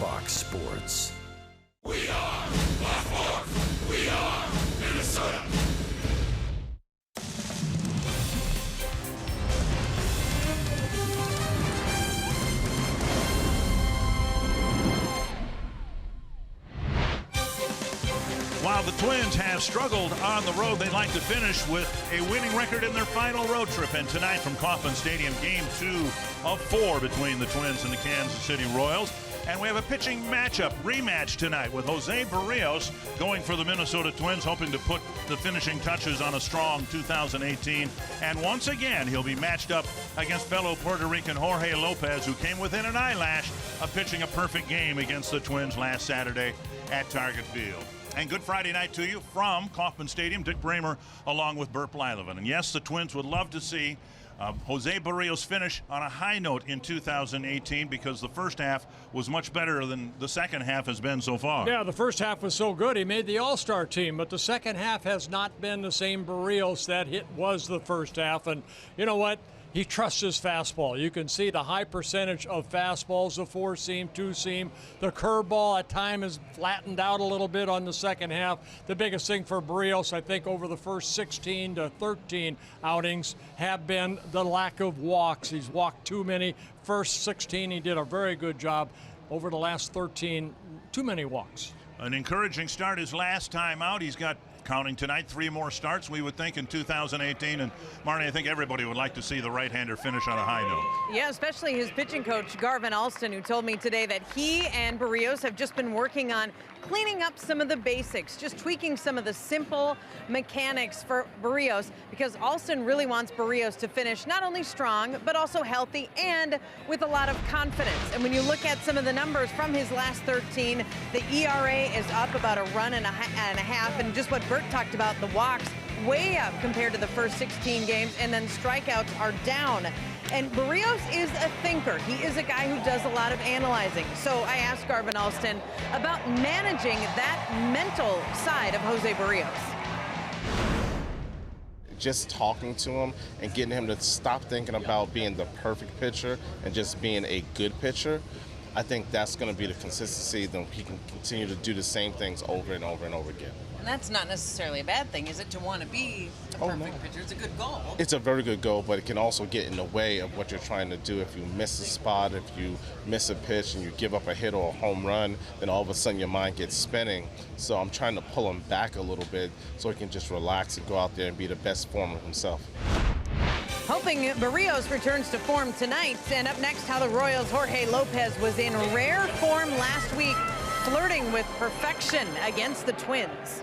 Fox Sports. We are Black Fork. We are Minnesota. While the Twins have struggled on the road, they'd like to finish with a winning record in their final road trip. And tonight from Kauffman Stadium, Game 2 of 4 between the Twins and the Kansas City Royals. And we have a pitching rematch tonight with Jose Barrios going for the Minnesota Twins, hoping to put the finishing touches on a strong 2018. And once again, he'll be matched up against fellow Puerto Rican Jorge Lopez, who came within an eyelash of pitching a perfect game against the Twins last Saturday at Target Field. And good Friday night to you from Kauffman Stadium. Dick Bramer along with Burt Blyleven. And yes, the Twins would love to see Jose Barrios finish on a high note in 2018 because the first half was much better than the second half has been so far. Yeah, the first half was so good he made the All-Star team, but the second half has not been the same Barrios that it was the first half. And you know what? He trusts his fastball. You can see the high percentage of fastballs, the four-seam, two-seam. The curveball at times is flattened out a little bit on the second half. The biggest thing for Barrios, I think, over the first 16 to 13 outings have been the lack of walks. He's walked too many. First 16, he did a very good job. Over the last 13, too many walks. An encouraging start his last time out. He's got, counting tonight, 3 more starts, we would think, in 2018. And, Marnie, I think everybody would like to see the right-hander finish on a high note. Yeah, especially his pitching coach, Garvin Alston, who told me today that he and Barrios have just been working on cleaning up some of the basics, just tweaking some of the simple mechanics for Barrios, because Alston really wants Barrios to finish not only strong, but also healthy and with a lot of confidence. And when you look at some of the numbers from his last 13, the ERA is up about a run and a half, and just what Burt talked about, the walks way up compared to the first 16 games, and then strikeouts are down. And Barrios is a thinker. He is a guy who does a lot of analyzing. So I asked Garvin Alston about managing that mental side of Jose Barrios. Just talking to him and getting him to stop thinking about being the perfect pitcher and just being a good pitcher, I think that's going to be the consistency. Then he can continue to do the same things over and over and over again. And that's not necessarily a bad thing, is it, to want to be a perfect pitcher? It's a good goal. It's a very good goal, but it can also get in the way of what you're trying to do. If you miss a spot, if you miss a pitch and you give up a hit or a home run, then all of a sudden your mind gets spinning. So I'm trying to pull him back a little bit so he can just relax and go out there and be the best form of himself. Hoping Barrios returns to form tonight. And up next, how the Royals' Jorge Lopez was in rare form last week, flirting with perfection against the Twins.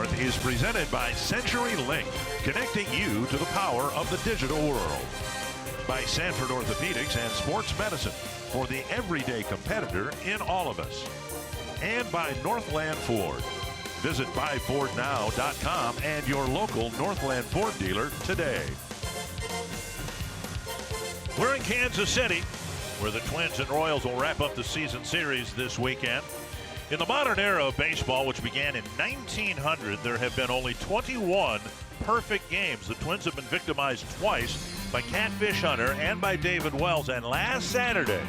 North is presented by CenturyLink, connecting you to the power of the digital world. By Sanford Orthopedics and Sports Medicine, for the everyday competitor in all of us. And by Northland Ford. Visit buyfordnow.com and your local Northland Ford dealer today. We're in Kansas City, where the Twins and Royals will wrap up the season series this weekend. In the modern era of baseball, which began in 1900, there have been only 21 perfect games. The Twins have been victimized twice by Catfish Hunter and by David Wells. And last Saturday,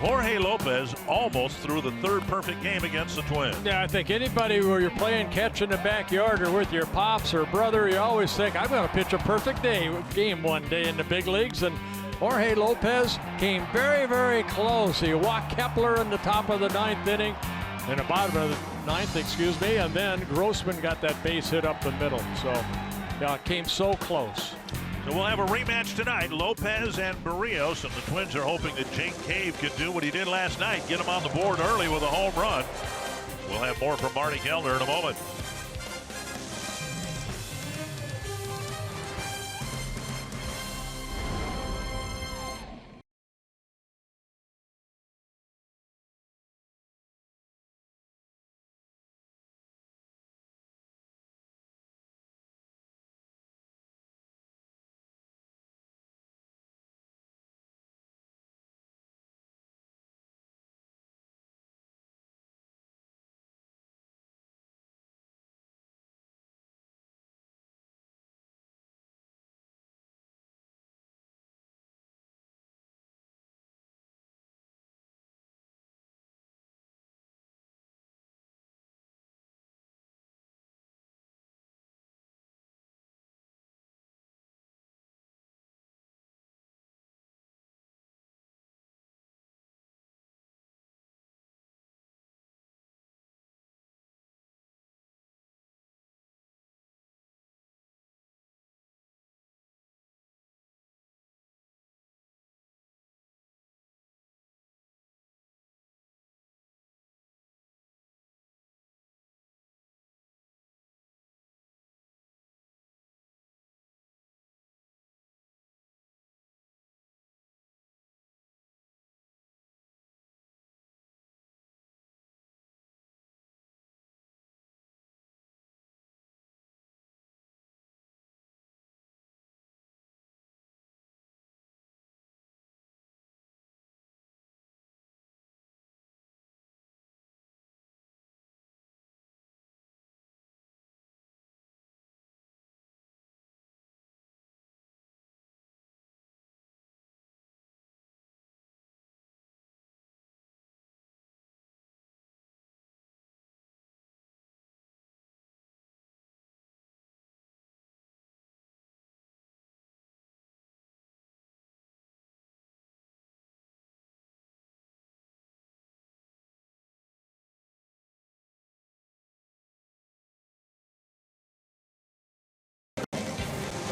Jorge Lopez almost threw the third perfect game against the Twins. Yeah, I think anybody where you're playing catch in the backyard or with your pops or brother, you always think, I'm going to pitch a perfect game one day in the big leagues. And Jorge Lopez came very, very close. He walked Kepler in the top of the ninth inning, in the bottom of the ninth, and then Grossman got that base hit up the middle. So, yeah, it came so close. So we'll have a rematch tonight, Lopez and Barrios, and the Twins are hoping that Jake Cave could do what he did last night, get him on the board early with a home run. We'll have more from Marty Kellner in a moment.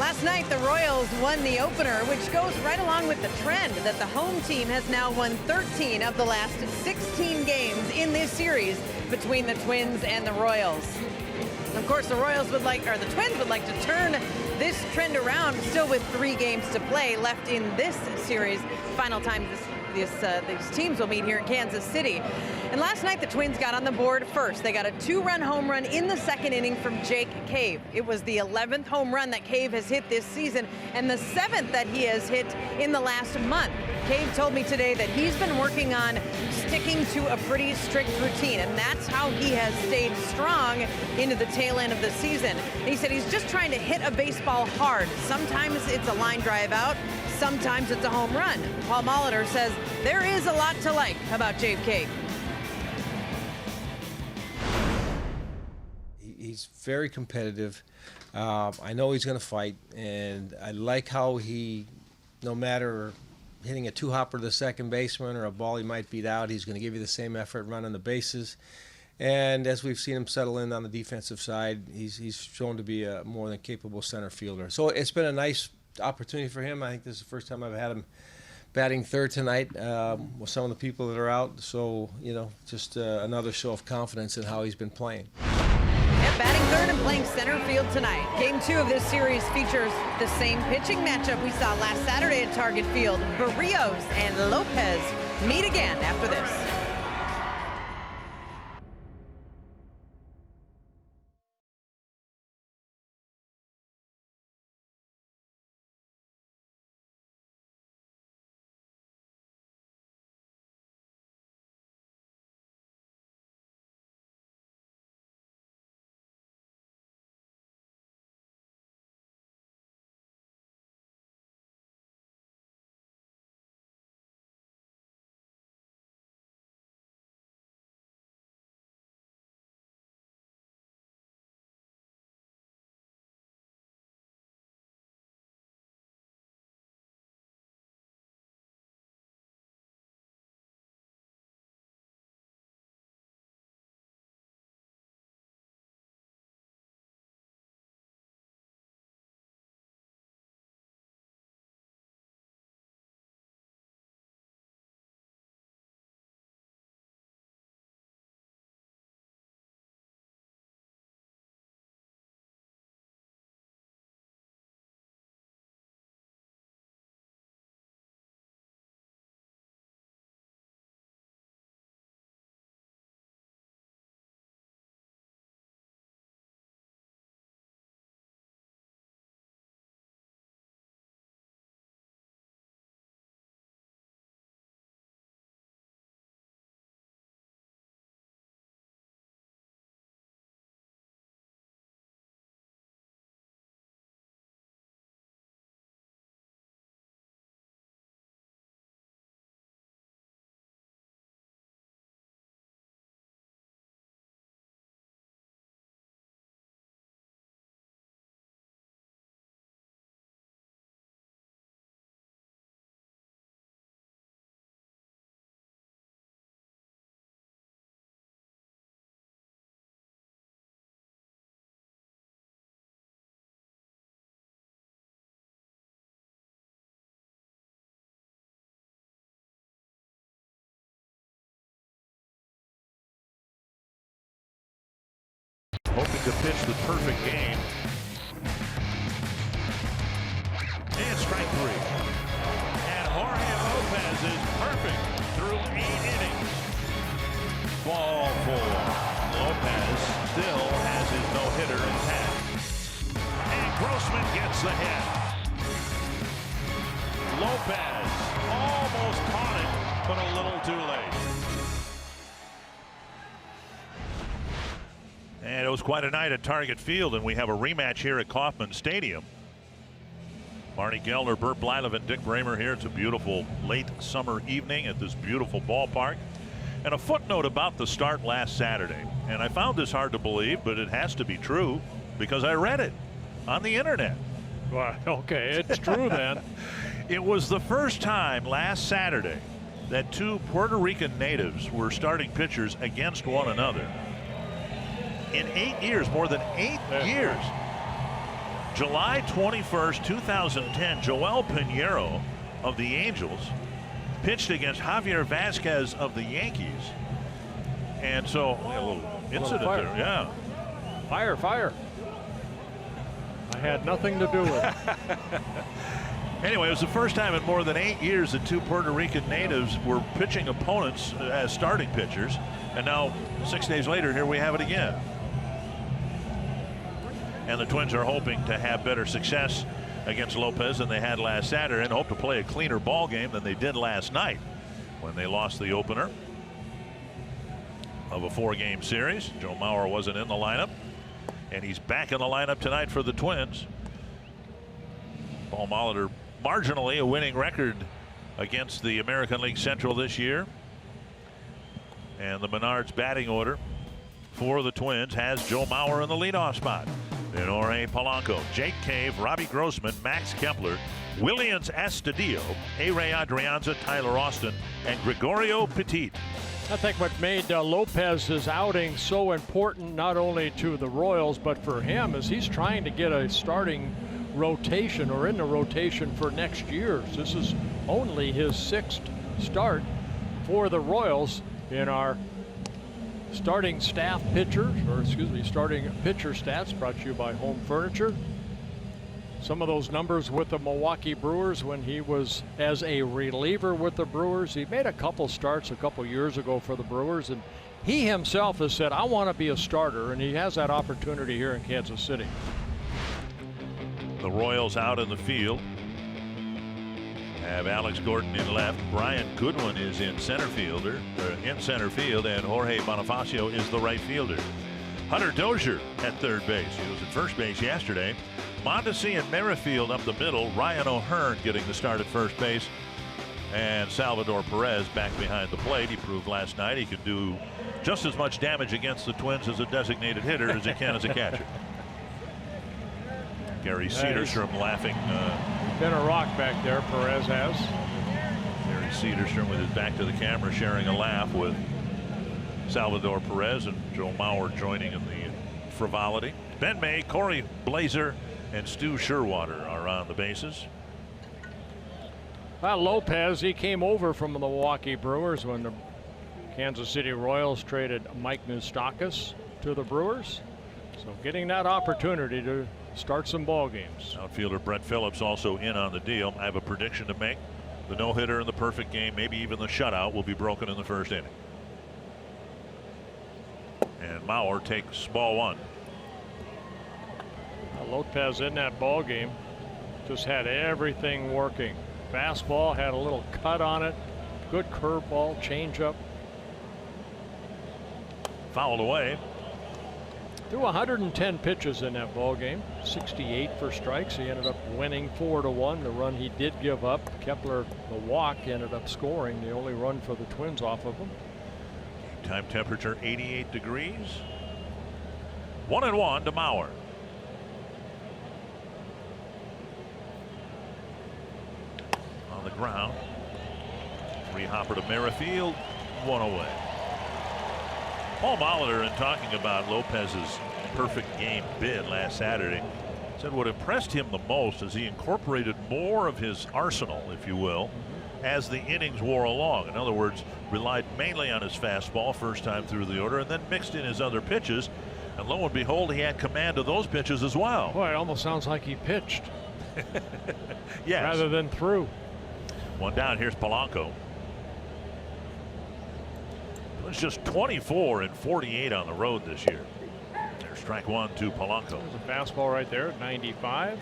Last night, the Royals won the opener, which goes right along with the trend that the home team has now won 13 of the last 16 games in this series between the Twins and the Royals. Of course, the Twins would like to turn this trend around, still with 3 games to play left in this series. Final time these teams will meet here in Kansas City. And last night, the Twins got on the board first. They got a 2-run home run in the second inning from Jake Cave. It was the 11th home run that Cave has hit this season and the 7th that he has hit in the last month. Cave told me today that he's been working on sticking to a pretty strict routine, and that's how he has stayed strong into the tail end of the season. And he said he's just trying to hit a baseball hard. Sometimes it's a line drive out, sometimes it's a home run. Paul Molitor says there is a lot to like about Jake Cave. He's very competitive. I know he's going to fight, and I like how he, no matter hitting a 2-hopper to the second baseman or a ball he might beat out, he's going to give you the same effort running the bases. And as we've seen him settle in on the defensive side, he's shown to be a more than capable center fielder. So it's been a nice opportunity for him. I think this is the first time I've had him batting third tonight with some of the people that are out. So, just another show of confidence in how he's been playing. At batting third and playing center field tonight. Game 2 of this series features the same pitching matchup we saw last Saturday at Target Field. Barrios and Lopez meet again after this. Hoping to pitch the perfect game. And strike 3. And Jorge Lopez is perfect through 8 innings. Ball 4. Lopez still has his no-hitter intact. And Grossman gets the hit. Lopez almost caught it, but a little too late. And it was quite a night at Target Field, and we have a rematch here at Kauffman Stadium. Barney Gellner, Burt Blylev, and Dick Bramer here. It's a beautiful late summer evening at this beautiful ballpark. And a footnote about the start last Saturday. And I found this hard to believe, but it has to be true because I read it on the internet. Well, okay, it's true then. It was the first time last Saturday that 2 Puerto Rican natives were starting pitchers against one another. In 8 years, more than 8 years. July 21st, 2010, Joel Pinheiro of the Angels pitched against Javier Vasquez of the Yankees. And so, a little incident there, yeah. Fire. I had nothing to do with it. Anyway, it was the first time in more than 8 years that 2 Puerto Rican natives were pitching opponents as starting pitchers. And now, 6 days later, here we have it again. And the Twins are hoping to have better success against Lopez than they had last Saturday and hope to play a cleaner ball game than they did last night when they lost the opener of a 4-game series. Joe Mauer wasn't in the lineup, and he's back in the lineup tonight for the Twins. Paul Molitor, marginally a winning record against the American League Central this year. And the Menards batting order for the Twins has Joe Mauer in the leadoff spot. Then Jorge Polanco, Jake Cave, Robbie Grossman, Max Kepler, Williams Astudillo, A-Ray Adrianza, Tyler Austin, and Gregorio Petit. I think what made Lopez's outing so important, not only to the Royals, but for him, is he's trying to get a starting rotation or in the rotation for next year. This is only his 6th start for the Royals in our starting staff pitchers, or excuse me, starting pitcher stats brought to you by Home Furniture. Some of those numbers with the Milwaukee Brewers when he was as a reliever with the Brewers. He made a couple starts a couple years ago for the Brewers, and he himself has said, I want to be a starter, and he has that opportunity here in Kansas City. The Royals out in the field have Alex Gordon in left. Brian Goodwin is in center field, and Jorge Bonifacio is the right fielder. Hunter Dozier at third base. He was at first base yesterday. Mondesi and Merrifield up the middle. Ryan O'Hearn getting the start at first base. And Salvador Perez back behind the plate. He proved last night he could do just as much damage against the Twins as a designated hitter as he can as a catcher. Gary Cederstrom laughing. Been a rock back there, Perez has. Gary Cederstrom with his back to the camera sharing a laugh with Salvador Perez, and Joe Mauer joining in the frivolity. Ben May, Corey Blazer, and Stu Sherwater are on the bases. Well, Lopez, he came over from the Milwaukee Brewers when the Kansas City Royals traded Mike Moustakas to the Brewers. So getting that opportunity to start some ball games. Outfielder Brett Phillips also in on the deal. I have a prediction to make. The no-hitter in the perfect game, maybe even the shutout, will be broken in the first inning. And Mauer takes ball one. Lopez in that ball game just had everything working. Fastball had a little cut on it. Good curveball, changeup. Fouled away. Threw 110 pitches in that ball game. 68 for strikes. He ended up winning 4-1. The run he did give up, Kepler, the walk, ended up scoring the only run for the Twins off of him. Time temperature 88 degrees. 1-1 to Mauer. On the ground. Three hopper to Merrifield. One away. Paul Molitor, in talking about Lopez's perfect game bid last Saturday, said what impressed him the most is he incorporated more of his arsenal, if you will, as the innings wore along. In other words, relied mainly on his fastball first time through the order and then mixed in his other pitches. And lo and behold, he had command of those pitches as well. Boy, it almost sounds like he pitched. Yes. Rather than threw. One down. Here's Polanco. It's just 24 and 48 on the road this year. There's strike one to Polanco. There's a fastball right there at 95.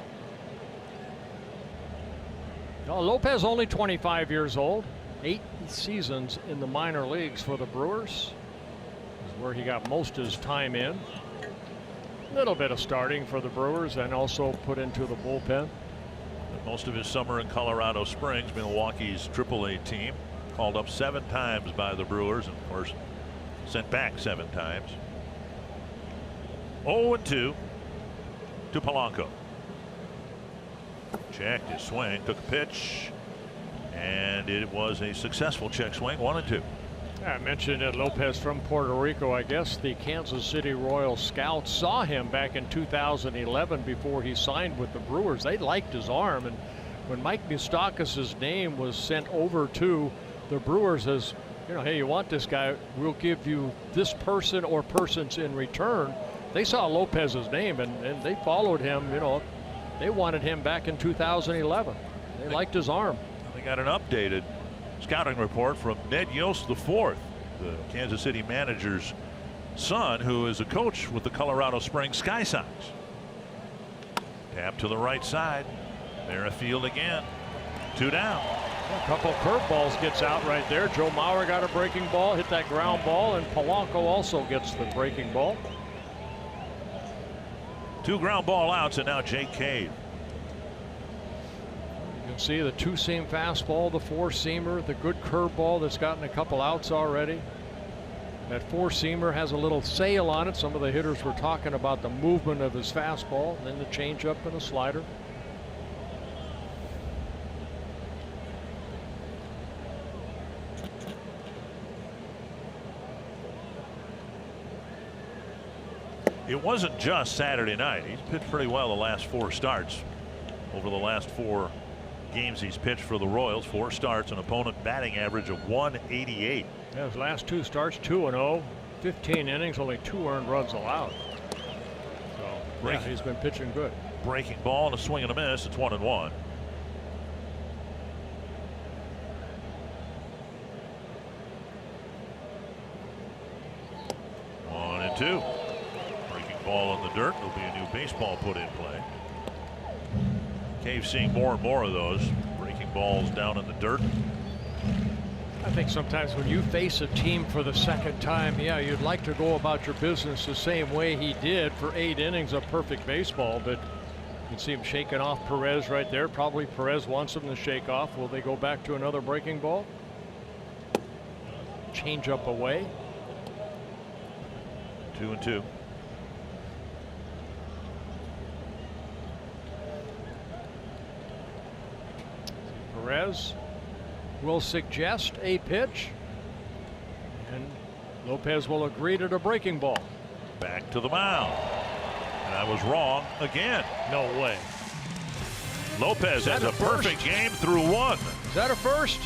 Now, Lopez only 25 years old. 8 seasons in the minor leagues for the Brewers. This is where he got most of his time in. A little bit of starting for the Brewers and also put into the bullpen. Most of his summer in Colorado Springs, Milwaukee's AAA team. Called up 7 times by the Brewers, and of course sent back 7 times. 0-2 to Polanco. Checked his swing, took a pitch, and it was a successful check swing. 1-2. I mentioned that Lopez from Puerto Rico. I guess the Kansas City Royals scouts saw him back in 2011 before he signed with the Brewers. They liked his arm, and when Mike Moustakas' name was sent over to the Brewers as, you know, hey, you want this guy, we'll give you this person or persons in return. They saw Lopez's name and they followed him. You know, they wanted him back in 2011. They liked his arm. They got an updated scouting report from Ned Yost IV, the Kansas City manager's son, who is a coach with the Colorado Springs Sky Sox. Tap to the right side. Merrifield again. 2 down. A couple curveballs gets out right there. Joe Mauer got a breaking ball, hit that ground ball, and Polanco also gets the breaking ball. 2 ground ball outs, and now Jake Cave. You can see the 2-seam fastball, the 4-seamer, the good curveball that's gotten a couple outs already. That 4-seamer has a little sail on it. Some of the hitters were talking about the movement of his fastball, and then the changeup and the slider. It wasn't just Saturday night. He's pitched pretty well the last 4 starts. Over the last 4 games he's pitched for the Royals, 4 starts, an opponent batting average of 188. Yeah, his last 2 starts, 2-0, 15 innings, only 2 earned runs allowed. So yeah, he's been pitching good. Breaking ball and a swing and a miss. It's 1-1. One and two. Breaking ball in the dirt. There'll be a new baseball put in play. Cave's seeing more and more of those breaking balls down in the dirt. I think sometimes when you face a team for the second time, yeah, you'd like to go about your business the same way he did for 8 innings of perfect baseball, but you can see him shaking off Perez right there. Probably Perez wants him to shake off. Will they go back to another breaking ball? Change up away. 2-2. Perez will suggest a pitch, and Lopez will agree to the breaking ball. Back to the mound. And I was wrong again. No way. Lopez has a perfect game through 1. Is that a first?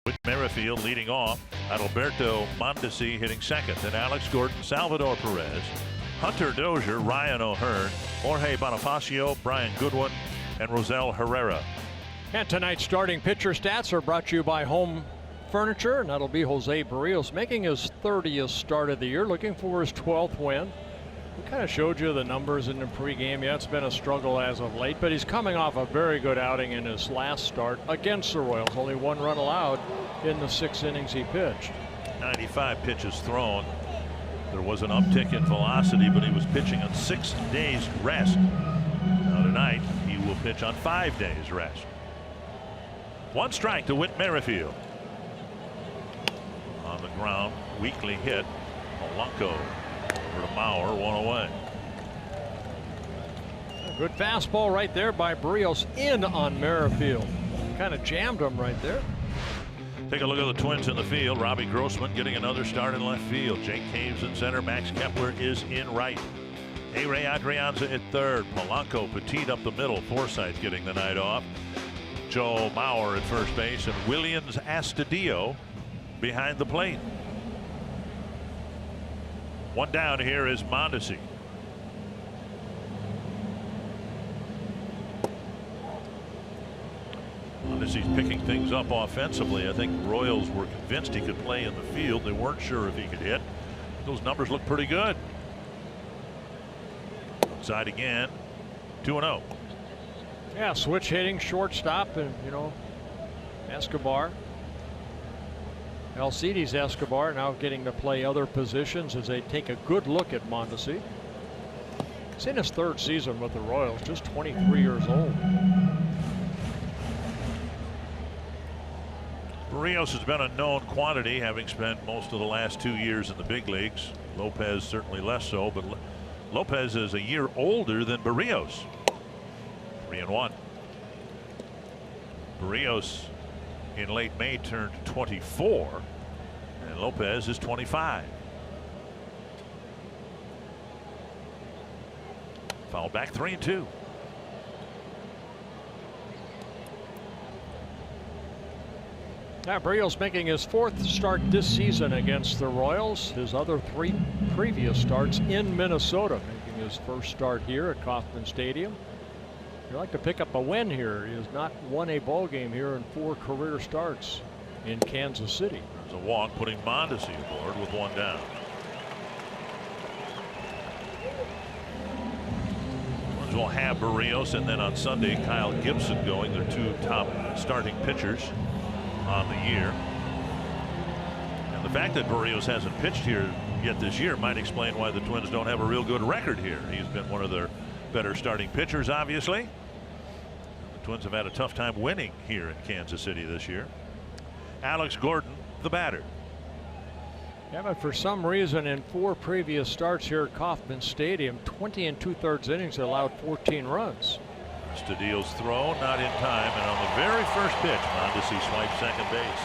With Merrifield leading off, Adalberto Mondesi hitting second, then Alex Gordon, Salvador Perez, Hunter Dozier, Ryan O'Hearn, Jorge Bonifacio, Brian Goodwin, and Rosel Herrera. And tonight's starting pitcher stats are brought to you by Home Furniture, and that'll be Jose Barrios making his 30th start of the year, looking for his 12th win. We kind of showed you the numbers in the pregame. Yeah, it's been a struggle as of late, but he's coming off a very good outing in his last start against the Royals. Only 1 run allowed in the 6 innings he pitched. 95 pitches thrown. There was an uptick in velocity, but he was pitching on 6 days rest. Now tonight he will pitch on 5 days rest. 1 strike to Whit Merrifield. On the ground, weakly hit. Polanco over to Mauer, 1 away. A good fastball right there by Barrios in on Merrifield. Kind of jammed him right there. Take a look at the Twins in the field. Robbie Grossman getting another start in left field. Jake Caves in center. Max Kepler is in right. A-Ray Adrianza at third. Polanco Petit up the middle. Forsythe getting the night off. Joe Mauer at first base, and Williams Astudillo behind the plate. 1 down here is Mondesi. Mondesi's picking things up offensively. I think Royals were convinced he could play in the field. They weren't sure if he could hit. Those numbers look pretty good. Outside again. 2-0. Yeah, switch hitting, shortstop, and Escobar. Alcides Escobar now getting to play other positions as they take a good look at Mondesi. He's in his 3rd season with the Royals, just 23 years old. Barrios has been a known quantity, having spent most of the last 2 years in the big leagues. Lopez certainly less so, but Lopez is a year older than Barrios. 3-1. Barrios in late May turned 24, and Lopez is 25. Foul back, 3-2. Now Barrios making his 4th start this season against the Royals. His other 3 previous starts in Minnesota, making his first start here at Kauffman Stadium. He'd like to pick up a win here. He has not won a ball game here in 4 career starts in Kansas City. There's a walk, putting Mondesi aboard with 1 down. Twins will have Barrios, and then on Sunday Kyle Gibson going. Their 2 top starting pitchers on the year. And the fact that Barrios hasn't pitched here yet this year might explain why the Twins don't have a real good record here. He's been one of their better starting pitchers, obviously. The Twins have had a tough time winning here in Kansas City this year. Alex Gordon, the batter. Yeah, but for some reason in 4 previous starts here at Kauffman Stadium, 20 2/3 innings allowed 14 runs. Stadil's throw not in time, and on the very first pitch, Mondesi swipes second base.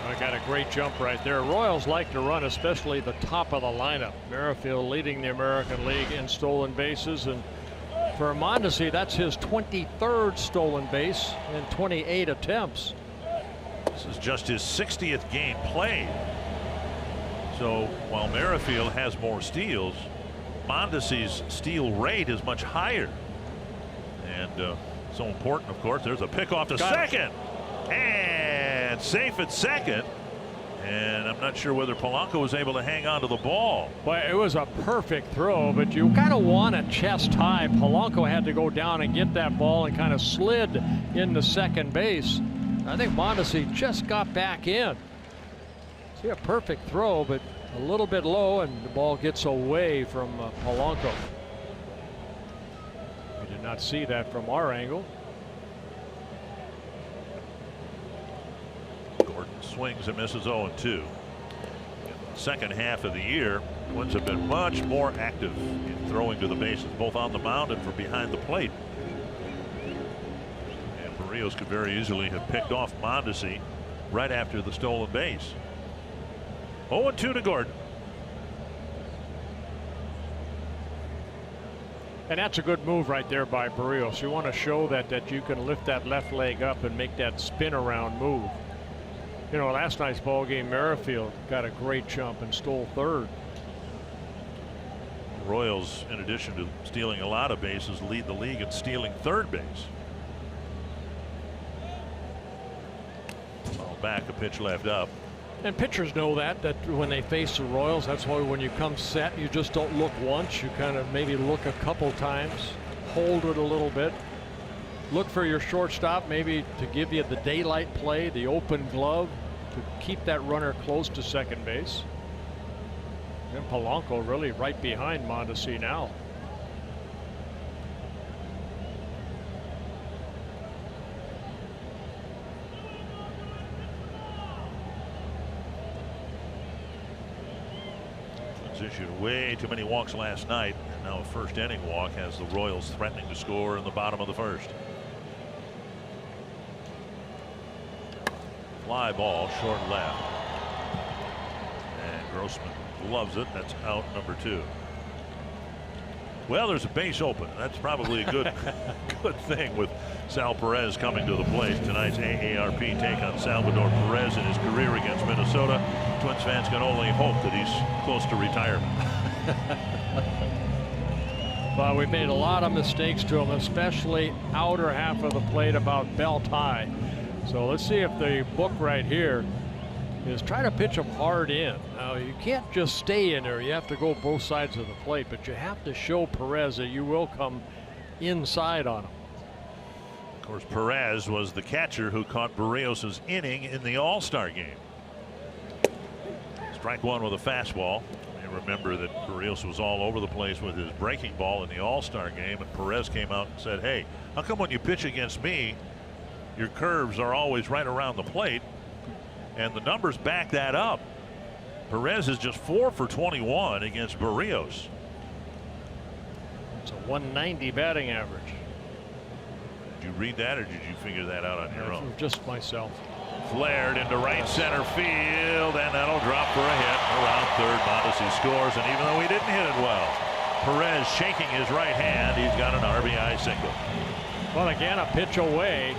I got a great jump right there. Royals like to run, especially the top of the lineup. Merrifield leading the American League in stolen bases, and for Mondesi, that's his 23rd stolen base in 28 attempts. This is just his 60th game played. So while Merrifield has more steals, Mondesi's steal rate is much higher. And so important, of course. There's a pick off to second. And safe at second. And I'm not sure whether Polanco was able to hang on to the ball. Well, it was a perfect throw, but you kind of want a chest high. Polanco had to go down and get that ball and kind of slid into second base. I think Mondesi just got back in. See, a perfect throw, but a little bit low, and the ball gets away from Polanco. We did not see that from our angle. Gordon swings and misses 0-2. Second half of the year, Twins have been much more active in throwing to the bases, both on the mound and from behind the plate. And Barrios could very easily have picked off Mondesi right after the stolen base. 0-2 to Gordon. And that's a good move right there by Barrios. You want to show that you can lift that left leg up and make that spin around move. You know, last night's ball game, Merrifield got a great jump and stole third. Royals, in addition to stealing a lot of bases, lead the league in stealing third base. Ball back, a pitch left up. And pitchers know that when they face the Royals, that's why when you come set, you just don't look once. You kind of maybe look a couple times, hold it a little bit. Look for your shortstop maybe to give you the daylight play, the open glove, to keep that runner close to second base. And Polanco really right behind Mondesi now. Issued way too many walks last night, and now a first inning walk has the Royals threatening to score in the bottom of the first. Fly ball, short left, and Grossman loves it. That's out number 2. Well, there's a base open. That's probably a good good thing with Sal Perez coming to the plate. Tonight's AARP take on Salvador Perez in his career against Minnesota. Twins fans can only hope that he's close to retirement. Well, we made a lot of mistakes to him, especially outer half of the plate about belt high. So let's see if the book right here is try to pitch him hard in. Now you can't just stay in there. You have to go both sides of the plate, but you have to show Perez that you will come inside on him. Of course, Perez was the catcher who caught Barrios' inning in the All-Star game. Strike one with a fastball. You remember that Barrios was all over the place with his breaking ball in the All-Star game, and Perez came out and said, hey, how come when you pitch against me, your curves are always right around the plate, and the numbers back that up. Perez is just 4 for 21 against Barrios. It's a 190 batting average. Did you read that, or did you figure that out on your own? Just myself. Flared into right center field, and that'll drop for a hit. Around third, Mondesi scores, and even though he didn't hit it well, Perez shaking his right hand, he's got an RBI single. Well, again, a pitch away.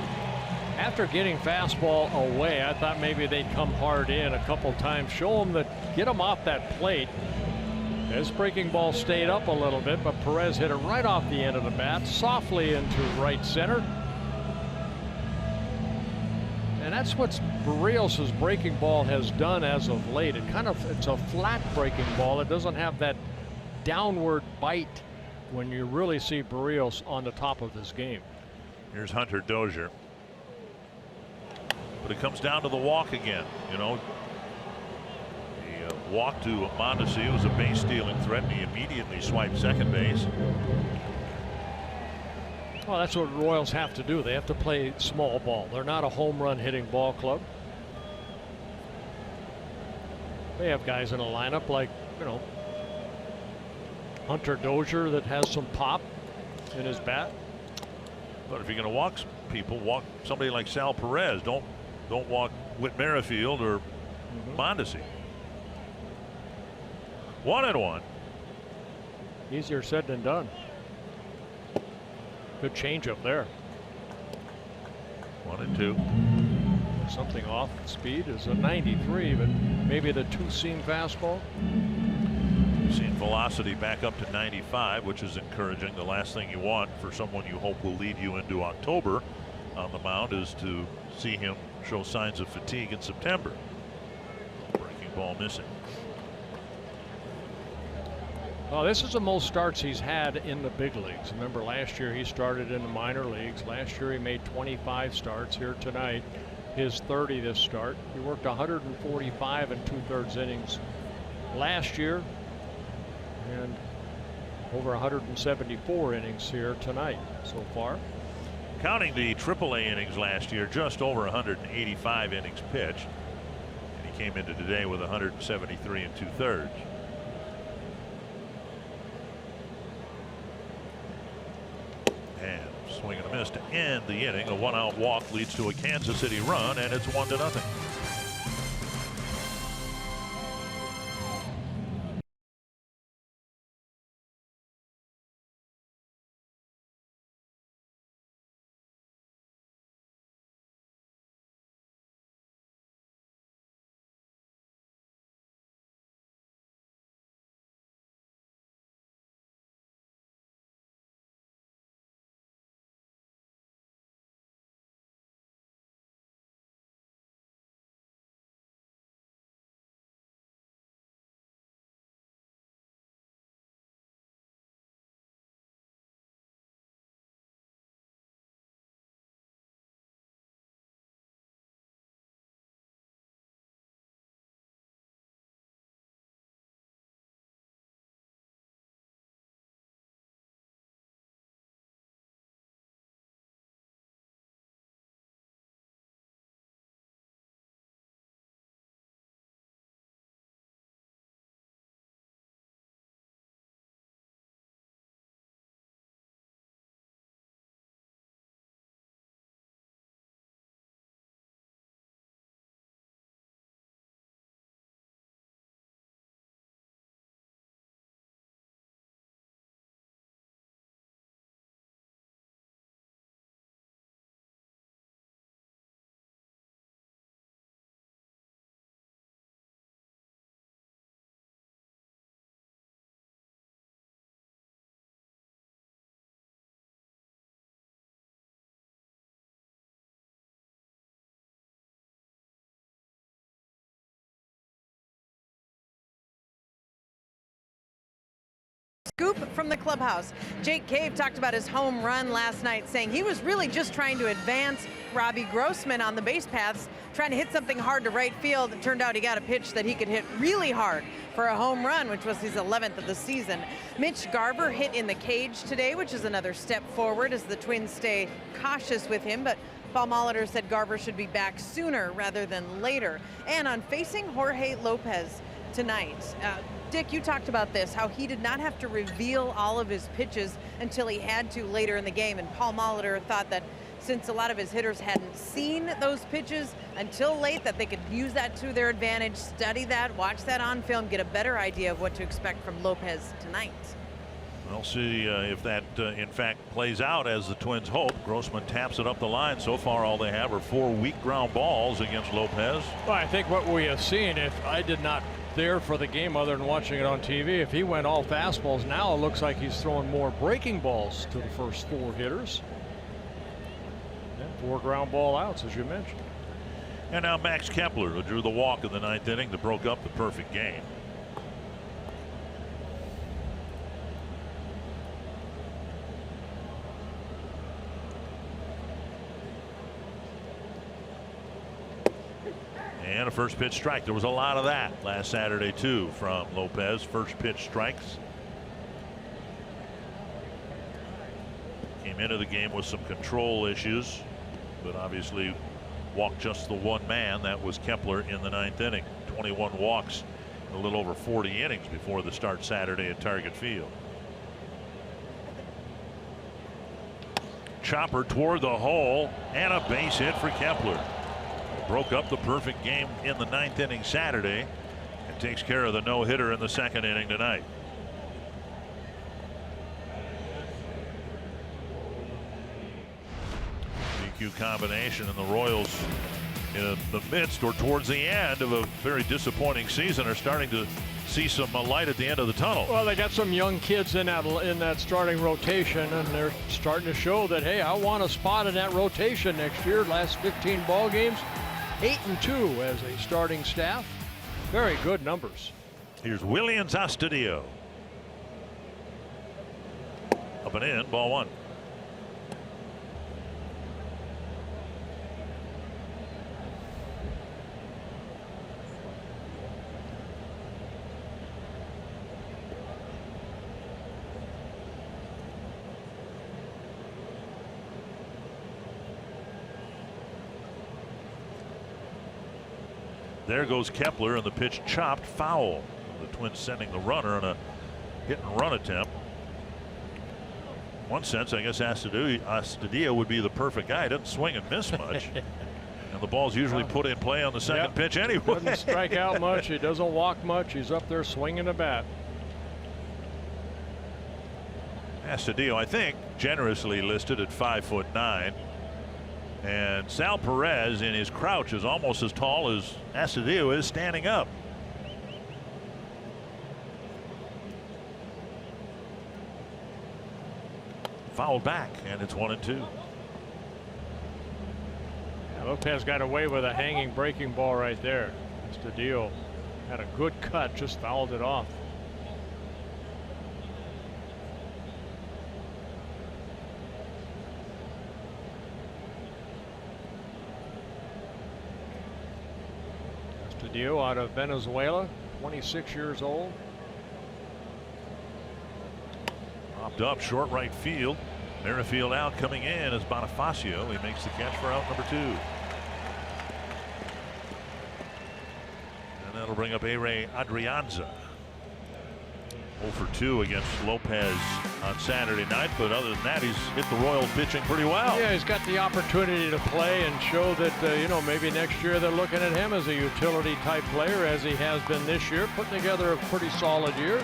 After getting fastball away, I thought maybe they'd come hard in a couple times, show them that, get them off that plate. His breaking ball stayed up a little bit, but Perez hit it right off the end of the bat, softly into right center. And that's what Barrios' breaking ball has done as of late. It's a flat breaking ball. It doesn't have that downward bite when you really see Barrios on the top of his game. Here's Hunter Dozier. But it comes down to the walk again. You know, the walk to Mondesi was a base stealing threat, and he immediately swiped second base. Well, that's what Royals have to do. They have to play small ball. They're not a home run hitting ball club. They have guys in a lineup like, you know, Hunter Dozier that has some pop in his bat. But if you're going to walk people, walk somebody like Sal Perez. Don't walk Whit Merrifield or Mondesi. 1-1. Easier said than done. Good change up there. 1-2. Something off speed is a 93, but maybe the two-seam fastball. We've seen velocity back up to 95, which is encouraging. The last thing you want for someone you hope will lead you into October on the mound is to see him show signs of fatigue in September. Breaking ball missing. Well, this is the most starts he's had in the big leagues. Remember, last year he started in the minor leagues. Last year he made 25 starts. Here tonight, his 30 this start. He worked 145 and 2/3 innings last year, and over 174 innings here tonight so far. Counting the AAA innings last year, just over 185 innings pitched, and he came into today with 173 and 2/3. And swing and a miss to end the inning. A one-out walk leads to a Kansas City run, and it's 1-0. Scoop from the clubhouse. Jake Cave talked about his home run last night, saying he was really just trying to advance Robbie Grossman on the base paths, trying to hit something hard to right field. It turned out he got a pitch that he could hit really hard for a home run, which was his 11th of the season. Mitch Garver hit in the cage today, which is another step forward as the Twins stay cautious with him, but Paul Molitor said Garver should be back sooner rather than later. And on facing Jorge Lopez tonight, Dick, you talked about this, how he did not have to reveal all of his pitches until he had to later in the game. And Paul Molitor thought that since a lot of his hitters hadn't seen those pitches until late, that they could use that to their advantage, study that, watch that on film, get a better idea of what to expect from Lopez tonight. We'll see if that in fact plays out as the Twins hope. Grossman taps it up the line. So far all they have are 4 weak ground balls against Lopez. Well, I think what we have seen, if I did not there for the game other than watching it on TV, if he went all fastballs, now it looks like he's throwing more breaking balls to the first 4 hitters. Yeah, 4 ground ball outs, as you mentioned. And now Max Kepler, who drew the walk in the 9th inning that broke up the perfect game. And a first pitch strike. There was a lot of that last Saturday too from Lopez. First pitch strikes. Came into the game with some control issues, but obviously walked just the one man. That was Kepler in the 9th inning. 21 walks in a little over 40 innings before the start Saturday at Target Field. Chopper toward the hole and a base hit for Kepler. Broke up the perfect game in the 9th inning Saturday and takes care of the no-hitter in the 2nd inning tonight. DQ combination, and the Royals in the midst or towards the end of a very disappointing season are starting to see some light at the end of the tunnel. Well, they got some young kids in that starting rotation, and they're starting to show that, hey, I want a spot in that rotation next year. Last 15 ball games, 8-2 as a starting staff. Very good numbers. Here's Williams Astudillo. Up and in, ball 1. There goes Kepler, and the pitch chopped foul. The Twins sending the runner on a hit and run attempt. In one sense, I guess Astudillo would be the perfect guy. He doesn't swing and miss much. And the ball's usually put in play on the second pitch anyway. Doesn't strike out much. He doesn't walk much. He's up there swinging the bat. Astudillo, I think, generously listed at 5'9". And Sal Perez in his crouch is almost as tall as Astudillo is standing up. Fouled back, and it's 1-2. Lopez got away with a hanging breaking ball right there. Astudillo had a good cut, just fouled it off. Astudillo out of Venezuela, 26 years old. Popped up short right field. Merrifield out, coming in as Bonifacio. He makes the catch for out number 2. And that'll bring up A-Ray Adrianza. 0 for 2 against Lopez on Saturday night, but other than that, he's hit the Royals pitching pretty well. Yeah, he's got the opportunity to play and show that, you know, maybe next year they're looking at him as a utility type player, as he has been this year, putting together a pretty solid year,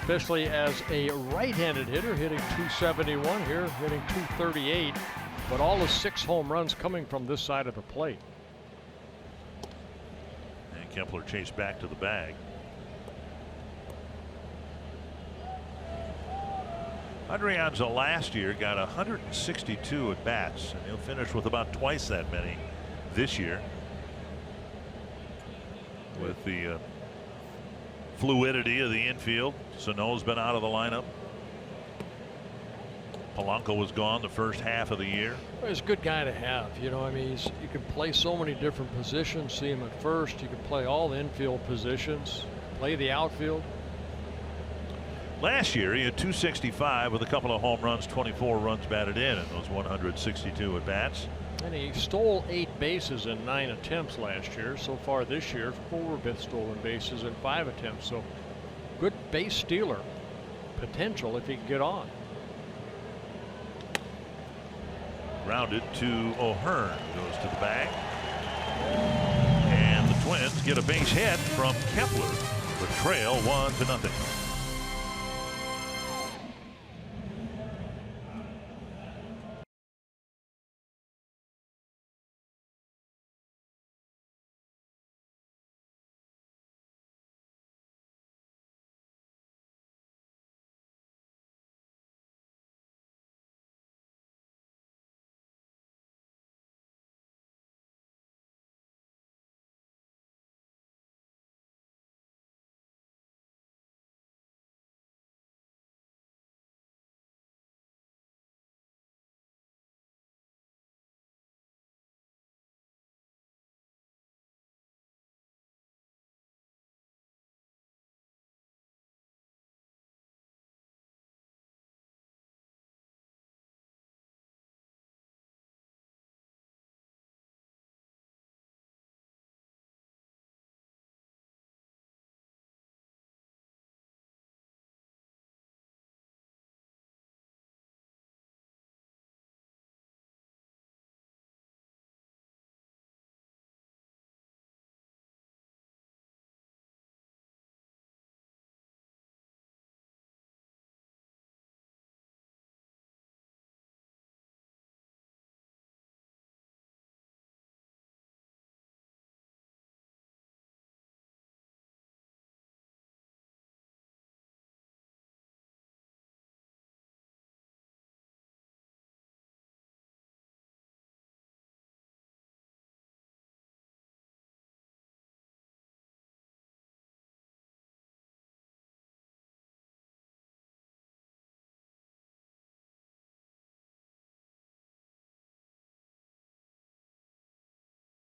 especially as a right-handed hitter, hitting .271 here, hitting .238, but all the 6 home runs coming from this side of the plate. And Kepler chased back to the bag. Adrianza last year got 162 at bats, and he'll finish with about twice that many this year. With the fluidity of the infield, Sano's been out of the lineup. Polanco was gone the first half of the year. Well, he's a good guy to have. You know, I mean, you can play so many different positions. See him at first. You can play all the infield positions, play the outfield. Last year, he had 265 with a couple of home runs, 24 runs batted in those 162 at bats. And he stole 8 bases in 9 attempts last year. So far this year, 4 stolen bases in 5 attempts. So good base stealer potential if he can get on. Grounded to O'Hearn, goes to the bag. And the Twins get a base hit from Kepler. The trail 1-0.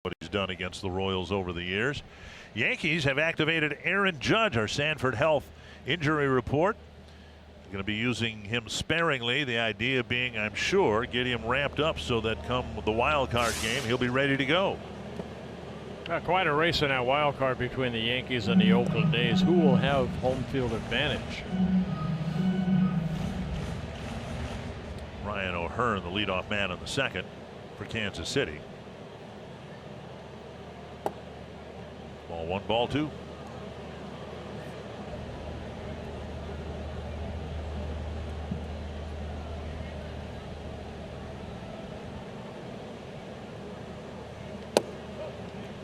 What he's done against the Royals over the years. Yankees have activated Aaron Judge, our Sanford Health injury report. They're going to be using him sparingly. The idea being, I'm sure, get him ramped up so that come the wild card game, he'll be ready to go. Quite a race in that wild card between the Yankees and the Oakland A's. Who will have home field advantage? Ryan O'Hearn, the leadoff man in the second for Kansas City. Ball 1, ball 2.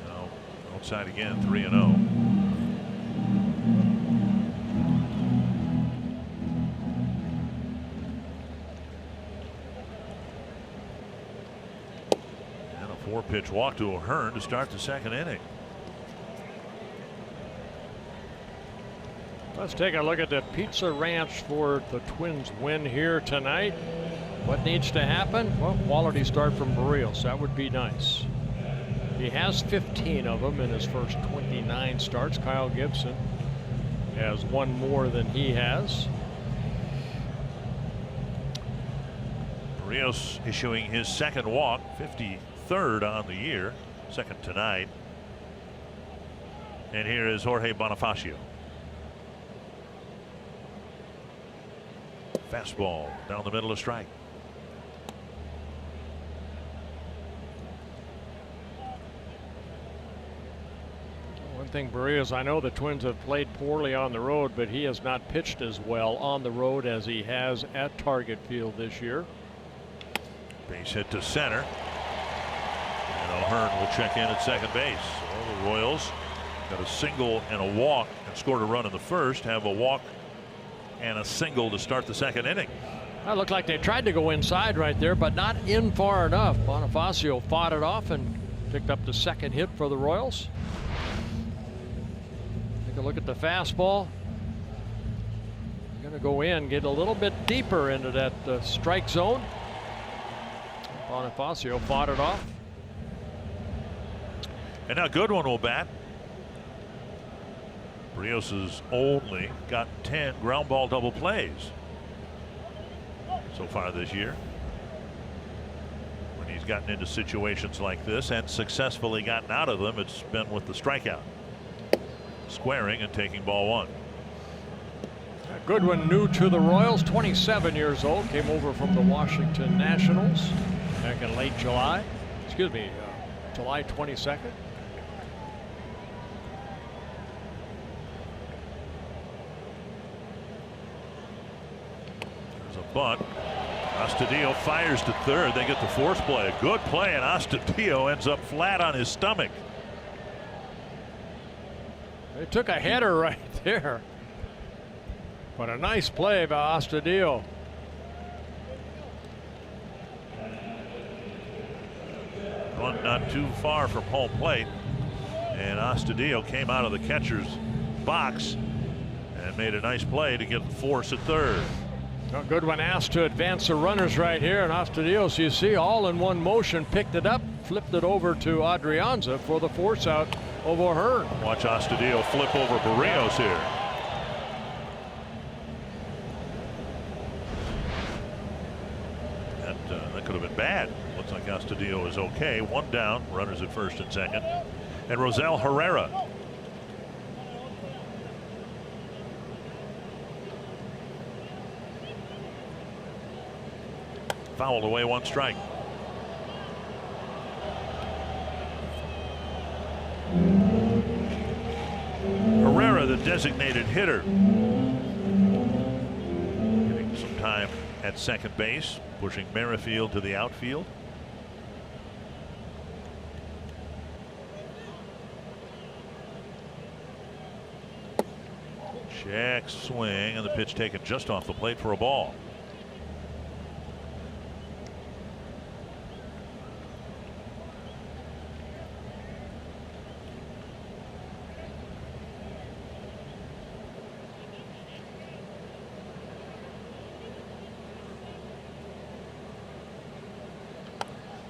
Now outside again, 3-0. And a 4-pitch walk to O'Hearn to start the second inning. Let's take a look at the Pizza Ranch for the Twins win here tonight. What needs to happen? Well, quality start from Barrios. That would be nice. He has 15 of them in his first 29 starts. Kyle Gibson has one more than he has. Barrios issuing his second walk, 53rd on the year, second tonight. And here is Jorge Bonifacio. Fastball down the middle of strike. One thing, Barrios, I know the Twins have played poorly on the road, but he has not pitched as well on the road as he has at Target Field this year. Base hit to center. And O'Hearn will check in at second base. So the Royals got a single and a walk and scored a run in the first, have a walk and a single to start the second inning. It looked like they tried to go inside right there, but not in far enough. Bonifacio fought it off and picked up the second hit for the Royals. Take a look at the fastball. Going to go in, get a little bit deeper into that strike zone. Bonifacio fought it off. And now Goodwin will bat. Barrios has only got 10 ground ball double plays so far this year. When he's gotten into situations like this and successfully gotten out of them, it's been with the strikeout. Squaring and taking ball one. Goodwin, new to the Royals, 27 years old, came over from the Washington Nationals back in late July. Excuse me, July 22nd. There's a bunt. Astudillo fires to third. They get the force play. A good play, and Astudillo ends up flat on his stomach. They took a header right there. But a nice play by Astudillo. Bunt not too far from home plate. And Astudillo came out of the catcher's box and made a nice play to get the force at third. Well, Goodwin asked to advance the runners right here, and Astudillo, so you see, all in one motion, picked it up, flipped it over to Adrianza for the force out over Hearn. Watch Astudillo flip over Barrios here. That could have been bad. Looks like Astudillo is okay. One down, runners at first and second. And Rosell Herrera. Fouled away, one strike. Herrera, the designated hitter, getting some time at second base, pushing Merrifield to the outfield. Check swing, and the pitch taken just off the plate for a ball.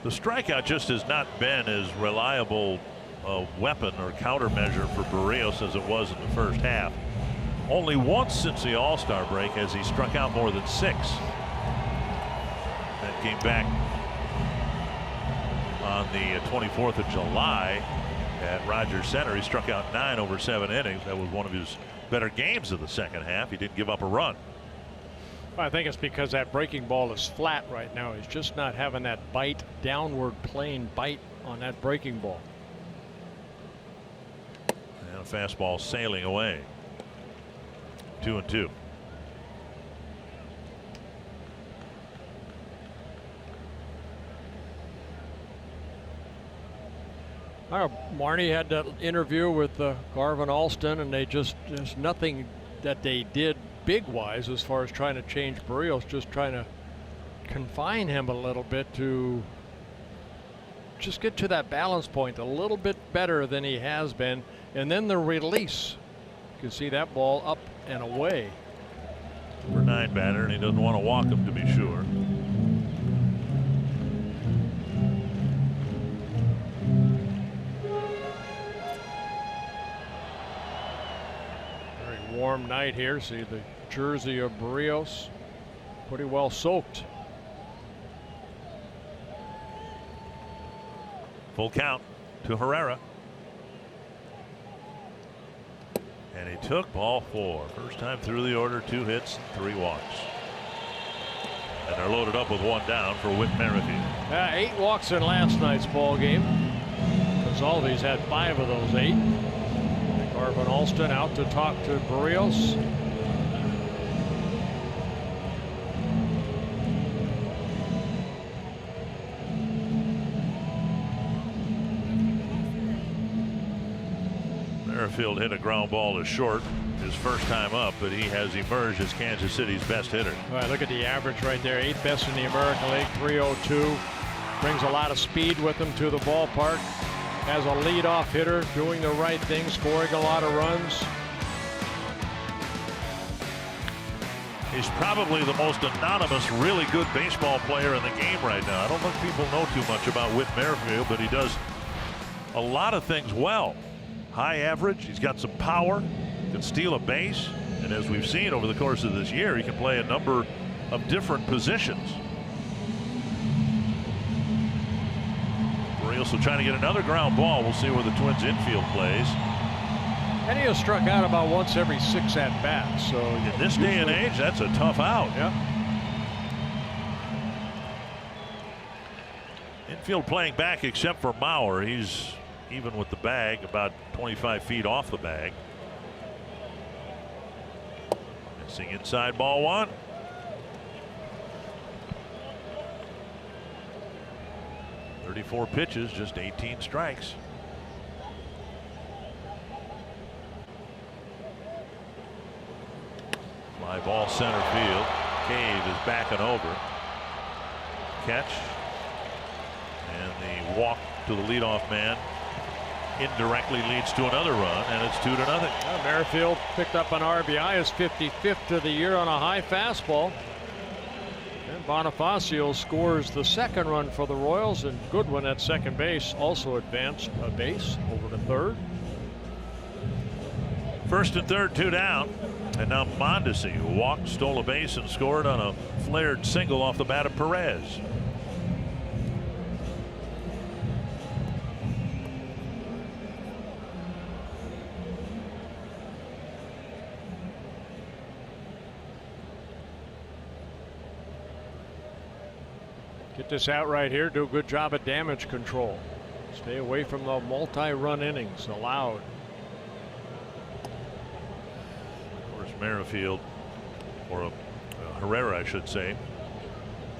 The strikeout just has not been as reliable a weapon or countermeasure for Barrios as it was in the first half. Only once since the All-Star break has he struck out more than 6. That came back on the 24th of July at Rogers Center. He struck out 9 over 7 innings. That was one of his better games of the second half. He didn't give up a run. I think it's because that breaking ball is flat right now. He's just not having that bite, downward plane bite on that breaking ball. And a fastball sailing away. 2-2. Marnie had that interview with Garvin Alston, and there's nothing that they did big wise as far as trying to change Barrios, just trying to confine him a little bit to just get to that balance point a little bit better than he has been. And then the release, you can see that ball up and away. Number 9 batter, and he doesn't want to walk him, to be sure. Very warm night here. See the jersey of Barrios, pretty well soaked. Full count to Herrera. And he took ball 4. First time through the order, 2 hits, 3 walks. And they're loaded up with 1 down for Whit Merrifield. 8 walks in last night's ball game. Gonzalez had 5 of those 8. Garvin Alston out to talk to Barrios. Merrifield hit a ground ball to short his first time up, but he has emerged as Kansas City's best hitter. All right, look at the average right there. 8th best in the American League, 302. Brings a lot of speed with him to the ballpark. As a leadoff hitter, doing the right thing, scoring a lot of runs. He's probably the most anonymous, really good baseball player in the game right now. I don't think people know too much about Whit Merrifield, but he does a lot of things well. High average, he's got some power, can can steal a base, and as we've seen over the course of this year, he can play a number of different positions. Barrios will try to get another ground ball. We'll see where the Twins infield plays. And he has struck out about once every 6 at bats. So In this day and age, that's a tough out. Yeah. Infield playing back except for Mauer. He's even with the bag, about 25 feet off the bag. Missing inside, ball 1. .34 pitches, just 18 strikes. Fly ball center field. Cave is backing over. Catch. And the walk to the leadoff man indirectly leads to another run, and it's 2-0. Merrifield picked up an RBI, his 55th of the year on a high fastball. And Bonifacio scores the second run for the Royals, and Goodwin at second base also advanced a base over to third. First and third, 2 down. And now Mondesi, who walked, stole a base, and scored on a flared single off the bat of Perez. Get this out right here, do a good job at damage control. Stay away from the multi-run innings allowed. Of course, Merrifield, or Herrera, I should say,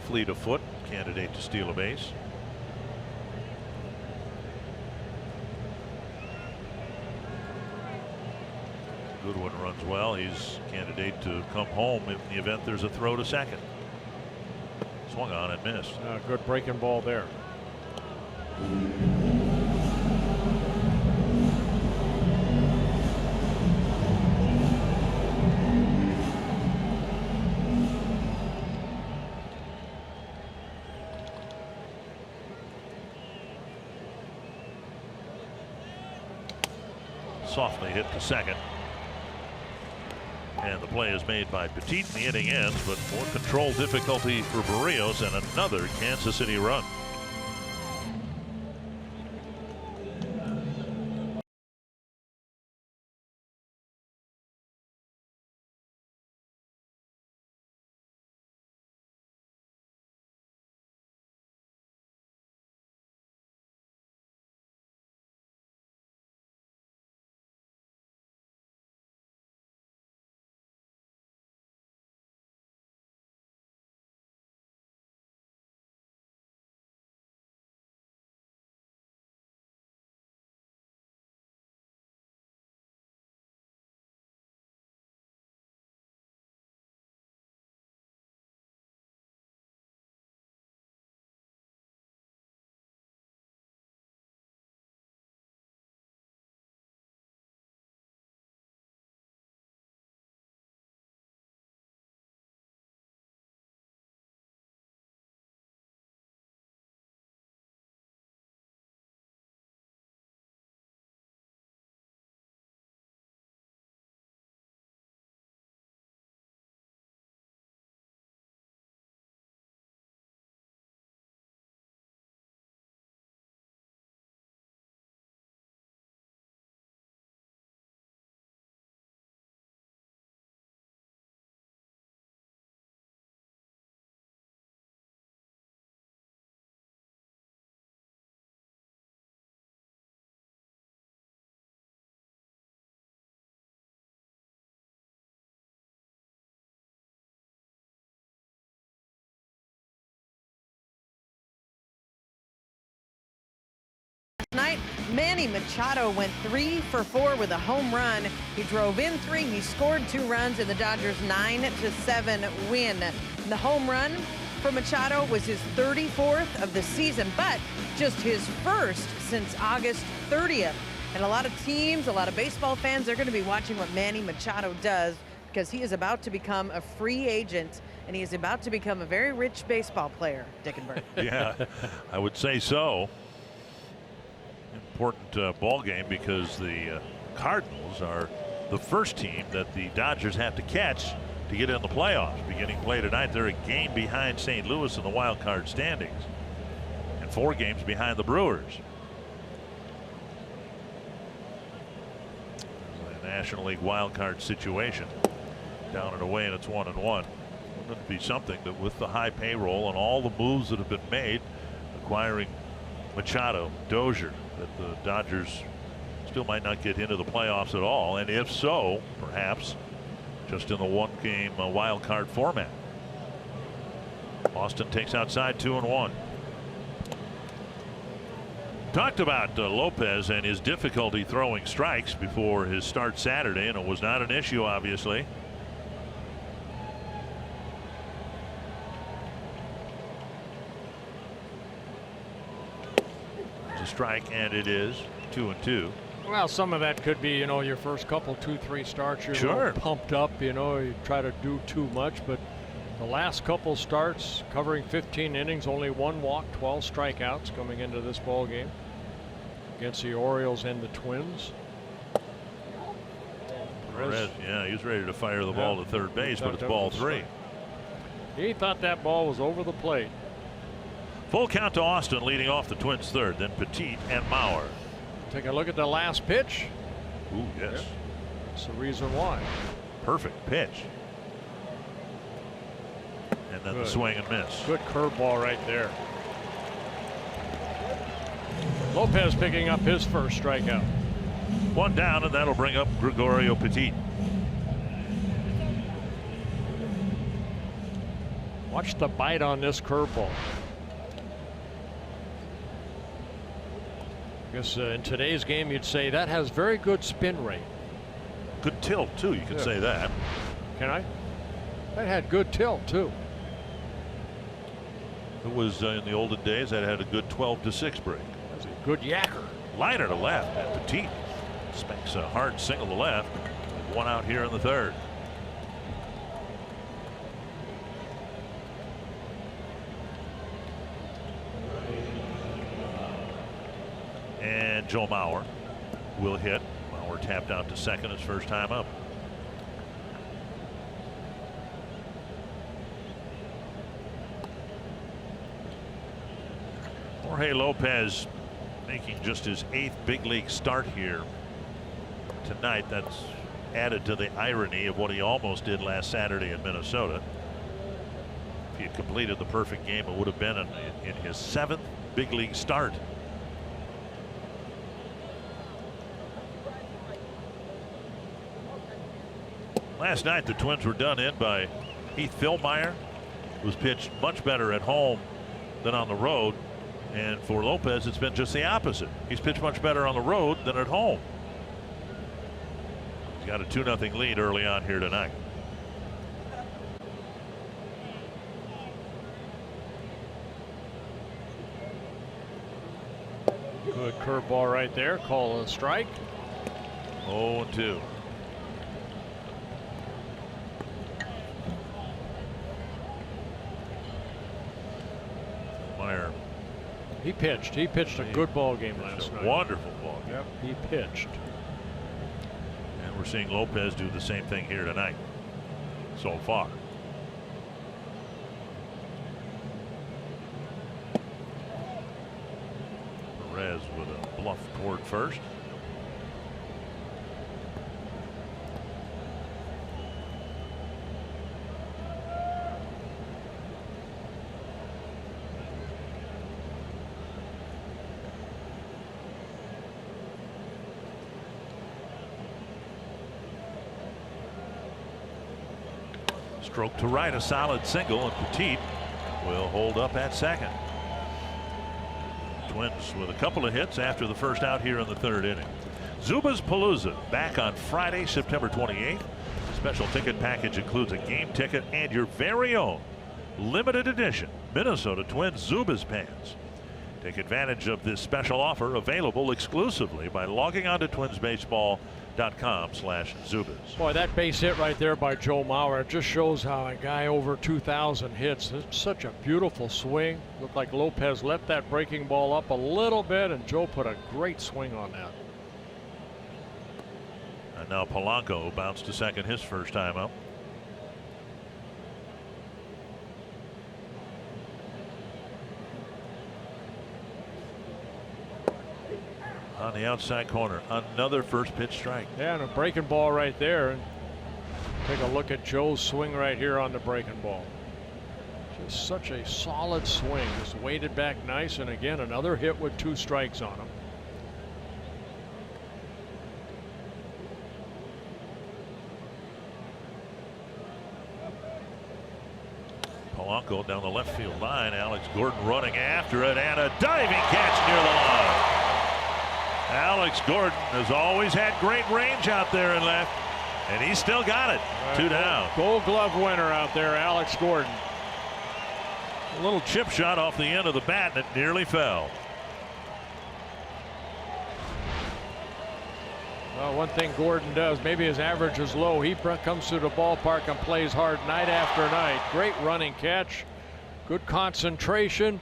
fleet of foot, candidate to steal a base. Goodwin runs well. He's candidate to come home in the event there's a throw to second. Swung on and missed. Good breaking ball there. Softly hit to second. And the play is made by Petit. The inning ends, but more control difficulty for Barrios and another Kansas City run. Tonight, Manny Machado went 3 for 4 with a home run. He drove in 3. He scored 2 runs in the Dodgers' 9-7 win. The home run for Machado was his 34th of the season, but just his first since August 30th. And a lot of teams, a lot of baseball fans, they're going to be watching what Manny Machado does, because he is about to become a free agent, and he is about to become a very rich baseball player, Dickenberg. Yeah, I would say so. Important ball game, because the Cardinals are the first team that the Dodgers have to catch to get in the playoffs. Beginning play tonight, they're a game behind St. Louis in the wild card standings and 4 games behind the Brewers. A National League wild card situation down and away, and it's 1-1. Wouldn't it be something that with the high payroll and all the moves that have been made, acquiring Machado, Dozier, that the Dodgers still might not get into the playoffs at all, and if so, perhaps just in the 1-game wild card format. Austin takes outside 2-1. Talked about Lopez and his difficulty throwing strikes before his start Saturday, and it was not an issue, obviously. It's a strike, and it is 2-2. Well, some of that could be, you know, your first couple, 2-3 starts, you're a Sure. little pumped up, you know, you try to do too much, but the last couple starts covering 15 innings, only 1 walk, 12 strikeouts coming into this ball game against the Orioles and the Twins. Perez, yeah, he's ready to fire the ball to third base, but it's ball 3. He thought that ball was over the plate. Full count to Austin, leading off the Twins third, then Petit and Mauer. Take a look at the last pitch. Ooh, yes. That's the reason why. Perfect pitch. And then the swing and miss. Good curveball right there. Lopez picking up his first strikeout. 1 down, and that'll bring up Gregorio Petit. Watch the bite on this curveball. I guess in today's game you'd say that has very good spin rate. Good tilt too, you could say that. Can I? That had good tilt too. It was in the olden days that had a good 12-6 break. That's a good yacker. Liner to left, and Petit spanks a hard single to left. 1 out here in the third. And Joe Mauer will hit. Mauer tapped out to second his first time up. Jorge Lopez making just his 8th big league start here tonight. That's added to the irony of what he almost did last Saturday in Minnesota. If he had completed the perfect game, it would have been in his 7th big league start. Last night the Twins were done in by Heath Fillmyer, who was pitched much better at home than on the road. And for Lopez, it's been just the opposite. He's pitched much better on the road than at home. He's got a 2-0 lead early on here tonight. Good curveball right there. Call a strike. 0-2. Meyer. He pitched. He pitched a good ball game last night. Wonderful ball game. Yep, he pitched. And we're seeing Lopez do the same thing here tonight so far. Perez with a bluff toward first. Stroke to right, a solid single, and Petit will hold up at second. Twins with a couple of hits after the first out here in the third inning. Zubaz Palooza back on Friday, September 28th. The special ticket package includes a game ticket and your very own limited edition Minnesota Twins Zubaz pants. Take advantage of this special offer, available exclusively by logging on to twinsbaseball.com/Zubaz. Boy, that base hit right there by Joe Mauer, it just shows how a guy over 2,000 hits. It's such a beautiful swing. Looked like Lopez let that breaking ball up a little bit, and Joe put a great swing on that. And now Polanco bounced to second his first time up. On the outside corner, another first pitch strike. Yeah, and a breaking ball right there. Take a look at Joe's swing right here on the breaking ball. Just such a solid swing. Just weighted back nice, and again another hit with 2 strikes on him. Polanco down the left field line. Alex Gordon running after it, and a diving catch near the line. Alex Gordon has always had great range out there in left, and he's still got it. 2 down. Gold Glove winner out there, Alex Gordon. A little chip shot off the end of the bat, and it nearly fell. Well, one thing Gordon does, maybe his average is low. He comes to the ballpark and plays hard night after night. Great running catch, good concentration,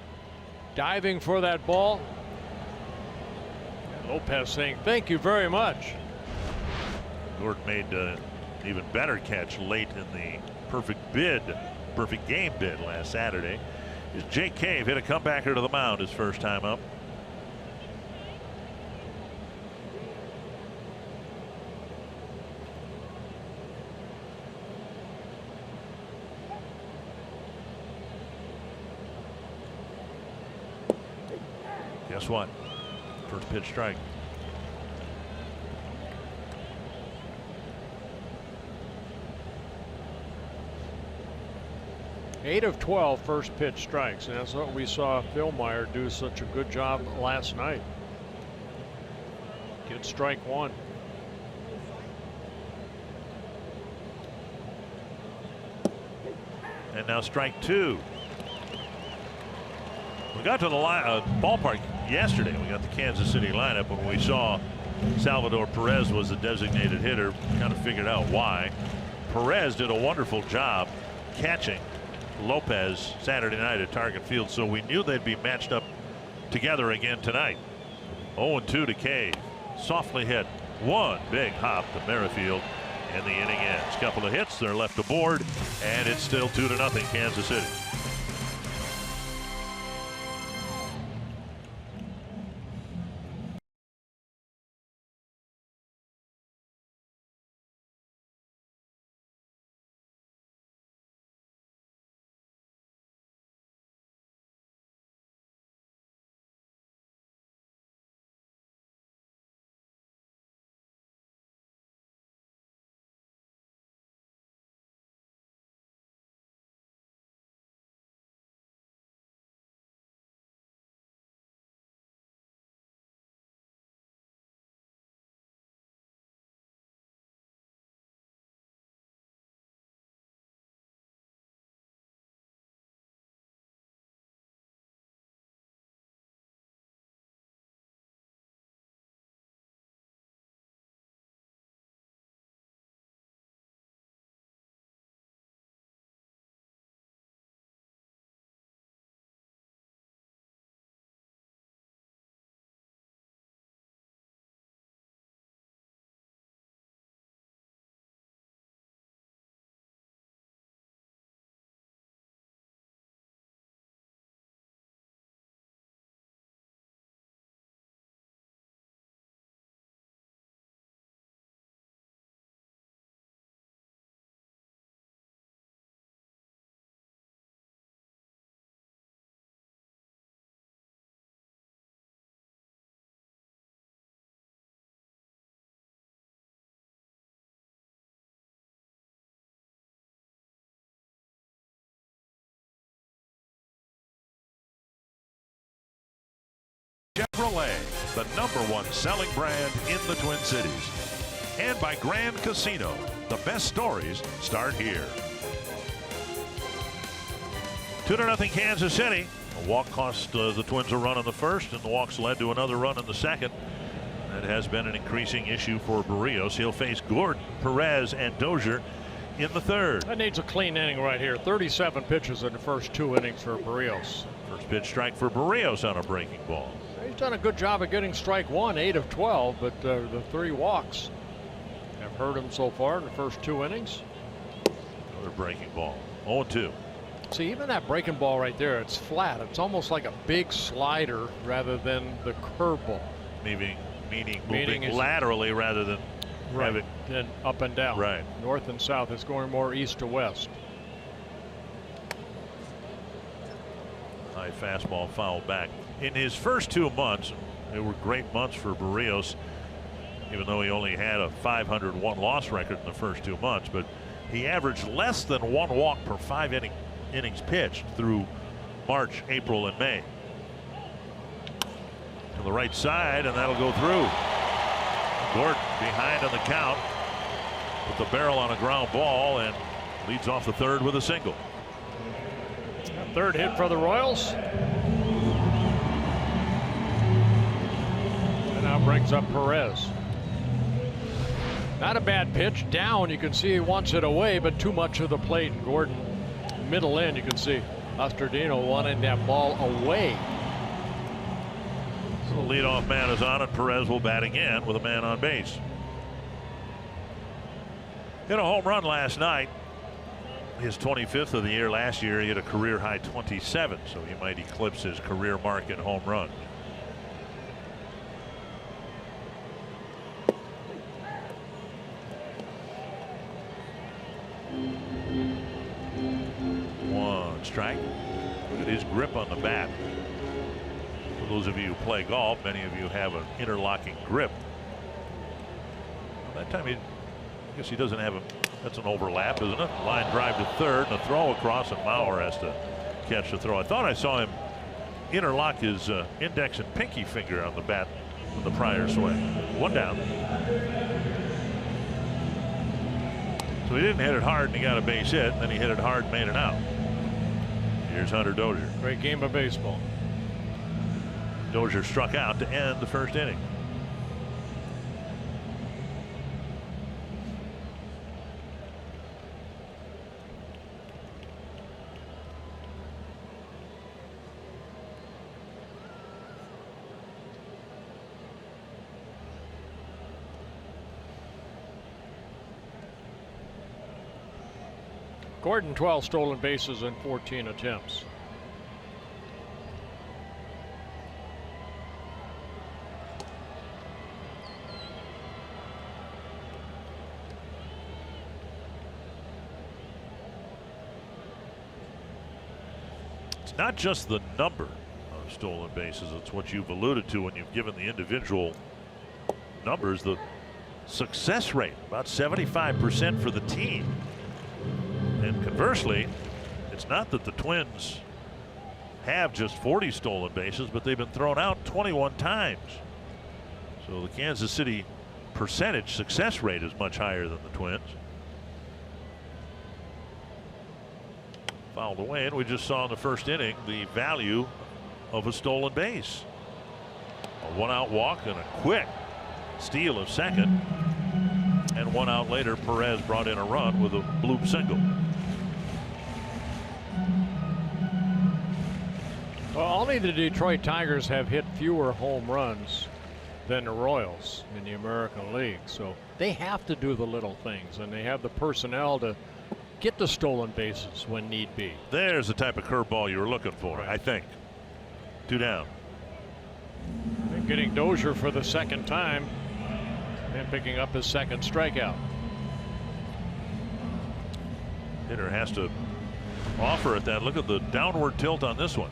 diving for that ball. Lopez saying thank you very much. Gordon made an even better catch late in the perfect game bid last Saturday. Jake Cave hit a comebacker to the mound his first time up. Guess what? First pitch strike. Eight of 12 first pitch strikes, and that's what we saw Phil Meyer do such a good job last night. Get strike 1. And now strike 2. We got to the ballpark yesterday. We got the Kansas City lineup when we saw Salvador Perez was the designated hitter. Kind of figured out why. Perez did a wonderful job catching Lopez Saturday night at Target Field, so we knew they'd be matched up together again tonight. 0-2 to Cave. Softly hit. One big hop to Merrifield, and the inning ends. Couple of hits, they're left aboard, and it's still 2-0 Kansas City. Chevrolet, the #1 selling brand in the Twin Cities. And by Grand Casino, the best stories start here. 2-0 Kansas City. A walk cost the Twins a run in the first, and the walks led to another run in the second. That has been an increasing issue for Barrios. He'll face Gordon, Perez, and Dozier in the third. That needs a clean inning right here. 37 pitches in the first 2 innings for Barrios. First pitch strike for Barrios on a breaking ball. He's done a good job of getting strike 1, 8 of 12, but the 3 walks. I've heard him so far in the first 2 innings. Another breaking ball. 0-2. See, even that breaking ball right there, it's flat. It's almost like a big slider rather than the curveball. Meaning Meaning moving laterally rather than having. And up and down. Right. North and south. It's going more east to west. High fastball fouled back. In his first 2 months, they were great months for Barrios, even though he only had a 501 loss record in the first 2 months. But he averaged less than 1 walk per 5 innings pitched through March, April, and May. To the right side, and that'll go through. Gordon behind on the count with the barrel on a ground ball and leads off the third with a single. Third hit for the Royals. And now brings up Perez. Not a bad pitch. Down, you can see he wants it away, but too much of the plate. Gordon, middle in, you can see Astrodino wanting that ball away. So the leadoff man is on, and Perez will bat again with a man on base. Hit a home run last night. His 25th of the year. Last year he hit a career high 27, so he might eclipse his career mark in home runs. One strike. Look at his grip on the bat. For those of you who play golf, many of you have an interlocking grip. Well, that time I guess he doesn't have a. That's an overlap, isn't it? Line drive to third and a throw across, and Mauer has to catch the throw. I thought I saw him interlock his index and pinky finger on the bat with the prior swing. One down. So he didn't hit it hard and he got a base hit, and then he hit it hard and made it out. Here's Hunter Dozier. Great game of baseball. Dozier struck out to end the first inning. Gordon 12 stolen bases in 14 attempts. It's not just the number of stolen bases, it's what you've alluded to when you've given the individual numbers. The success rate, about 75% for the team. And conversely, it's not that the Twins have just 40 stolen bases, but they've been thrown out 21 times. So the Kansas City percentage success rate is much higher than the Twins. Fouled away, and we just saw in the first inning the value of a stolen base. A 1-out walk and a quick steal of second. And 1 out later, Perez brought in a run with a bloop single. Well, only the Detroit Tigers have hit fewer home runs than the Royals in the American League. So they have to do the little things, and they have the personnel to get the stolen bases when need be. There's the type of curveball you were looking for, right. I think. 2 down. And getting Dozier for the second time and picking up his second strikeout. Hitter has to offer at that. Look at the downward tilt on this one.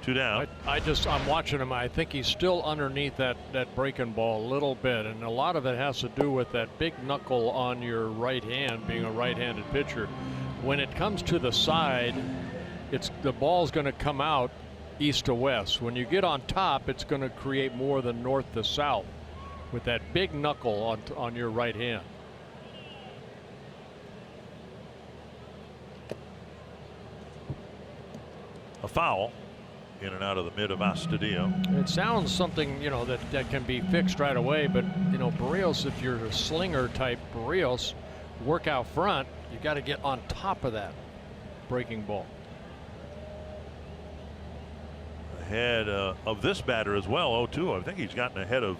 Two down. I'm watching him. I think he's still underneath that breaking ball a little bit, and a lot of it has to do with that big knuckle on your right hand, being a right-handed pitcher. When it comes to the side, the ball's going to come out east to west. When you get on top, it's going to create more than north to south with that big knuckle on your right hand. A foul. In and out of the mid of Astudillo. It sounds something, that can be fixed right away, but Barrios, if you're a slinger type Barrios, work out front, you got to get on top of that breaking ball. ahead of this batter as well, 0-2. I think he's gotten ahead of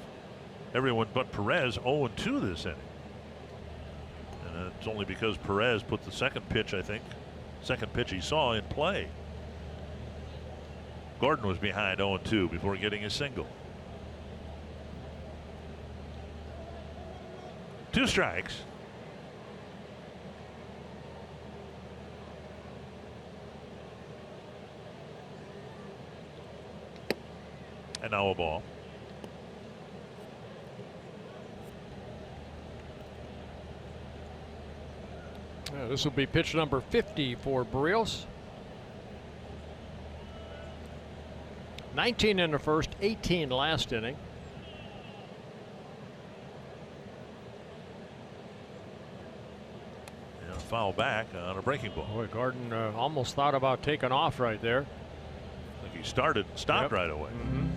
everyone but Perez, 0-2 this inning. And it's only because Perez put the second pitch he saw in play. Gordon was behind 0-2 before getting his single. 2 strikes. And now a ball. Yeah, this will be pitch number 50 for Barrios. 19 in the first, 18 last inning. And a foul back on a breaking ball. Boy, Gordon almost thought about taking off right there. I think he stopped right away. Mm-hmm.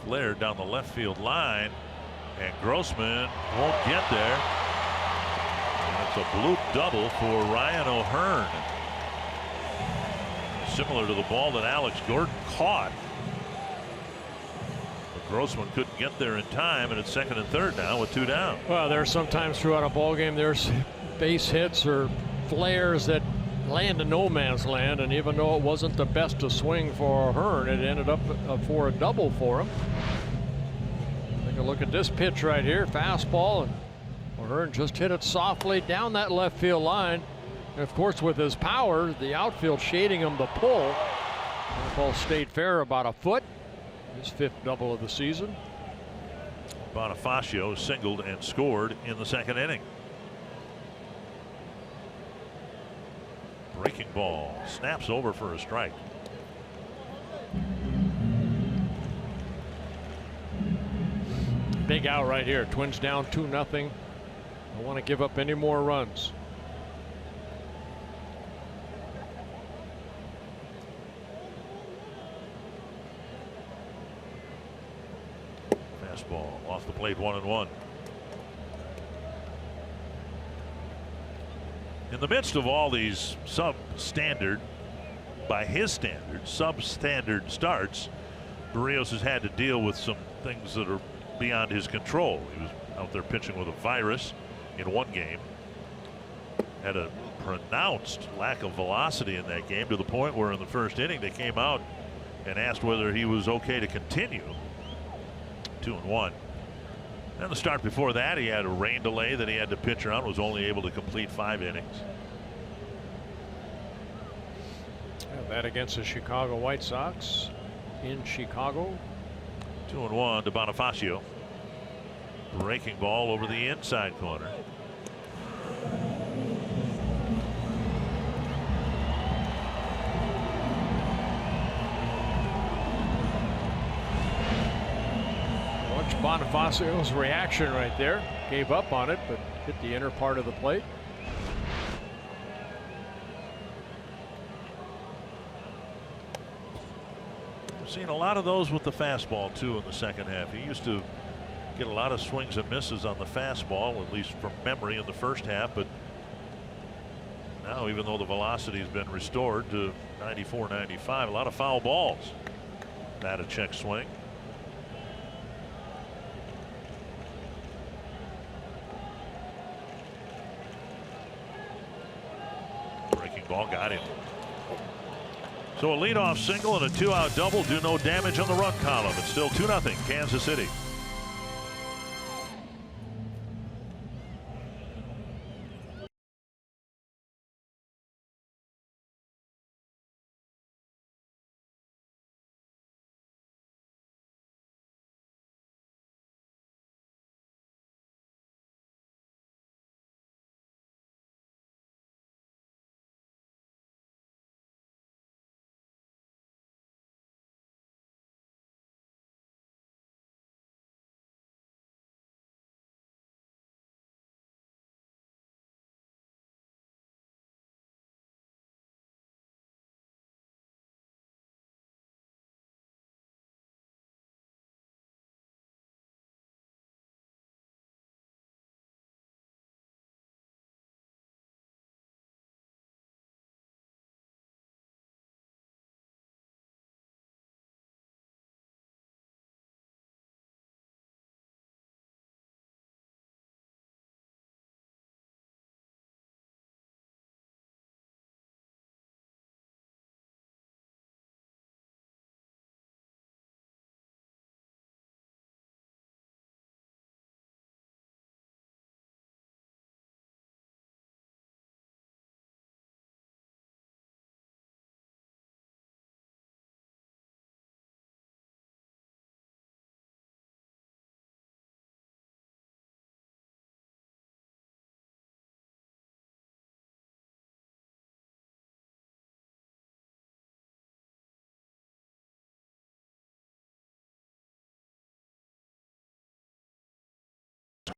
Flared down the left field line, and Grossman won't get there. And it's a bloop double for Ryan O'Hearn. Similar to the ball that Alex Gordon caught. But Grossman couldn't get there in time, and it's second and third now with 2 down. Well, there's sometimes throughout a ball game there's base hits or flares that land in no man's land, and even though it wasn't the best to swing for O'Hearn, it ended up for a double for him. Take a look at this pitch right here, fastball, and O'Hearn just hit it softly down that left field line. And of course, with his power, the outfield shading him the pull. The ball stayed fair about a foot. His 5th double of the season. Bonifacio singled and scored in the second inning. Breaking ball snaps over for a strike. Big out right here. Twins down 2-0. Don't want to give up any more runs. Fastball off the plate, 1-1. In the midst of all these substandard, by his standards, substandard starts, Barrios has had to deal with some things that are beyond his control. He was out there pitching with a virus in one game. Had a pronounced lack of velocity in that game, to the point where in the first inning they came out and asked whether he was okay to continue. 2-1. And the start before that, he had a rain delay that he had to pitch around, was only able to complete 5 innings. That against the Chicago White Sox in Chicago. 2-1 to Bonifacio. Breaking ball over the inside corner. Watch Bonifacio's reaction right there. Gave up on it, but hit the inner part of the plate. Seen a lot of those with the fastball too in the second half. He used to get a lot of swings and misses on the fastball, at least from memory, in the first half, but now, even though the velocity has been restored to 94, 95, a lot of foul balls. That a check swing. Breaking ball got him. So a leadoff single and a 2-out double do no damage on the run column. It's still 2-0 Kansas City.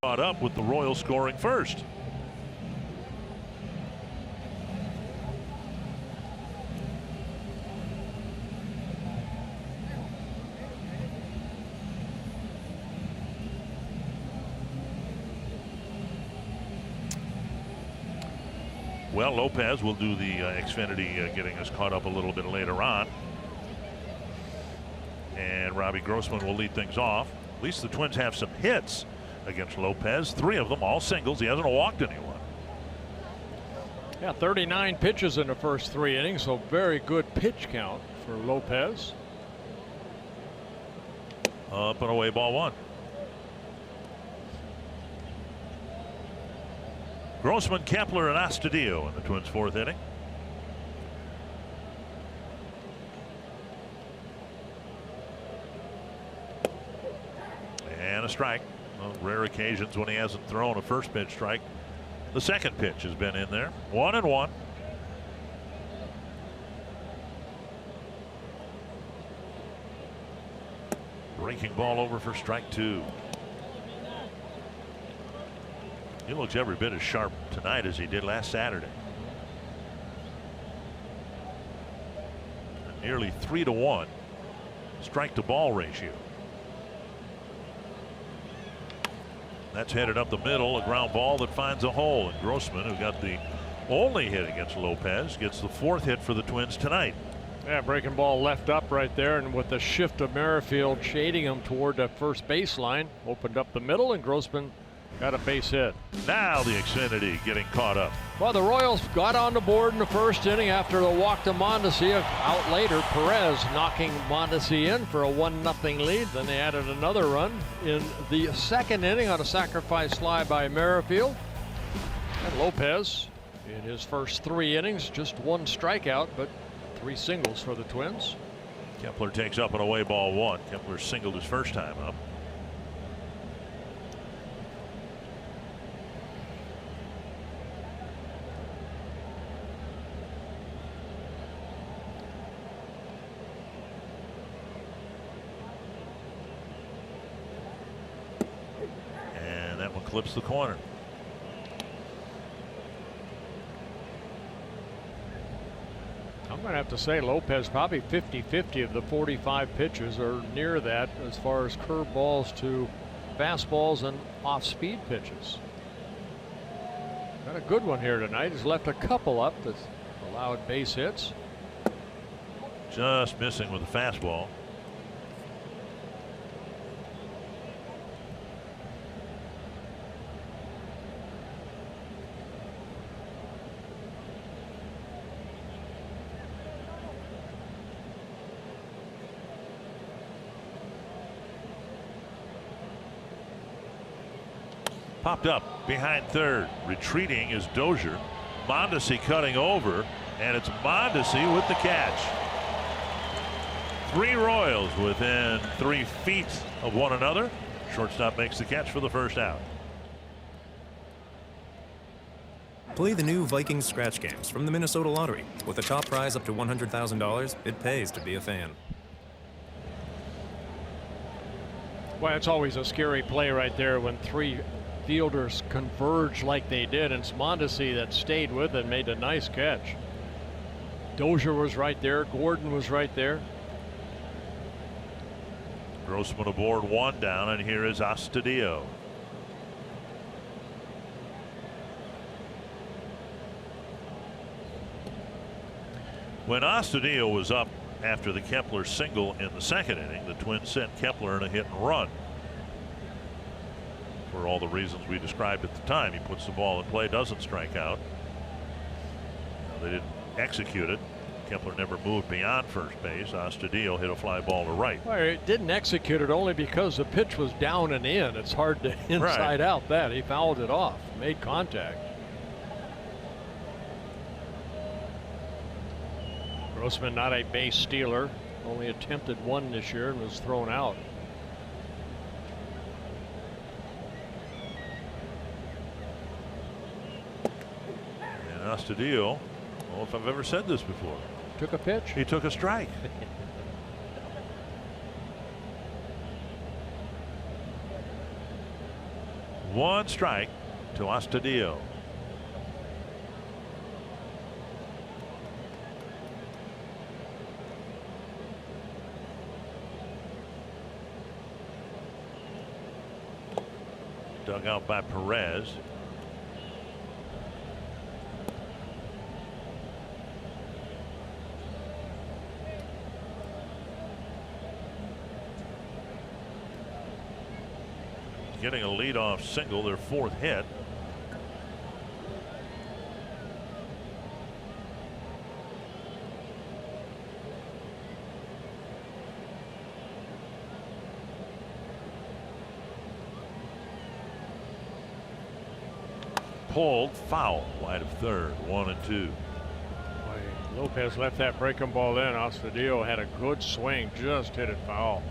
Caught up with the Royals scoring first. Well, Lopez will do the Xfinity getting us caught up a little bit later on. And Robbie Grossman will lead things off. At least the Twins have some hits against Lopez. 3 of them, all singles. He hasn't walked anyone. Yeah, 39 pitches in the first 3 innings, so very good pitch count for Lopez. Up and away, ball 1. Grossman, Kepler, and Astudillo in the Twins' 4th inning. And a strike. On rare occasions when he hasn't thrown a first pitch strike. The second pitch has been in there. 1-1. Breaking ball over for strike 2. He looks every bit as sharp tonight as he did last Saturday. A nearly 3-to-1 strike to ball ratio. That's headed up the middle, a ground ball that finds a hole. And Grossman, who got the only hit against Lopez, gets the 4th hit for the Twins tonight. Yeah, breaking ball left up right there, and with the shift of Merrifield shading him toward the first baseline, opened up the middle, and Grossman got a base hit. Now the Xfinity getting caught up. Well, the Royals got on the board in the first inning after the walk to Mondesi. Out later, Perez knocking Mondesi in for a 1-0 lead. Then they added another run in the second inning on a sacrifice fly by Merrifield. And Lopez, in his first 3 innings, just 1 strikeout, but 3 singles for the Twins. Kepler takes up an away ball 1. Kepler singled his first time up. Clips the corner. I'm going to have to say Lopez probably 50-50 of the 45 pitches or near that as far as curveballs to fastballs and off-speed pitches. Got a good one here tonight. He's left a couple up that allowed base hits. Just missing with the fastball. Popped up behind third. Retreating is Dozier. Mondesi cutting over, and it's Mondesi with the catch. 3 Royals within 3 feet of one another. Shortstop makes the catch for the first out. Play the new Vikings scratch games from the Minnesota Lottery. With a top prize up to $100,000, it pays to be a fan. Well, it's always a scary play right there when 3 fielders converge like they did, and it's Mondesi that stayed with it and made a nice catch. Dozier was right there. Gordon was right there. Grossman aboard, 1 down, and here is Astudillo. When Astudillo was up after the Kepler single in the second inning, the Twins sent Kepler in a hit and run. For all the reasons we described at the time. He puts the ball in play, doesn't strike out. They didn't execute it. Kepler never moved beyond first base. Astudillo hit a fly ball to right. Well, it didn't execute it only because the pitch was down and in. It's hard to inside out that. He fouled it off, made contact. Grossman not a base stealer. Only attempted 1 this year and was thrown out. Astudillo, I don't know if I've ever said this before. Took a pitch. He took a strike. 1 strike to Astudillo. Dug out by Perez. Getting a leadoff single, their 4th hit. Pulled, foul, wide of 3rd, 1-2. Lopez left that breaking ball in. Astudillo had a good swing, just hit it foul.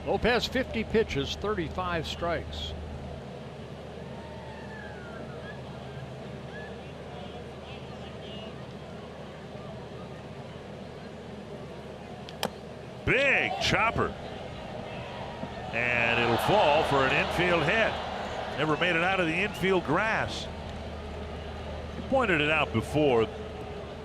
Lopez 50 pitches, 35 strikes. Big chopper. And it'll fall for an infield hit. Never made it out of the infield grass. You pointed it out before.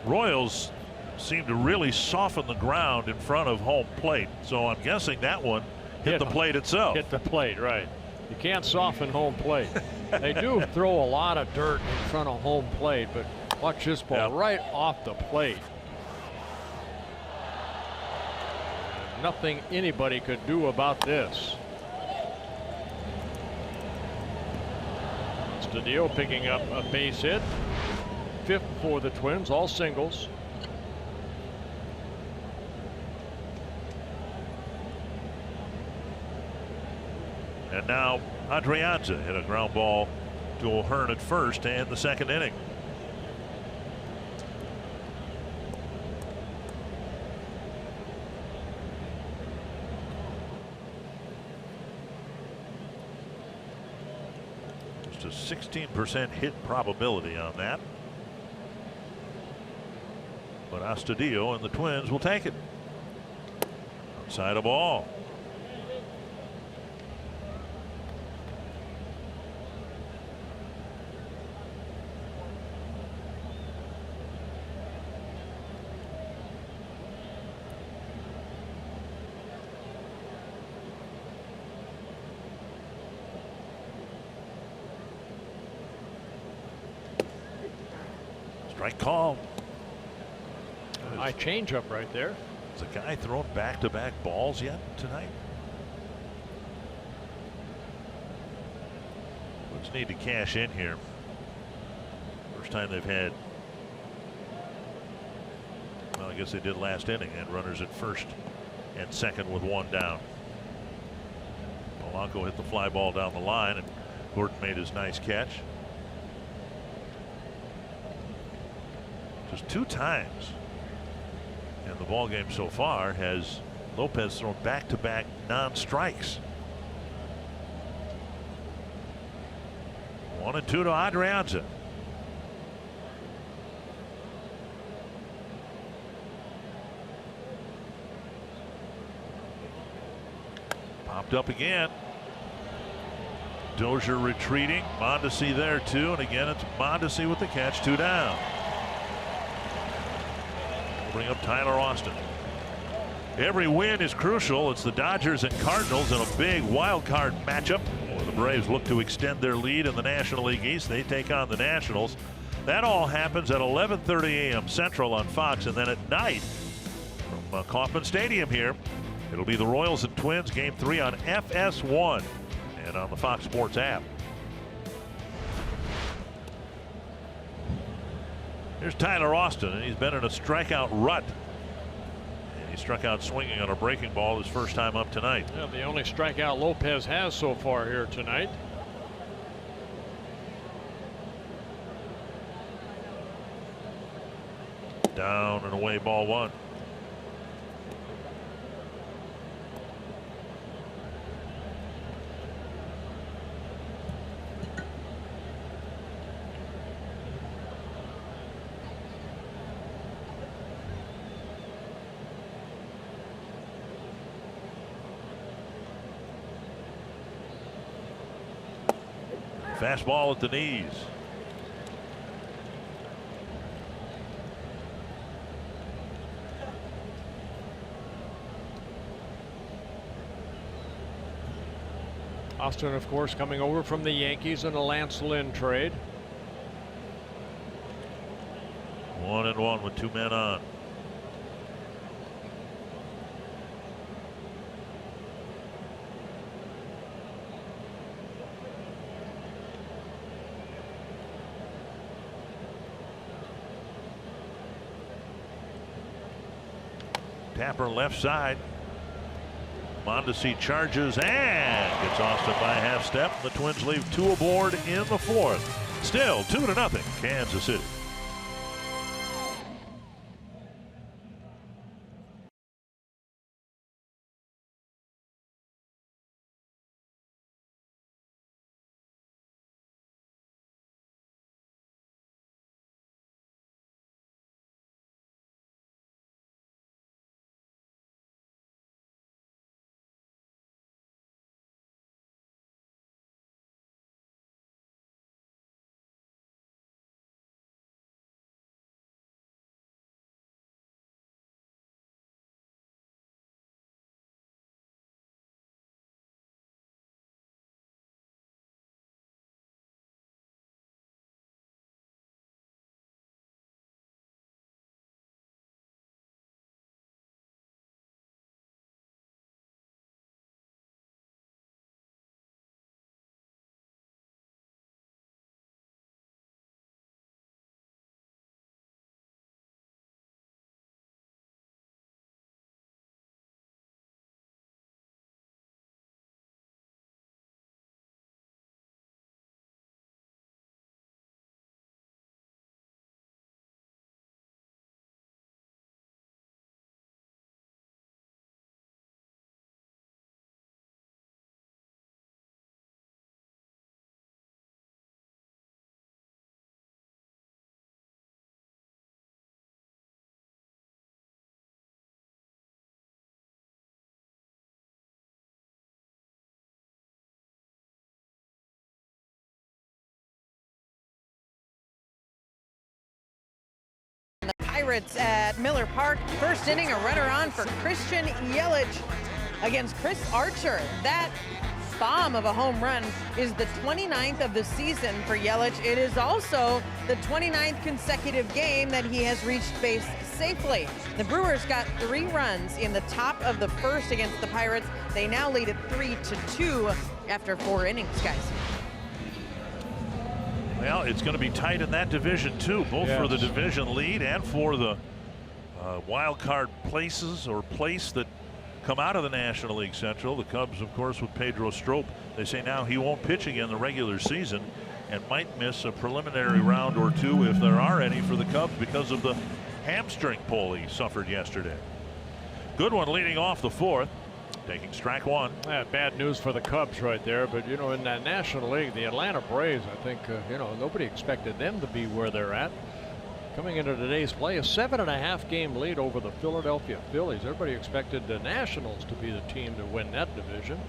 Royals seem to really soften the ground in front of home plate. So I'm guessing that one hit the plate itself. Hit the plate, right. You can't soften home plate. They do throw a lot of dirt in front of home plate, but watch this ball right off the plate. Nothing anybody could do about this. Astudillo picking up a base hit. 5th for the Twins, all singles. And now Adrianza hit a ground ball to O'Hearn at first to end the 2nd inning. Just a 16% hit probability on that. But Astudillo and the Twins will take it. Outside of ball. Strike call. High changeup right there. Has a guy thrown back-to-back balls yet tonight? Let's need to cash in here. First time they've had. Well, I guess they did last inning. Had runners at 1st and 2nd with 1 down. Polanco hit the fly ball down the line, and Gordon made his nice catch. Just 2 times in the ball game so far has Lopez thrown back-to-back non-strikes. 1-2 to Adrianza. Popped up again. Dozier retreating. Mondesi there too, and again it's Mondesi with the catch. 2 down. Bring up Tyler Austin. Every win is crucial. It's the Dodgers and Cardinals in a big wild card matchup where the Braves look to extend their lead in the National League East. They take on the Nationals. That all happens at 11:30 a.m. Central on Fox, and then at night from Kauffman Stadium here, it'll be the Royals and Twins Game 3 on FS1 and on the Fox Sports app. Here's Tyler Austin, and he's been in a strikeout rut. And he struck out swinging on a breaking ball his first time up tonight. Yeah, the only strikeout Lopez has so far here tonight. Down and away, ball 1. Fastball at the knees. Austin, of course, coming over from the Yankees in a Lance Lynn trade. 1-1 with 2 men on. Tapper left side. Mondesi charges and gets Austin by a half step. The Twins leave 2 aboard in the 4th. Still 2-0 Kansas City. The Pirates at Miller Park. First inning, a runner on for Christian Yelich against Chris Archer. That bomb of a home run is the 29th of the season for Yelich. It is also the 29th consecutive game that he has reached base safely. The Brewers got 3 runs in the top of the 1st against the Pirates. They now lead at 3-2 after 4 innings, guys. Well, it's going to be tight in that division too, both for the division lead and for the wild card places or place that come out of the National League Central. The Cubs, of course, with Pedro Strop. They say now he won't pitch again the regular season and might miss a preliminary round or 2 if there are any for the Cubs because of the hamstring pull he suffered yesterday. Good one leading off the 4th. Taking strike 1. Bad news for the Cubs right there, but you know, in that National League, the Atlanta Braves, I think you know, nobody expected them to be where they're at. Coming into today's play, a 7.5 game lead over the Philadelphia Phillies. Everybody expected the Nationals to be the team to win that division.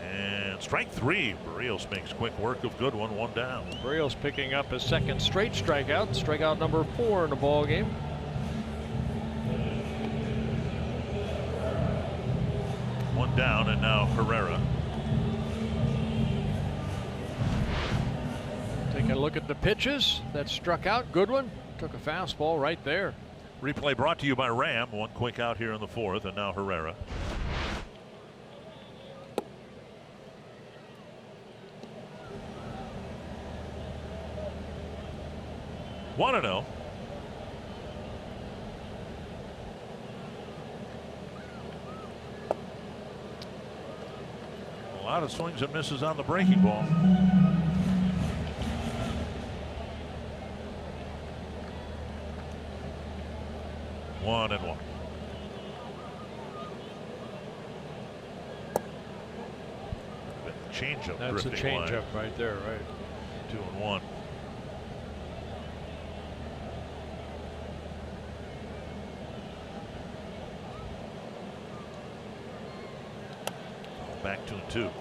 And strike 3. Barrios makes quick work of Goodwin. 1 down. Barrios picking up his 2nd straight strikeout. Strikeout number 4 in the ball game. One down, and now Herrera. Taking a look at the pitches that struck out. Goodwin took a fastball right there. Replay brought to you by Ram. 1 quick out here in the 4th, and now Herrera. One and 0. A lot of swings and misses on the breaking ball. One and 1. Changeup. That's a changeup right there, right? 2-1. Back 2-2.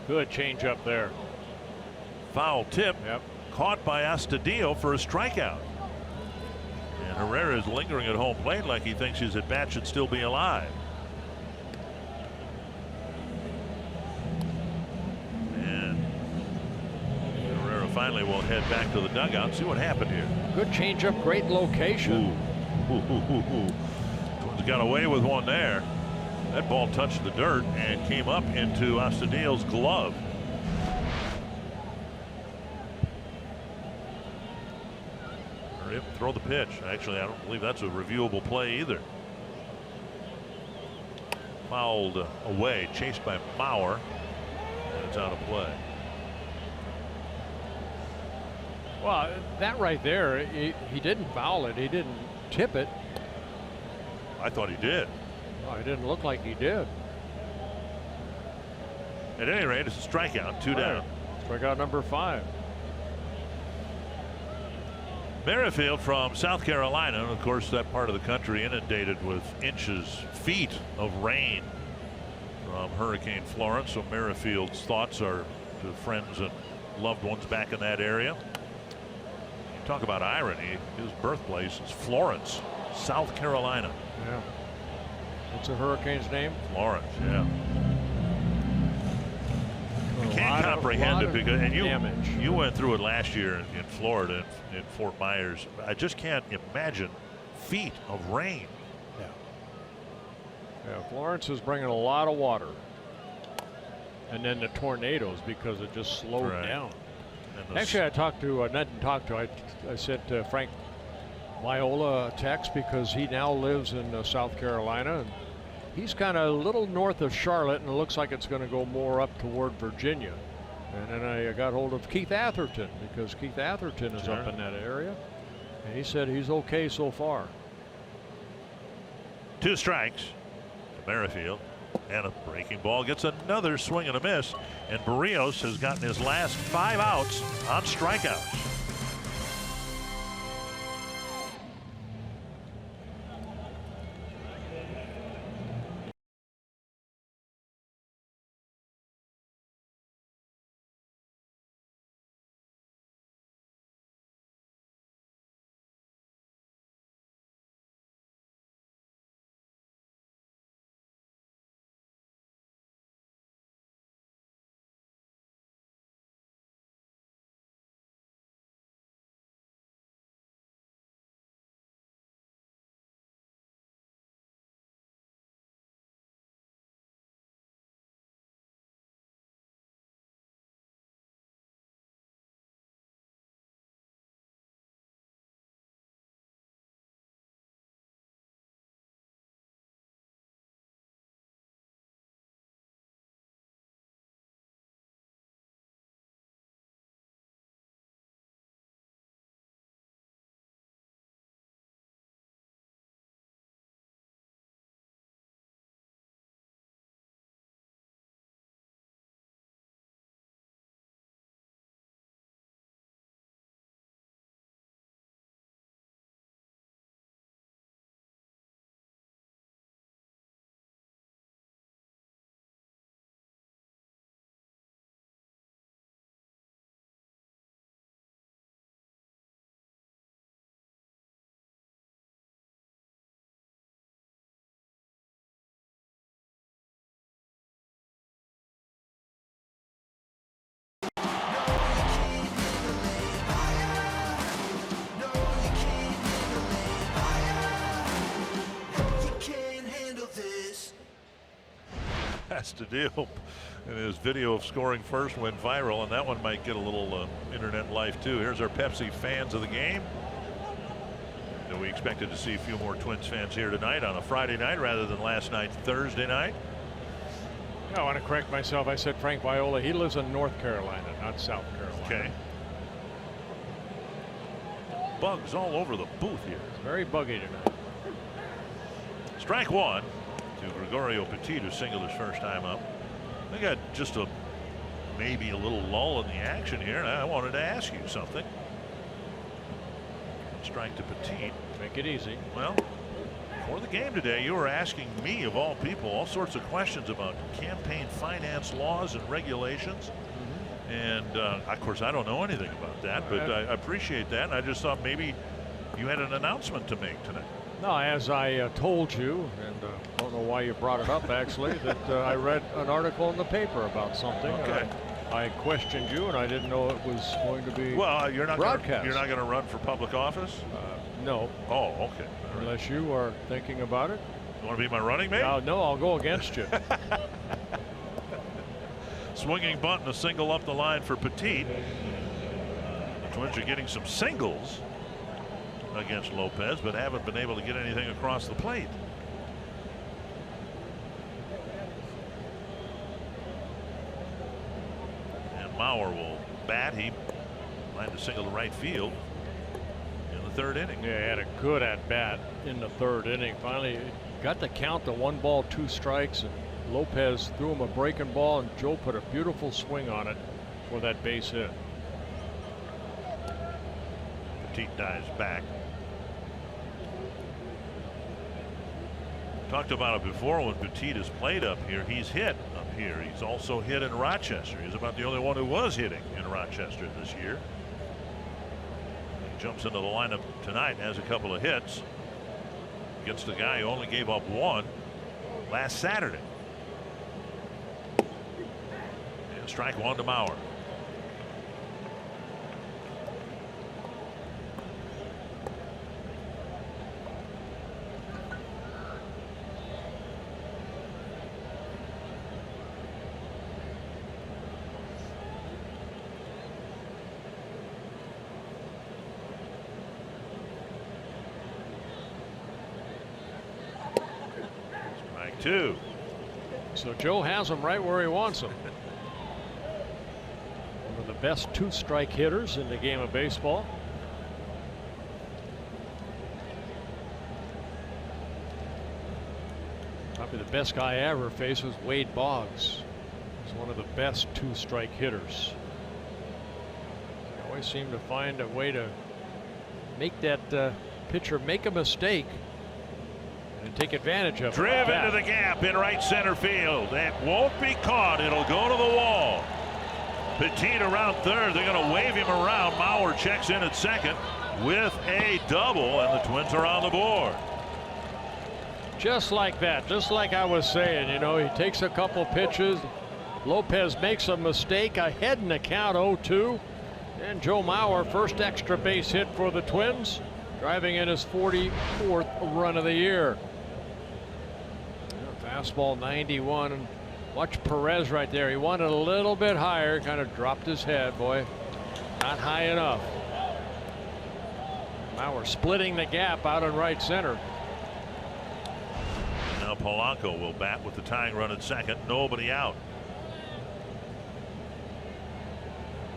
Good change up there. Foul tip. Yep. Caught by Astudillo for a strikeout. And Herrera is lingering at home plate like he thinks his at bat should still be alive. And Herrera finally will head back to the dugout and see what happened here. Good changeup, great location. Twins got away with one there. That ball touched the dirt and came up into Astudillo's glove. Throw the pitch. Actually, I don't believe that's a reviewable play either. Fouled away, chased by Mauer, and it's out of play. Well, that right there, he didn't foul it. He didn't tip it. I thought he did. Oh, it didn't look like he did. At any rate, it's a strikeout, 2 down. Strikeout number 5. Merrifield from South Carolina, and of course that part of the country inundated with inches, feet of rain from Hurricane Florence. So Merrifield's thoughts are to friends and loved ones back in that area. You talk about irony, his birthplace is Florence, South Carolina. Yeah. What's the hurricane's name? Florence, yeah. You can't comprehend it because, and you went through it last year in Florida, in Fort Myers. I just can't imagine feet of rain. Yeah, Florence is bringing a lot of water. And then the tornadoes because it just slowed down. Actually, I talked to, I sent Frank Viola a text because he now lives in South Carolina. And he's kind of a little north of Charlotte, and it looks like it's going to go more up toward Virginia. And then I got hold of Keith Atherton because Keith Atherton is up in that area. And he said he's okay so far. 2 strikes to Merrifield, and a breaking ball gets another swing and a miss. And Barrios has gotten his last 5 outs on strikeouts. Astudillo and his video of scoring first went viral, and that one might get a little internet life too. Here's our Pepsi fans of the game. And we expected to see a few more Twins fans here tonight on a Friday night rather than last night, Thursday night. I want to correct myself. I said Frank Viola. He lives in North Carolina, not South Carolina. Okay. Bugs all over the booth here. It's very buggy tonight. Strike 1 to Gregorio Petit, who singled his first time up. We got just maybe a little lull in the action here, and I wanted to ask you something. Strike to Petit. Make it easy. Well, For the game today, you were asking me, of all people, all sorts of questions about campaign finance laws and regulations. And of course, I don't know anything about that, but I appreciate that. And I just thought maybe you had an announcement to make tonight. No, as I told you, and don't know why you brought it up actually, that I read an article in the paper about something. Okay. I questioned you, and I didn't know it was going to be You're not broadcast. You're not going to run for public office? No. Oh, okay. All right. Unless you are thinking about it. You want to be my running mate? No, I'll go against you. Swinging bunt and a single up the line for Petit. The Twins are getting some singles against Lopez, but haven't been able to get anything across the plate. And Mauer will bat. He lined a single to right field in the third inning. Yeah, he had a good at bat in the third inning. Finally got the count to 1 ball, 2 strikes, and Lopez threw him a breaking ball, and Joe put a beautiful swing on it for that base hit. Petit dives back. Talked about it before when Petit has played up here. He's hit up here. He's also hit in Rochester. He's about the only one who was hitting in Rochester this year. He jumps into the lineup tonight and has a couple of hits against a guy who only gave up 1 last Saturday. And strike 1 to Mauer. Strike 2. So Joe has him right where he wants him. One of the best 2-strike hitters in the game of baseball. Probably the best guy I ever faced was Wade Boggs. He's one of the best 2-strike hitters. They always seem to find a way to make that pitcher make a mistake and take advantage of it. Driven to the gap in right center field. It won't be caught. It'll go to the wall. Petit around third. They're going to wave him around. Mauer checks in at second with a double, and the Twins are on the board. Just like that, just like I was saying, you know, he takes a couple pitches. Lopez makes a mistake, ahead in the count, 0-2. And Joe Mauer, first extra base hit for the Twins, driving in his 44th run of the year. Fastball 91, and watch Perez right there. He wanted a little bit higher, kind of dropped his head, boy. Not high enough. Mauer splitting the gap out in right center. Now Polanco will bat with the tying run at second. Nobody out.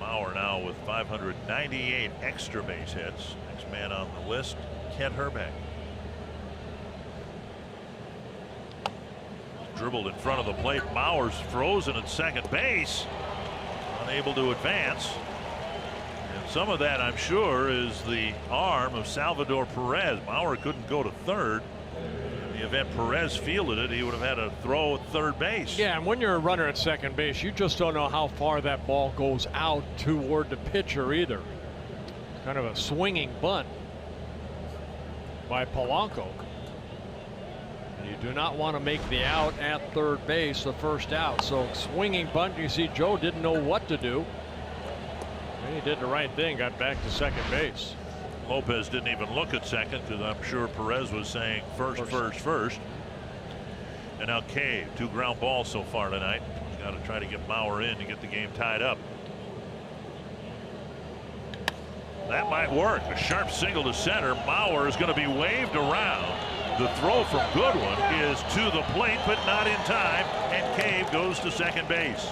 Mauer now with 598 extra base hits. Next man on the list, Kent Herbeck. Dribbled in front of the plate. Mauer's frozen at second base, unable to advance. And some of that, I'm sure, is the arm of Salvador Perez. Mauer couldn't go to third. In the event Perez fielded it, he would have had a throw at third base. Yeah, and when you're a runner at second base, you just don't know how far that ball goes out toward the pitcher either. Kind of a swinging bunt by Polanco. You do not want to make the out at third base, the first out. So swinging bunt, you see Joe didn't know what to do. And he did the right thing, got back to second base. Lopez didn't even look at second because I'm sure Perez was saying first. And now Cave, 2 ground balls so far tonight. He's got to try to get Mauer in to get the game tied up. That might work. A sharp single to center. Mauer is going to be waved around. The throw from Goodwin is to the plate, but not in time, and Cave goes to second base.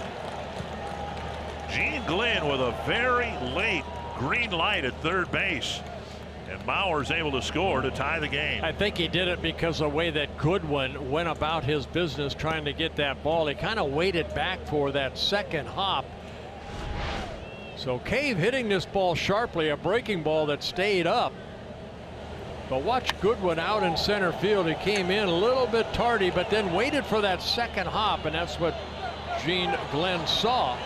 Gene Glynn with a very late green light at third base, and Mauer's able to score to tie the game. I think he did it because of the way that Goodwin went about his business trying to get that ball. He kind of waited back for that second hop. So Cave hitting this ball sharply, a breaking ball that stayed up. But watch Goodwin out in center field. He came in a little bit tardy, but then waited for that second hop, and that's what Gene Glenn saw.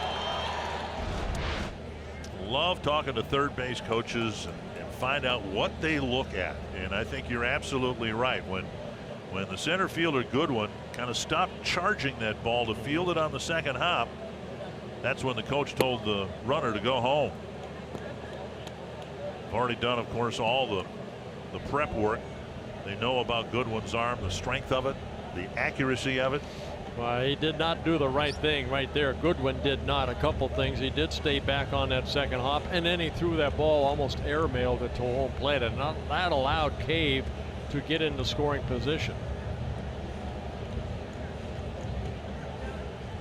Love talking to third base coaches and find out what they look at. And I think you're absolutely right. When the center fielder Goodwin kind of stopped charging that ball to field it on the second hop, that's when the coach told the runner to go home. They've already done, of course, all the prep work. They know about Goodwin's arm, the strength of it, the accuracy of it. Well, he did not do the right thing right there. Goodwin did not. A couple things. He did stay back on that second hop, and then he threw that ball, almost airmailed it to home plate, and that allowed Cave to get into scoring position.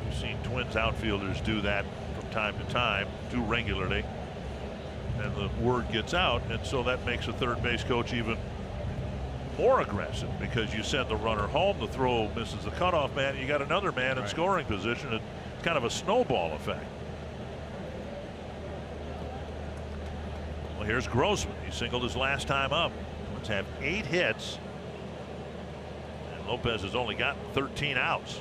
We've seen Twins outfielders do that from time to time, do regularly, and the word gets out, and so that makes a third base coach even more aggressive, because you send the runner home, the throw misses the cutoff man, you got another man in scoring position. It's kind of a snowball effect. Well, here's Grossman. He singled his last time up. Twins have 8 hits, and Lopez has only gotten 13 outs.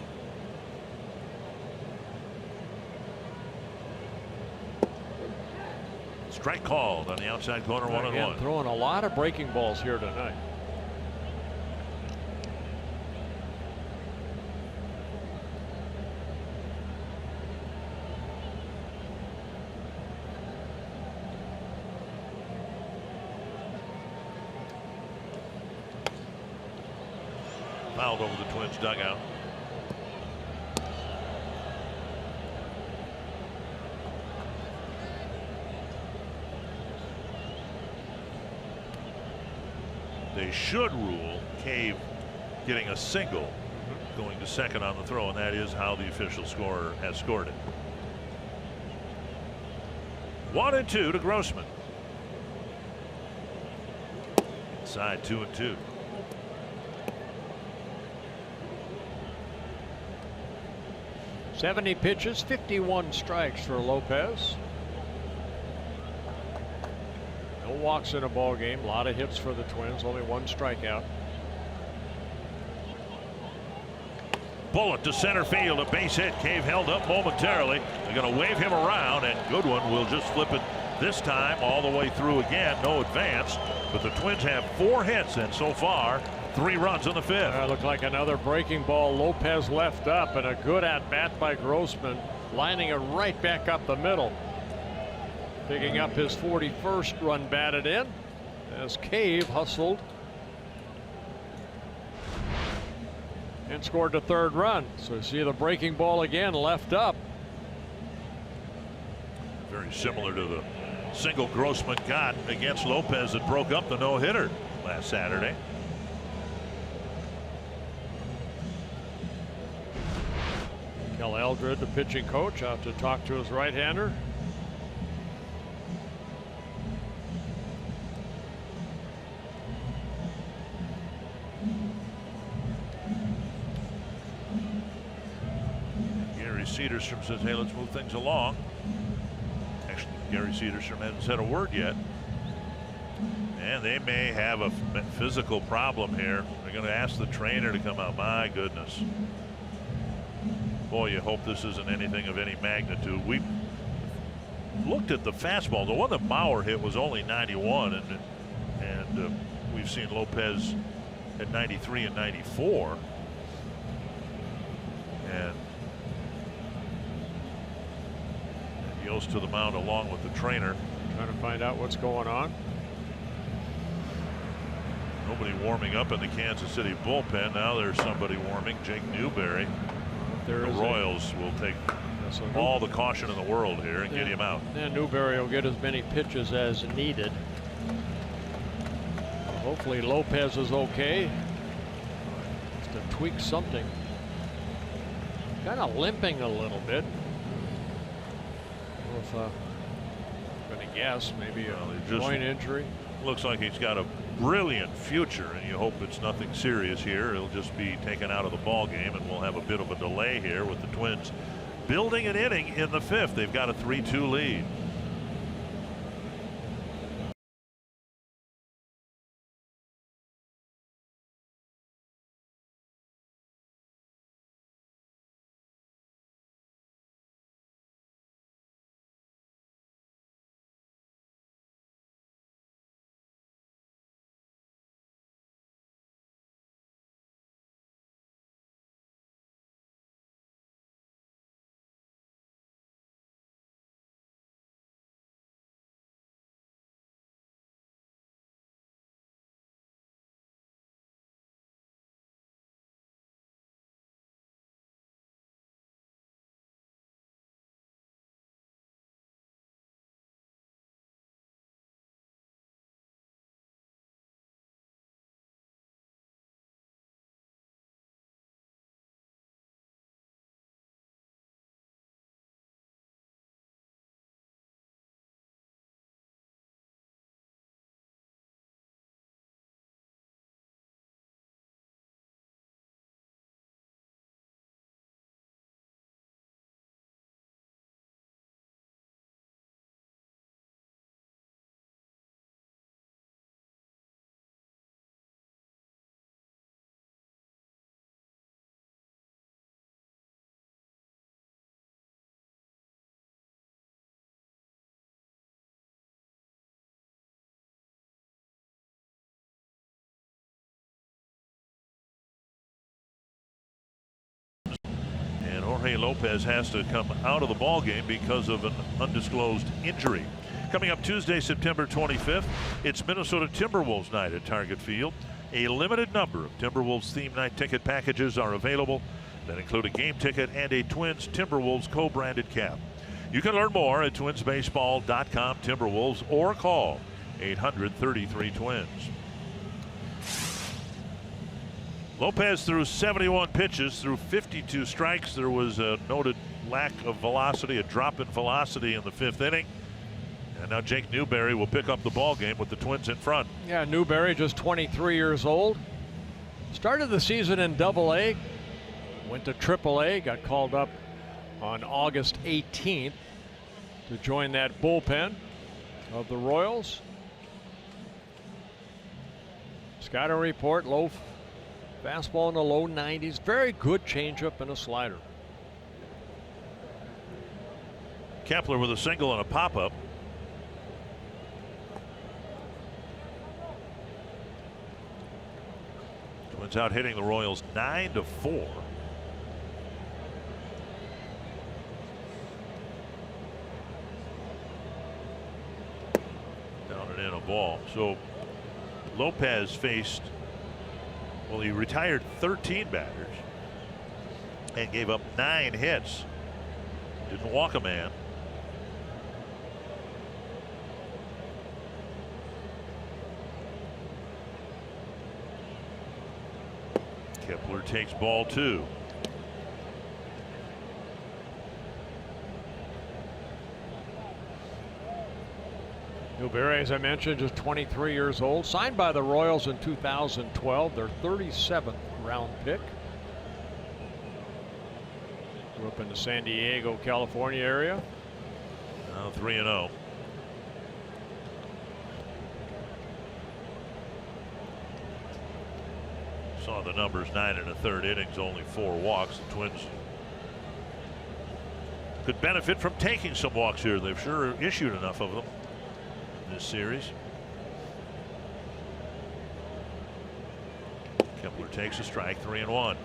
Strike called on the outside corner, 1-1. Throwing a lot of breaking balls here tonight. Fouled over the Twins dugout. They should rule Cave getting a single, going to second on the throw, and that is how the official scorer has scored it. 1-2 to Grossman. Inside 2-2. .70 pitches, 51 strikes for Lopez. No walks in a ball game. A lot of hits for the Twins. Only 1 strikeout. Bullet to center field. A base hit. Cave held up momentarily. They're going to wave him around, and Goodwin will just flip it this time all the way through again. No advance. But the Twins have 4 hits, and so far 3 runs in the 5th. Looked like another breaking ball. Lopez left up, and a good at bat by Grossman, lining it right back up the middle. Picking up his 41st run batted in as Cave hustled and scored the 3rd run. So you see the breaking ball again, left up. Very similar to the single Grossman got against Lopez that broke up the no-hitter last Saturday. Kel Eldred, the pitching coach, out to talk to his right-hander. Gary Cedarstrom says, hey, let's move things along. Actually, Gary Cedarstrom hasn't said a word yet. And they may have a physical problem here. They're going to ask the trainer to come out. My goodness. Boy, you hope this isn't anything of any magnitude. We looked at the fastball. The one that Bauer hit was only 91, and we've seen Lopez at 93 and 94. And he goes to the mound along with the trainer. Trying to find out what's going on. Nobody warming up in the Kansas City bullpen. Now there's somebody warming, Jake Newberry. The Royals will take all the caution in the world here and get him out. And Newberry will get as many pitches as needed. Hopefully Lopez is okay. Just to tweak something. Kind of limping a little bit. If, I'm going to guess maybe a joint injury. Looks like he's got a brilliant future, and you hope it's nothing serious here. He'll just be taken out of the ball game, and we'll have a bit of a delay here with the Twins building an inning in the 5th. They've got a 3-2 lead. Jorge Lopez has to come out of the ball game because of an undisclosed injury. Coming up Tuesday, September 25th, it's Minnesota Timberwolves night at Target Field. A limited number of Timberwolves theme night ticket packages are available that include a game ticket and a Twins Timberwolves co-branded cap. You can learn more at twinsbaseball.com Timberwolves or call 800-33-TWINS. Lopez threw 71 pitches, threw 52 strikes. There was a noted lack of velocity, a drop in velocity in the 5th inning. And now Jake Newberry will pick up the ball game with the Twins in front. Yeah, Newberry just 23 years old. Started the season in Double-A, went to Triple-A, got called up on August 18th to join that bullpen of the Royals. Scouting report, low fastball in the low 90s, very good changeup and a slider. Kepler with a single and a pop-up. Twins out hitting the Royals 9-4. Down and in a ball. So Lopez faced, well, he retired 13 batters and gave up 9 hits. Didn't walk a man. Kepler takes ball 2. Newberry, as I mentioned, just 23 years old. Signed by the Royals in 2012, their 37th round pick. Grew up in the San Diego, California area. Now 3-0. Saw the numbers, 9 1/3 innings, only 4 walks. The Twins could benefit from taking some walks here. They've sure issued enough of them in this series. Kepler takes a strike, 3-1.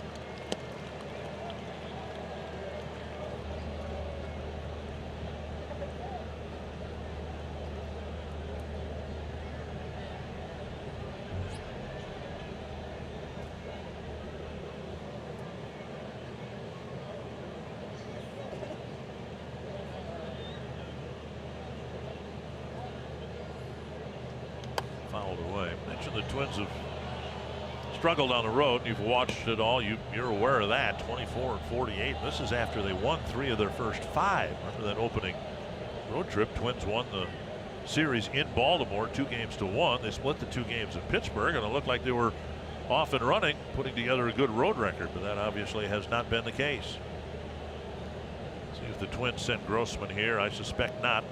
Fouled away. Mentioned the Twins have struggled on the road. You've watched it all. You're aware of that. 24-48. This is after they won 3 of their first 5. Remember that opening road trip? Twins won the series in Baltimore 2-1. They split the 2 games in Pittsburgh, and it looked like they were off and running, putting together a good road record, but that obviously has not been the case. See if the Twins send Grossman here. I suspect not.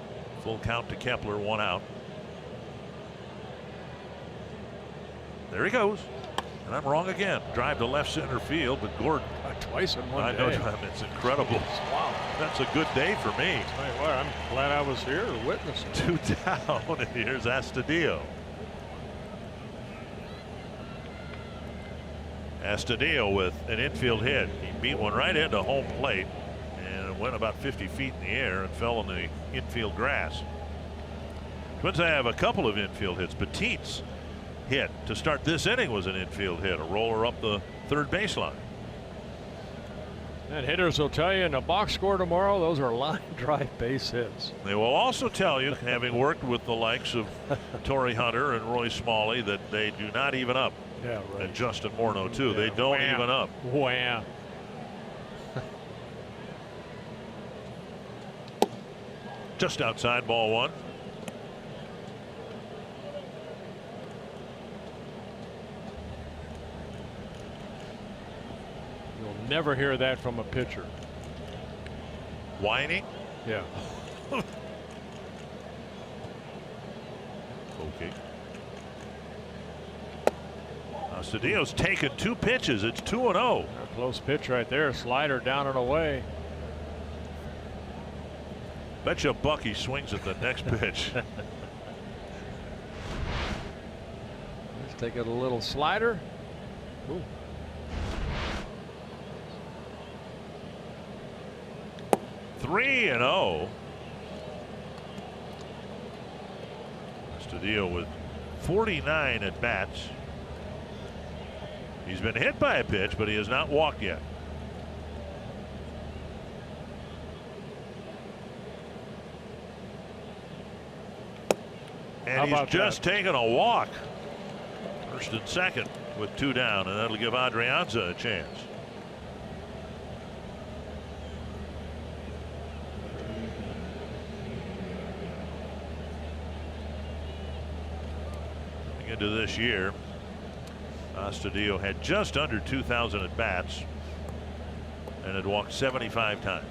Full count to Kepler, 1 out. There he goes. And I'm wrong again. Drive to left center field, but Gordon. Twice in one I day. know, it's incredible. Wow. That's a good day for me. Tell you what, I'm glad I was here to witness it. 2 down, and here's Astudillo. Astudillo with an infield hit. He beat one right into home plate, and it went about 50 feet in the air and fell in the infield grass. Twins have a couple of infield hits. Petit's hit to start this inning was an infield hit, a roller up the third baseline. And hitters will tell you in the box score tomorrow, those are line drive base hits. They will also tell you, having worked with the likes of Torrey Hunter and Roy Smalley, that they do not even up. Yeah, right. And Justin Morneau too. They don't Wham. even up. Wham. Just outside, ball 1. You'll never hear that from a pitcher. Whining. Yeah. Okay. Astudillo's taken 2 pitches. It's 2-0. A close pitch right there. Slider down and away. Bet you Bucky swings at the next pitch. Let's take it a little slider. Ooh. 3-0. Astudillo with 49 at bats. He's been hit by a pitch, but he has not walked yet. And he's just taken a walk. First and second with 2 down, and that'll give Adrianza a chance. Into this year, Astudillo had just under 2,000 at bats and had walked 75 times.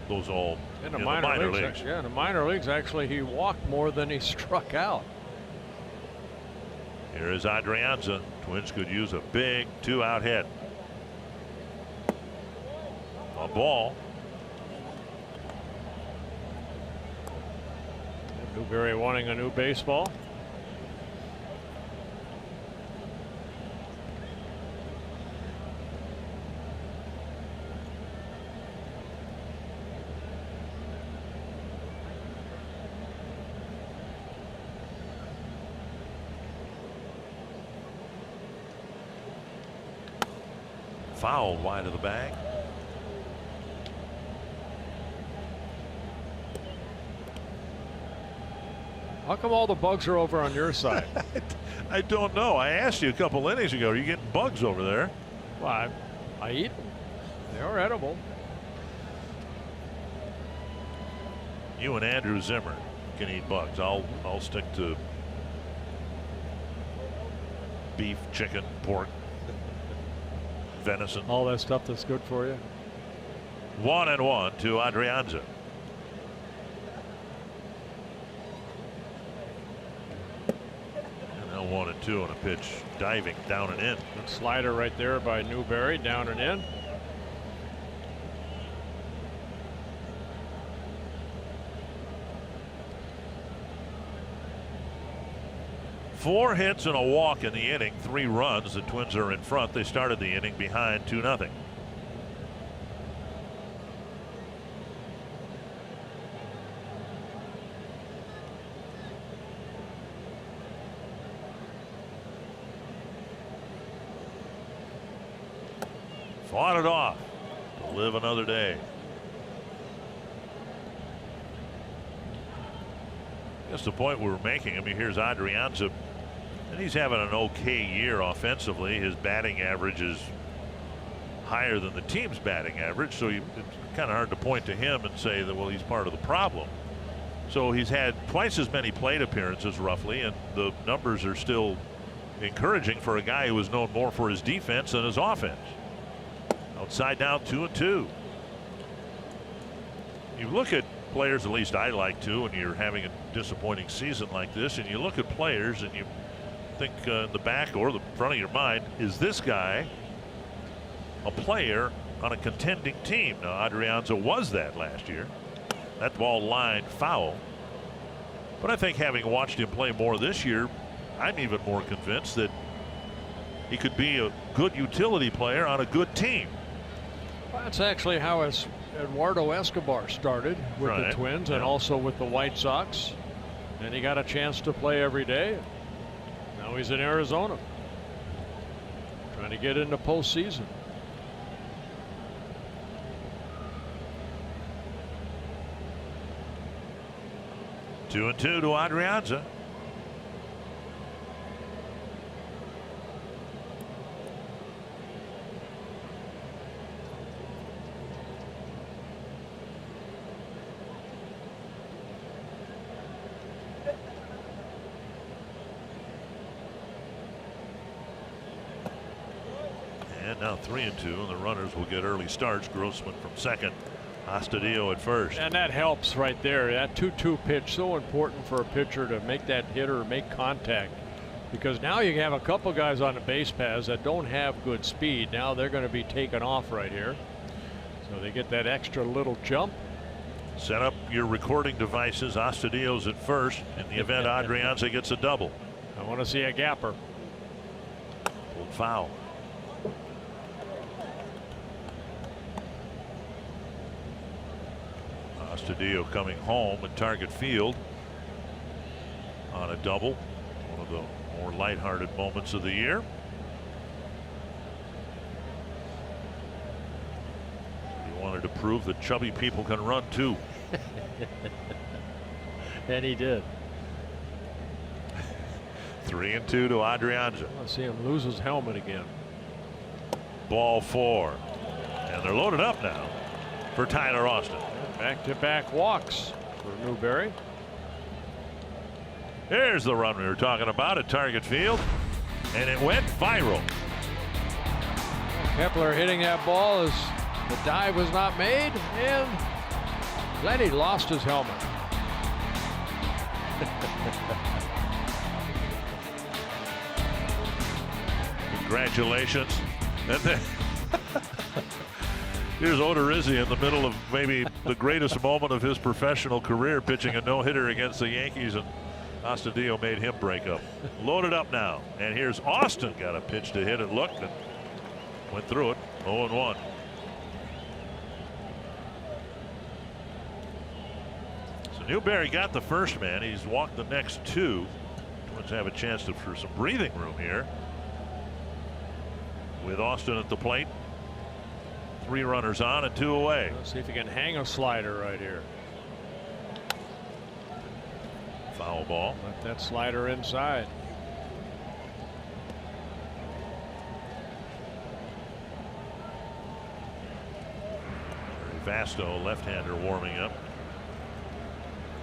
Those all in the minor leagues. Yeah, in the minor leagues, actually, he walked more than he struck out. Here is Adrianza. Twins could use a big 2-out hit. A ball. Newberry wanting a new baseball. Foul wide of the bag. How come all the bugs are over on your side? I don't know. I asked you a couple innings ago. Are you getting bugs over there? Well, I eat them. They are edible. You and Andrew Zimmer can eat bugs. I'll stick to beef, chicken, pork, venison. All that stuff that's good for you. 1-1 to Adrianza. And now 1-2 on a pitch diving down and in. Good slider right there by Newberry, down and in. Four hits and a walk in the inning, 3 runs. The Twins are in front. They started the inning behind 2-0. Fought it off to live another day. That's the point we were making. I mean, here's Adrianza, and he's having an okay year offensively. His batting average is higher than the team's batting average, so it's kind of hard to point to him and say that, well, he's part of the problem. So he's had twice as many plate appearances roughly, and the numbers are still encouraging for a guy who is known more for his defense than his offense. Outside down 2-2. You look at players, at least I like to, when you're having a disappointing season like this, and you look at players and you think in the back or the front of your mind, is this guy a player on a contending team? Now Adrianza was that last year. That ball lined foul, but I think having watched him play more this year, I'm even more convinced that he could be a good utility player on a good team. Well, that's actually how Eduardo Escobar started with the Twins and also with the White Sox, and he got a chance to play every day. Now he's in Arizona trying to get into postseason. Two and 2 to Adrianza. Now 3 and 2, and the runners will get early starts. Grossman from second, Astudillo at first. And that helps right there. That 2-2 pitch, so important for a pitcher to make that hitter make contact, because now you have a couple guys on the base paths that don't have good speed. Now they're going to be taken off right here, so they get that extra little jump. Set up your recording devices. Astudillo's at first in the event Adrianza gets a double. I want to see a gapper. Pulled foul. Astudillo coming home at Target Field on a double. One of the more lighthearted moments of the year. He wanted to prove that chubby people can run too. And he did. 3-2 to Adrianza. Let's see him lose his helmet again. Ball 4. And they're loaded up now for Tyler Austin. Back-to-back walks for Newberry. Here's the run we were talking about at Target Field. And it went viral. Kepler hitting that ball as the dive was not made, and Letty lost his helmet. Congratulations. And then here's Odorizzi in the middle of maybe the greatest moment of his professional career, pitching a no-hitter against the Yankees, and Astudillo made him break up. Loaded up now. And here's Austin. Got a pitch to hit it. Looked and went through it. 0-1. So Newberry got the first man. He's walked the next 2. Twins have a chance for some breathing room here with Austin at the plate. 3 runners on and 2 away. Let's see if he can hang a slider right here. Foul ball. Let that slider inside. Vasto, left-hander, warming up.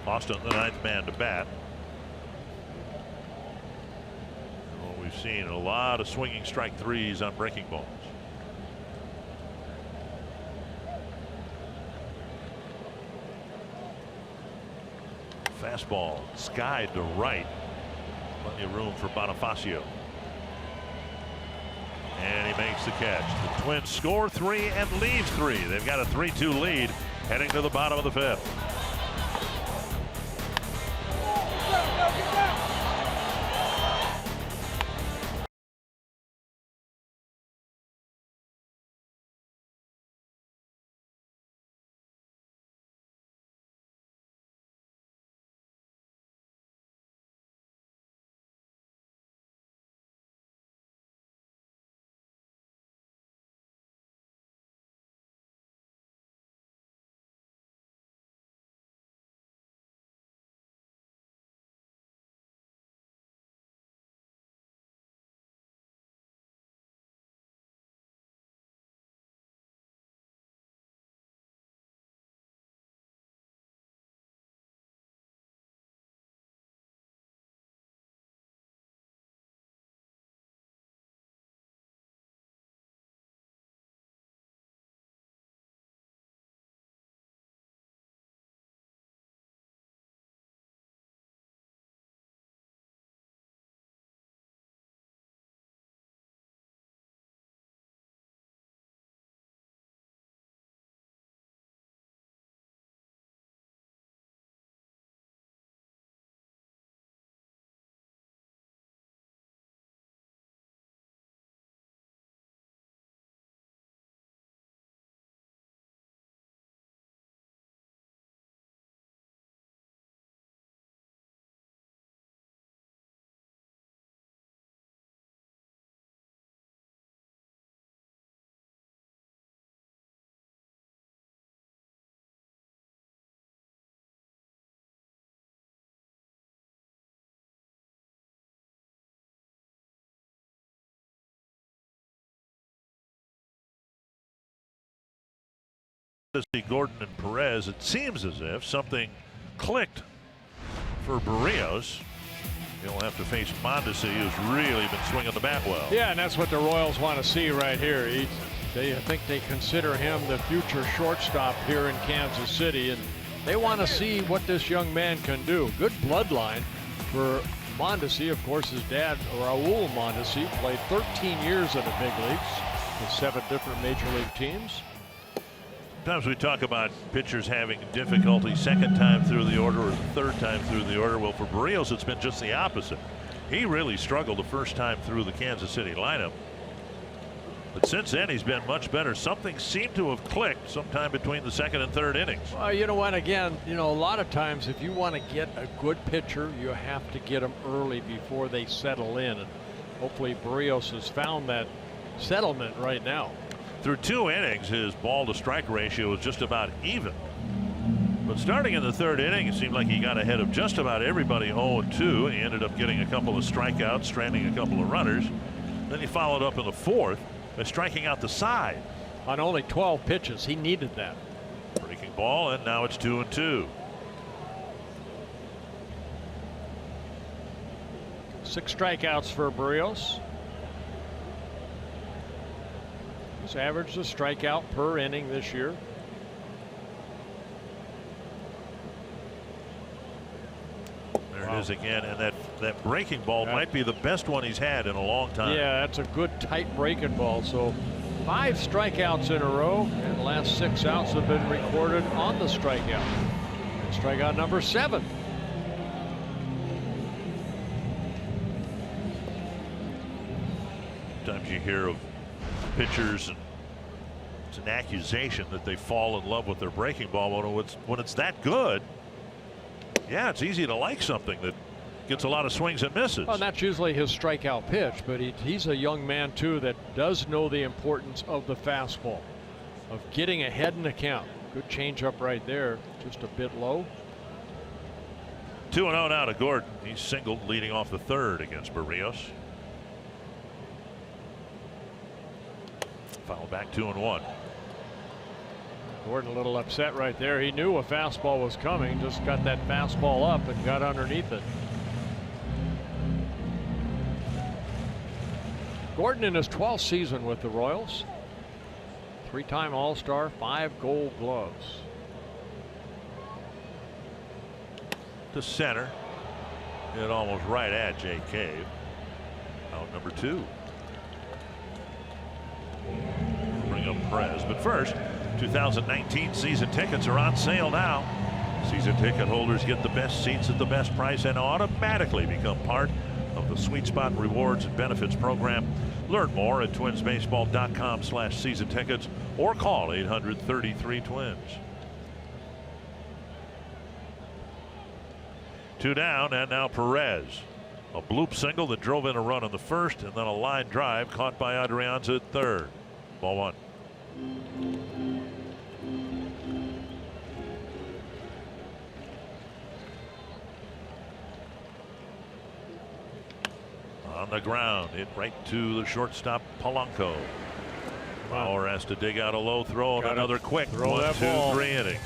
Austin, the 9th man to bat. Well, we've seen a lot of swinging strike 3s on breaking balls. Fastball skied to right. Plenty of room for Bonifacio. And he makes the catch. The Twins score 3 and leave 3. They've got a 3-2 lead heading to the bottom of the 5th. Gordon and Perez, it seems as if something clicked for Barrios. He'll have to face Mondesi, who's really been swinging the bat well. Yeah, and that's what the Royals want to see right here. I think they consider him the future shortstop here in Kansas City, and they want to see what this young man can do. Good bloodline for Mondesi. Of course, his dad, Raul Mondesi, played 13 years in the big leagues with 7 different major league teams. Sometimes we talk about pitchers having difficulty second time through the order or third time through the order. Well, for Barrios, it's been just the opposite. He really struggled the first time through the Kansas City lineup. But since then, he's been much better. Something seemed to have clicked sometime between the second and third innings. Well, you know what? Again, a lot of times if you want to get a good pitcher, you have to get them early before they settle in. And hopefully Barrios has found that settlement right now. Through 2 innings, his ball to strike ratio is just about even. But starting in the third inning, it seemed like he got ahead of just about everybody 0-2. He ended up getting a couple of strikeouts, stranding a couple of runners. Then he followed up in the fourth by striking out the side. On only 12 pitches, he needed that. Breaking ball, and now it's 2-2. 6 strikeouts for Barrios. He's averaged a strikeout per inning this year. There it is again, and that breaking ball might be the best one he's had in a long time. Yeah, that's a good tight breaking ball. So 5 strikeouts in a row, and the last 6 outs have been recorded on the strikeout. And strikeout number 7. Sometimes you hear of pitchers, and it's an accusation that they fall in love with their breaking ball. When it's that good, yeah, it's easy to like something that gets a lot of swings and misses. Well, and that's usually his strikeout pitch, but he's a young man too that does know the importance of the fastball, of getting ahead in the count. Good changeup right there, just a bit low. 2-0 now to Gordon. He's singled leading off the third against Barrios. Foul back 2-1. Gordon a little upset right there. He knew a fastball was coming, just got that fastball up and got underneath it. Gordon in his 12th season with the Royals. 3-time All-Star, 5 Gold Gloves. To center. Hit almost right at Jay Cave. Out number 2. Bring up Perez, but first, 2019 season tickets are on sale now. Season ticket holders get the best seats at the best price and automatically become part of the Sweet Spot Rewards and Benefits program. Learn more at twinsbaseball.com/season tickets or call 800-33-TWINS. 2 down, and now Perez. A bloop single that drove in a run in the first, and then a line drive caught by Adrianza at third. Ball 1. On the ground, hit right to the shortstop Polanco. Bauer has to dig out a low throw and another quick 1, 2, 3 inning.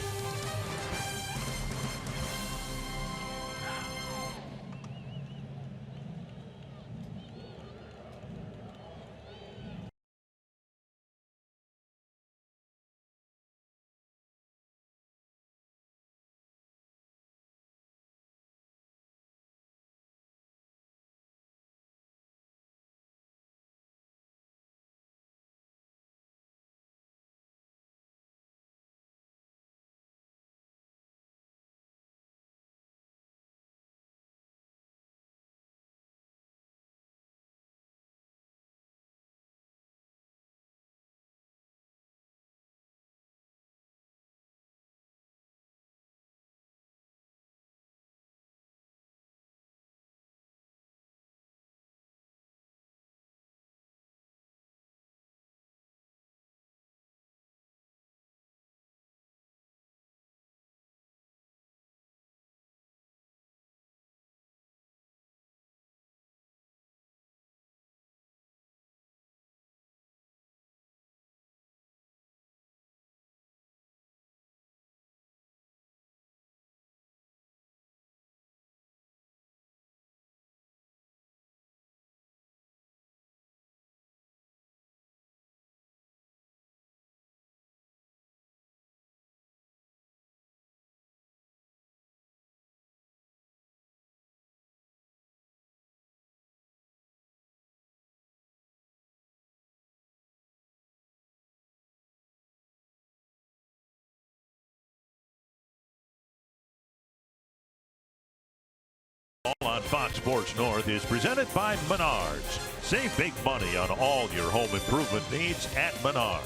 On Fox Sports North is presented by Menards. Save big money on all your home improvement needs at Menards.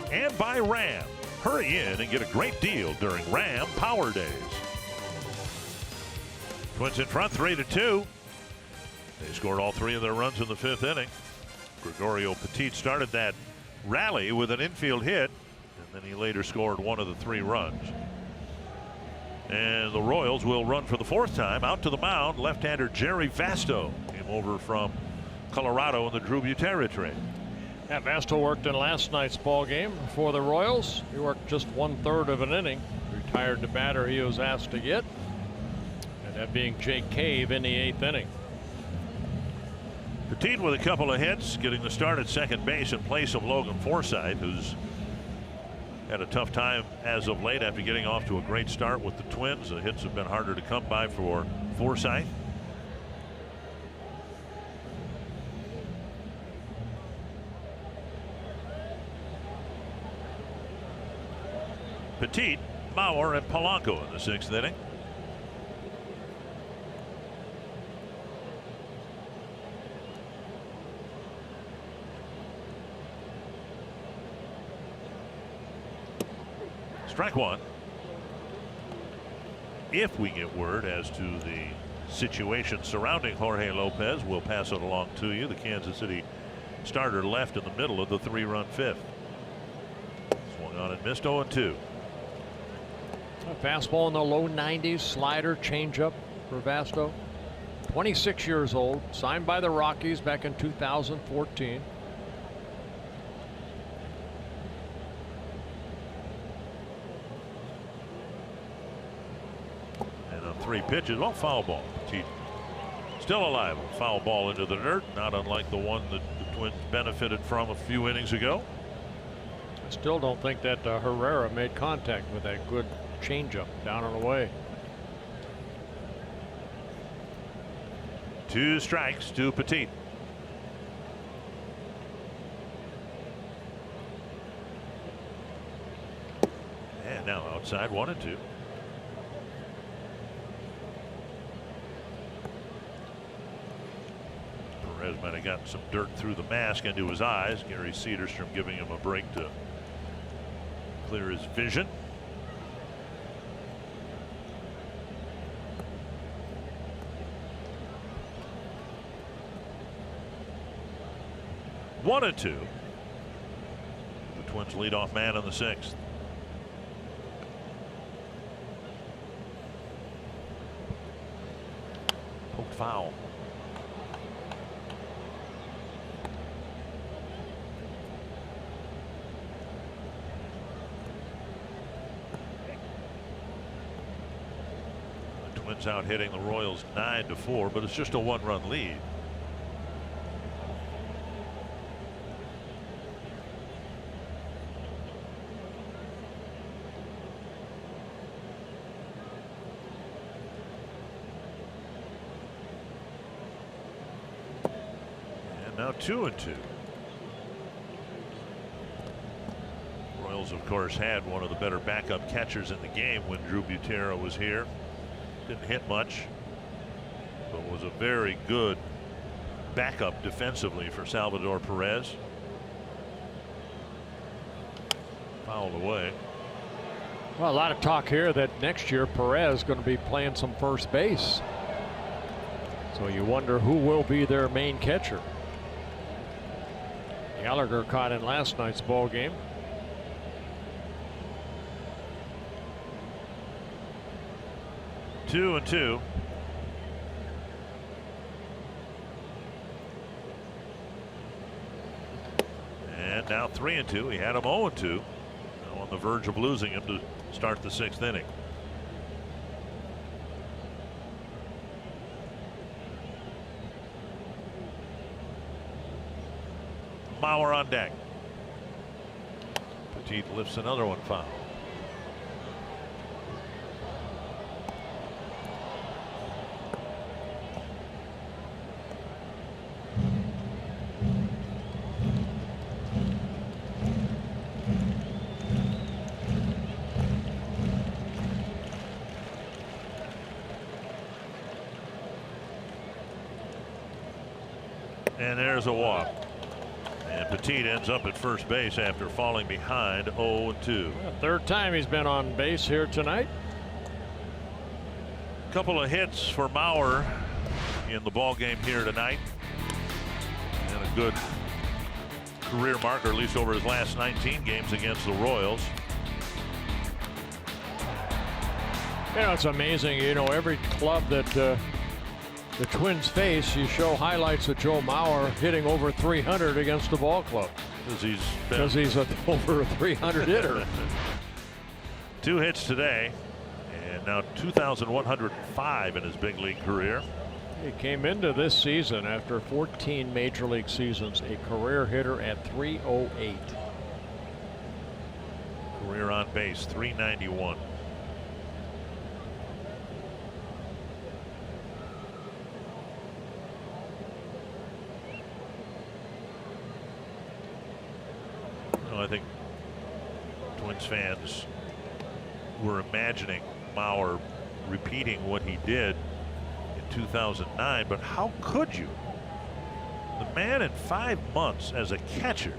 And by Ram. Hurry in and get a great deal during Ram Power Days. Twins in front 3-2. They scored all 3 of their runs in the 5th inning. Gregorio Petit started that rally with an infield hit, and then he later scored 1 of the 3 runs. And the Royals will run for the 4th time. Out to the mound, left-hander Jerry Vasto came over from Colorado in the Drew Butera trade. Yeah, Vasto worked in last night's ball game for the Royals. He worked just 1/3 of an inning. Retired the batter he was asked to get, and that being Jake Cave in the 8th inning. Petit with a couple of hits, getting the start at second base in place of Logan Forsythe, who's had a tough time as of late after getting off to a great start with the Twins. The hits have been harder to come by for Forsythe. Petit, Mauer, and Polanco in the 6th inning. Strike 1. If we get word as to the situation surrounding Jorge Lopez, we'll pass it along to you. The Kansas City starter left in the middle of the 3-run 5th. Swung on and missed 0-2. A fastball in the low 90s, slider, changeup for Vasto. 26 years old, signed by the Rockies back in 2014. And on 3 pitches, well, foul ball. Petit still alive. A foul ball into the dirt, not unlike the one that the Twins benefited from a few innings ago. I still don't think that Herrera made contact with that good changeup down and away. 2 strikes to Petit. And now outside 1-2. Perez might have gotten some dirt through the mask into his eyes. Gary Cederstrom giving him a break to clear his vision. One and 2. The Twins leadoff man in the 6th. Poked foul. The Twins out hitting the Royals 9-4, but it's just a 1-run lead. Now 2-2. Royals, of course, had one of the better backup catchers in the game when Drew Butera was here. Didn't hit much, but was a very good backup defensively for Salvador Perez. Fouled away. Well, a lot of talk here that next year Perez is going to be playing some first base. So you wonder who will be their main catcher. Gallagher caught in last night's ball game. 2-2. And now 3-2. He had him 0-2. Now on the verge of losing him to start the 6th inning. Mauer on deck. Petit lifts another one foul. And there's a walk. And Petit ends up at first base after falling behind 0-2. Third time he's been on base here tonight. Couple of hits for Mauer in the ball game here tonight. And a good career marker, at least over his last 19 games against the Royals. You know, it's amazing. You know, every club that the Twins face, you show highlights of Joe Mauer hitting over 300 against the ball club. Because he's over a 300 hitter. 2 hits today, and now 2,105 in his big league career. He came into this season after 14 major league seasons, a career hitter at 308. Career on base 391. I think Twins fans were imagining Mauer repeating what he did in 2009, but how could you? The man in 5 months as a catcher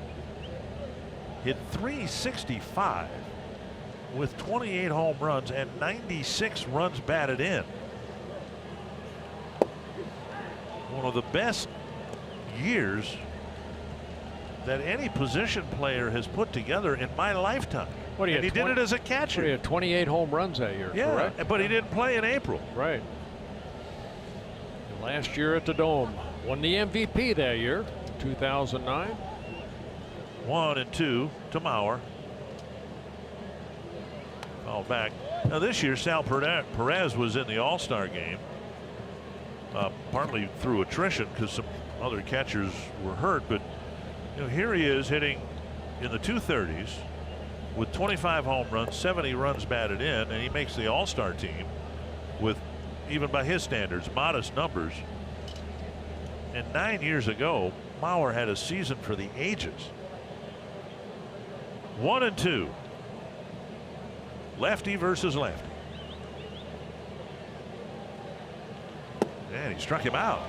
hit .365 with 28 home runs and 96 runs batted in. One of the best years that any position player has put together in my lifetime. What and he did it as a catcher. He had 28 home runs that year. Yeah, correct? but he didn't play in April. Right. And last year at the Dome, won the MVP that year, 2009. 1-2 to Mauer. Foul back. Now this year, Sal Perez was in the All-Star game, partly through attrition because some other catchers were hurt, but you know, here he is hitting in the 230s with 25 home runs, 70 runs batted in, and he makes the All-Star team with, even by his standards, modest numbers. And 9 years ago, Mauer had a season for the ages. 1-2. Lefty versus lefty. And he struck him out.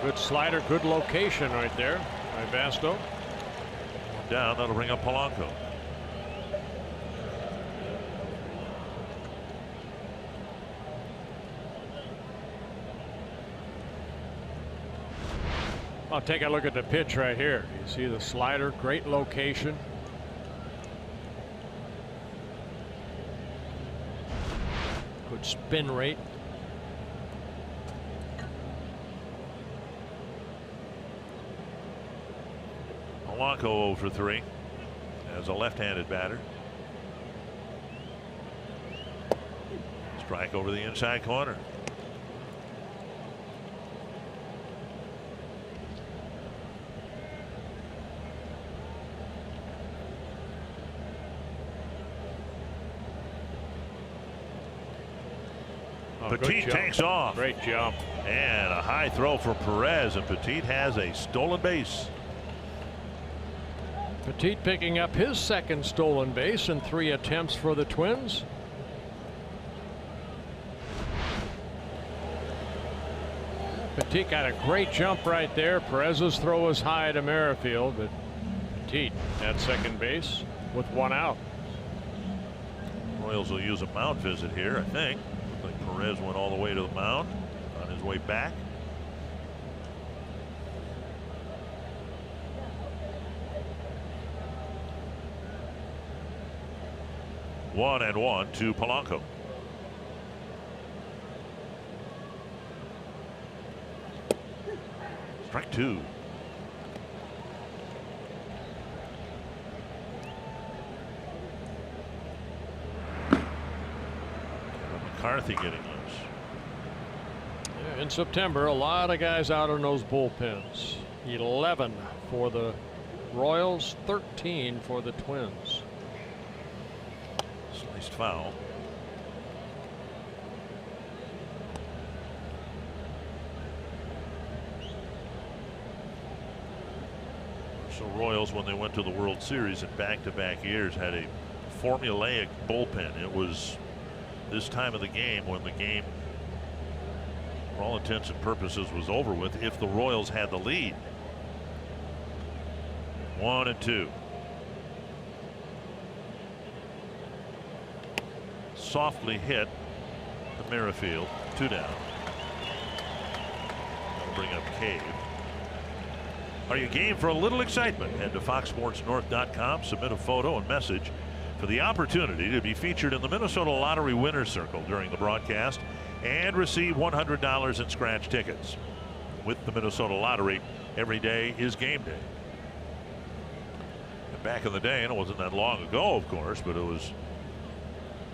Good slider, good location right there by Basto. Down, that'll bring up Polanco. I'll take a look at the pitch right here. You see the slider, great location. Good spin rate. Polanco 0 for 3 as a left-handed batter. Strike over the inside corner. Petit takes off. Great jump. And a high throw for Perez, and Petit has a stolen base. Petit picking up his second stolen base in 3 attempts for the Twins. Petit got a great jump right there. Perez's throw was high to Merrifield, but Petit at second base with 1 out. Royals will use a mound visit here, I think. Looks like Perez went all the way to the mound on his way back. One and one to Polanco. Strike 2. McCarthy getting loose. Yeah, in September, a lot of guys out on those bullpens. 11 for the Royals, 13 for the Twins. Sliced foul. So Royals, when they went to the World Series in back-to-back years, had a formulaic bullpen. It was this time of the game when the game, for all intents and purposes, was over with if the Royals had the lead. 1-2. Softly hit the Merrifield. 2 down. That'll bring up Cave. Are you game for a little excitement? Head to foxsportsnorth.com, submit a photo and message for the opportunity to be featured in the Minnesota Lottery Winner's Circle during the broadcast and receive $100 in scratch tickets. With the Minnesota Lottery, every day is game day. And back in the day, and it wasn't that long ago, of course, but it was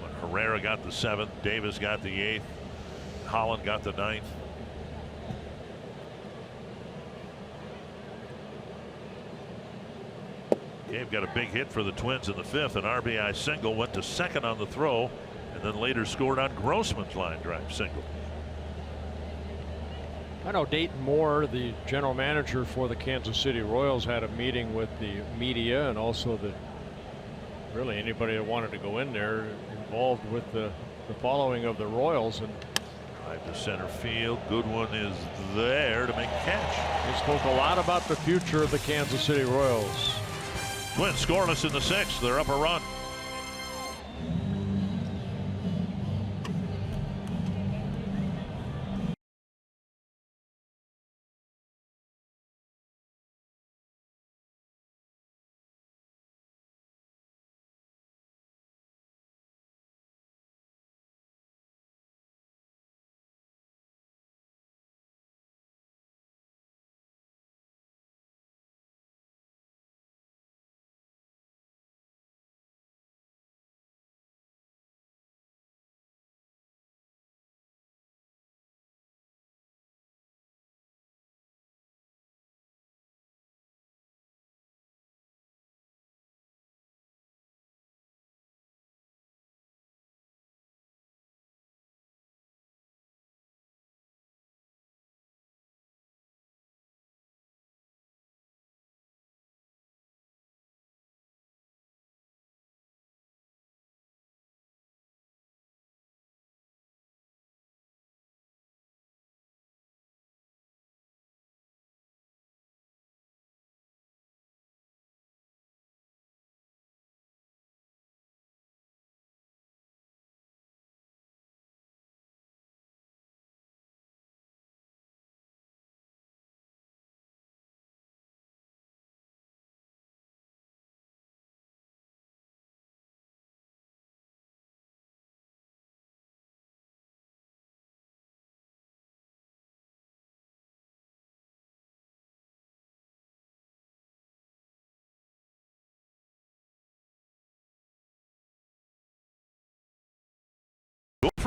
when Herrera got the 7th, Davis got the 8th, Holland got the 9th. Cave got a big hit for the Twins in the 5th. An RBI single, went to second on the throw, and then later scored on Grossman's line drive single. I know Dayton Moore, the general manager for the Kansas City Royals, had a meeting with the media and also really anybody that wanted to go in there involved with the following of the Royals. And drive to center field. Goodwin is there to make a catch. They spoke a lot about the future of the Kansas City Royals. Twins scoreless in the 6th. They're up a run.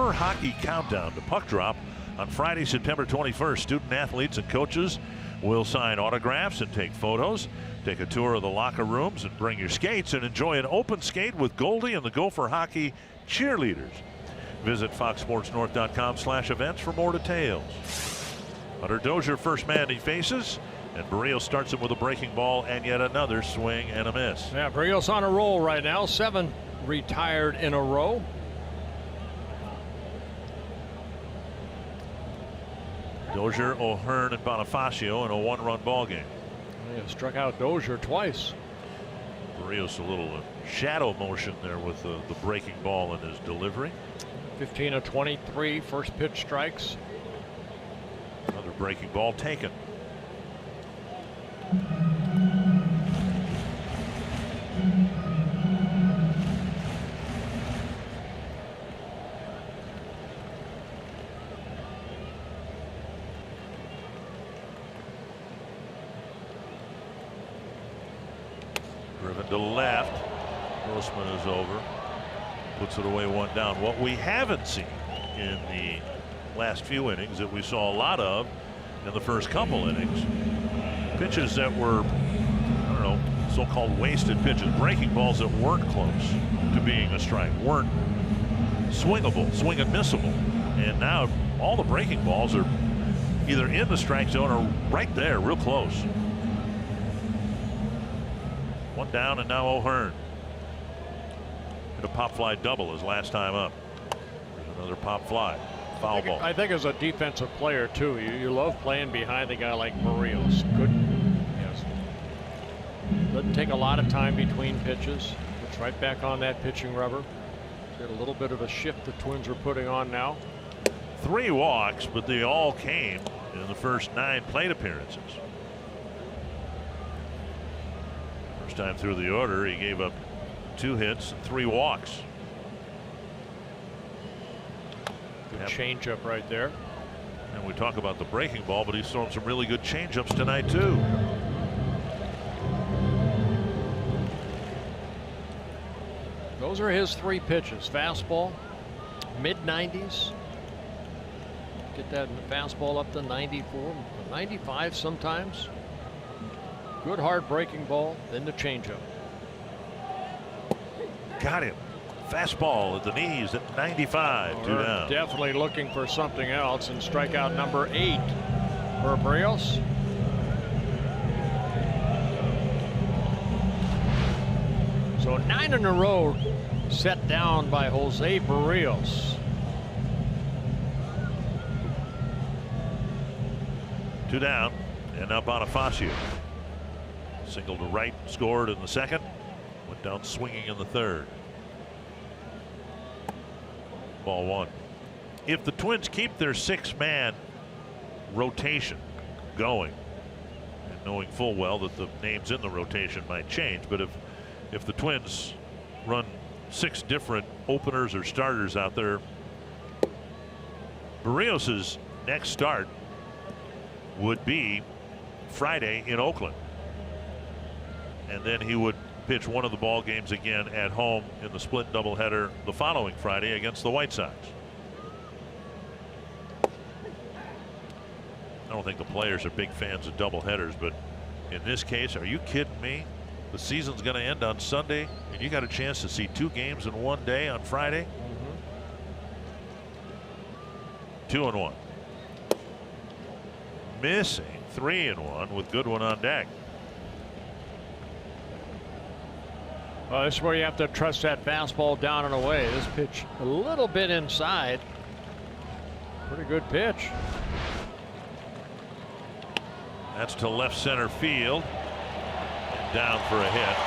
Gopher Hockey Countdown to Puck Drop on Friday, September 21st. Student athletes and coaches will sign autographs and take photos. Take a tour of the locker rooms and bring your skates and enjoy an open skate with Goldie and the Gopher Hockey cheerleaders. Visit foxsportsnorth.com/events for more details. Hunter Dozier, first man he faces, and Barrios starts him with a breaking ball and yet another swing and a miss. Yeah, Barrios on a roll right now. 7 retired in a row. Dozier, O'Hearn, and Bonifacio in a 1-run ball game. Yeah, struck out Dozier twice. Barrios a little shadow motion there with the breaking ball in his delivery. 15 of 23 first pitch strikes. Another breaking ball taken. Driven to left. Grossman is over. Puts it away, 1 down. What we haven't seen in the last few innings that we saw a lot of in the first couple innings. Pitches that were, I don't know, so-called wasted pitches. Breaking balls that weren't close to being a strike. Weren't swingable, swing and missable. And now all the breaking balls are either in the strike zone or right there, real close. 1 down, and now O'Hearn. Hit a pop fly double his last time up. There's another pop fly. Foul ball. I think as a defensive player too, you love playing behind a guy like Barrios. Good. Yes. Doesn't take a lot of time between pitches. Puts right back on that pitching rubber. Get a little bit of a shift the Twins are putting on now. 3 walks, but they all came in the first 9 plate appearances. First time through the order, he gave up 2 hits and 3 walks. Good changeup right there. And we talk about the breaking ball, but he's thrown some really good changeups tonight too. Those are his 3 pitches. Fastball, mid-90s. Get that fastball up to 94, 95 sometimes. Good hard breaking ball, then the changeup. Got him. Fastball at the knees at 95. 2 down. Definitely looking for something else, and strikeout number 8 for Berrios. So 9 in a row set down by Jose Berrios. 2 down, and now Bonifacio. Single to right, scored in the second. Went down swinging in the third. Ball 1. If the Twins keep their 6-man rotation going, and knowing full well that the names in the rotation might change, but if the Twins run 6 different openers or starters out there, Berrios's next start would be Friday in Oakland, and then he would pitch one of the ball games again at home in the split doubleheader the following Friday against the White Sox. I don't think the players are big fans of doubleheaders, but in this case, are you kidding me? The season's going to end on Sunday, and you got a chance to see 2 games in one day on Friday. 2-1. Missing 3-1 with Goodwin on deck. Well, this is where you have to trust that fastball down and away. This pitch a little bit inside. Pretty good pitch. That's to left center field. And down for a hit.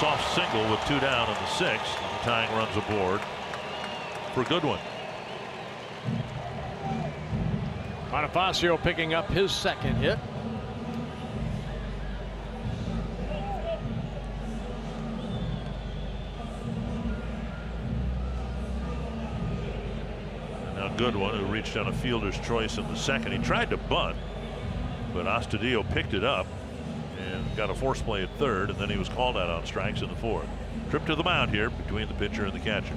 Soft single with 2 down in the 6th. And the tying runs aboard for Goodwin. Bonifacio picking up his 2nd hit. Goodwin, who reached on a fielder's choice in the 2nd. He tried to bunt, but Astudillo picked it up and got a force play at 3rd, and then he was called out on strikes in the 4th. Trip to the mound here between the pitcher and the catcher.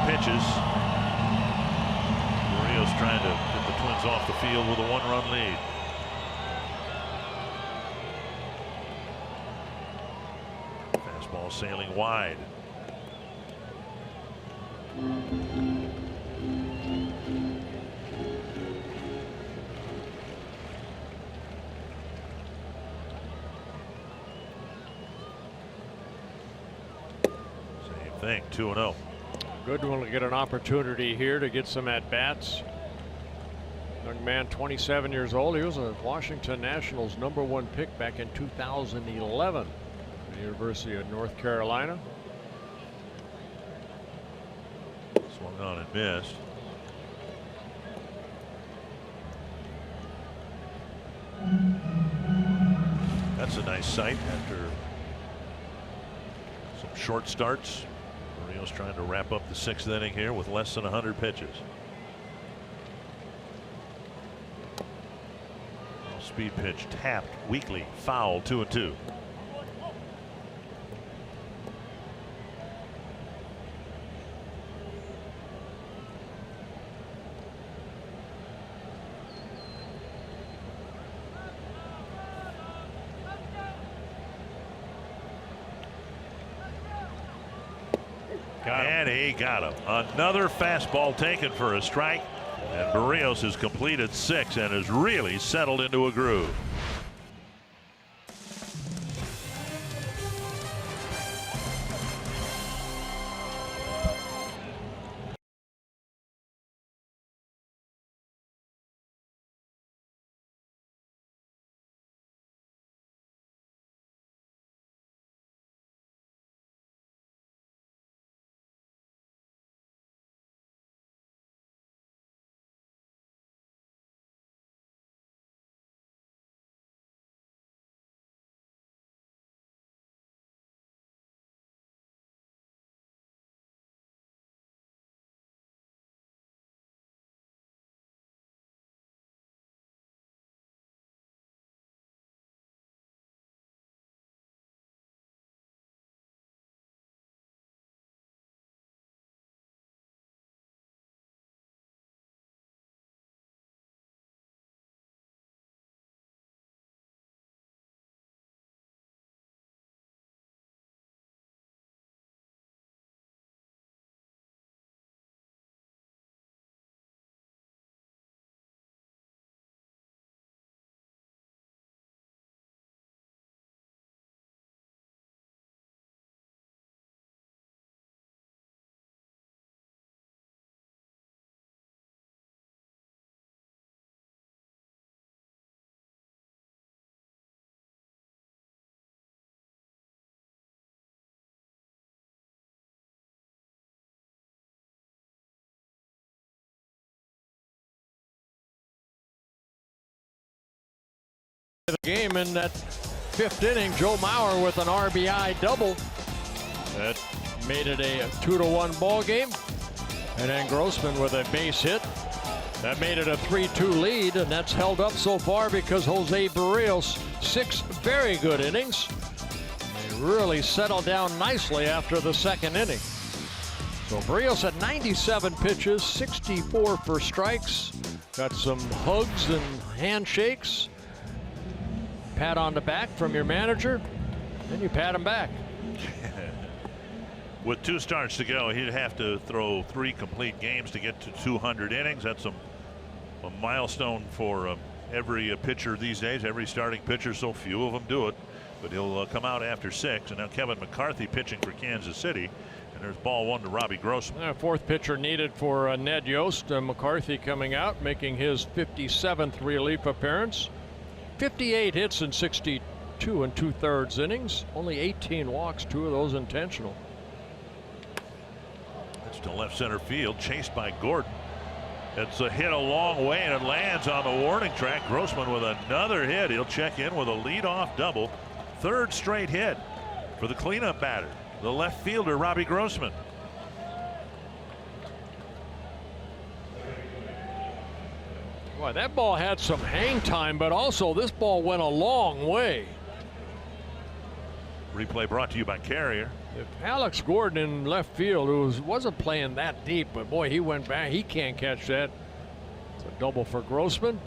Pitches. Berrios trying to get the Twins off the field with a 1-run lead. Fastball sailing wide. Same thing, 2-0. Goodwin will get an opportunity here to get some at-bats. Young man, 27 years old. He was a Washington Nationals #1 pick back in 2011 at the University of North Carolina. Swung on and missed. That's a nice sight after some short starts. Berrios trying to wrap up the 6th inning here with less than 100 pitches. Speed pitch tapped weakly, foul, 2-2. And he got him. Another fastball taken for a strike. And Barrios has completed 6 and has really settled into a groove. The game in that 5th inning, Joe Mauer with an RBI double. That made it a 2-1 ball game. And then Grossman with a base hit. That made it a 3-2 lead, and that's held up so far because Jose Barrios, 6 very good innings. They really settled down nicely after the 2nd inning. So Barrios had 97 pitches, 64 for strikes. Got some hugs and handshakes. Pat on the back from your manager, then you pat him back. With 2 starts to go, he'd have to throw 3 complete games to get to 200 innings. That's a milestone for every pitcher these days, every starting pitcher. So few of them do it, but he'll come out after 6. And now Kevin McCarthy pitching for Kansas City. And there's ball 1 to Robbie Grossman. 4th pitcher needed for Ned Yost. McCarthy coming out, making his 57th relief appearance. 58 hits in 62 2/3 innings. Only 18 walks, 2 of those intentional. That's to left center field, chased by Gordon. It's a hit a long way, and it lands on the warning track. Grossman with another hit. He'll check in with a leadoff double. 3rd straight hit for the cleanup batter, the left fielder, Robbie Grossman. Boy, that ball had some hang time, but also this ball went a long way. Replay brought to you by Carrier. If Alex Gordon in left field, who wasn't playing that deep, but boy, he went back. He can't catch that. It's a double for Grossman.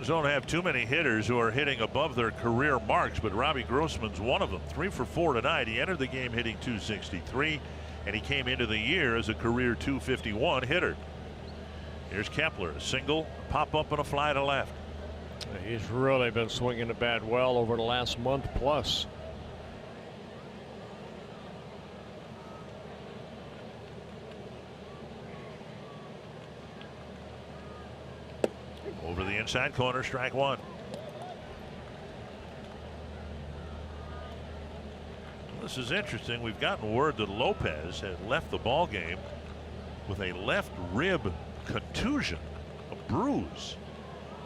Don't have too many hitters who are hitting above their career marks, but Robbie Grossman's one of them. 3 for 4 tonight. He entered the game hitting .263, and he came into the year as a career .251 hitter. Here's Kepler, a single, pop up and a fly to left. He's really been swinging the bat well over the last month plus. Over the inside corner, strike 1. This is interesting. We've gotten word that Lopez had left the ball game with a left rib contusion, a bruise,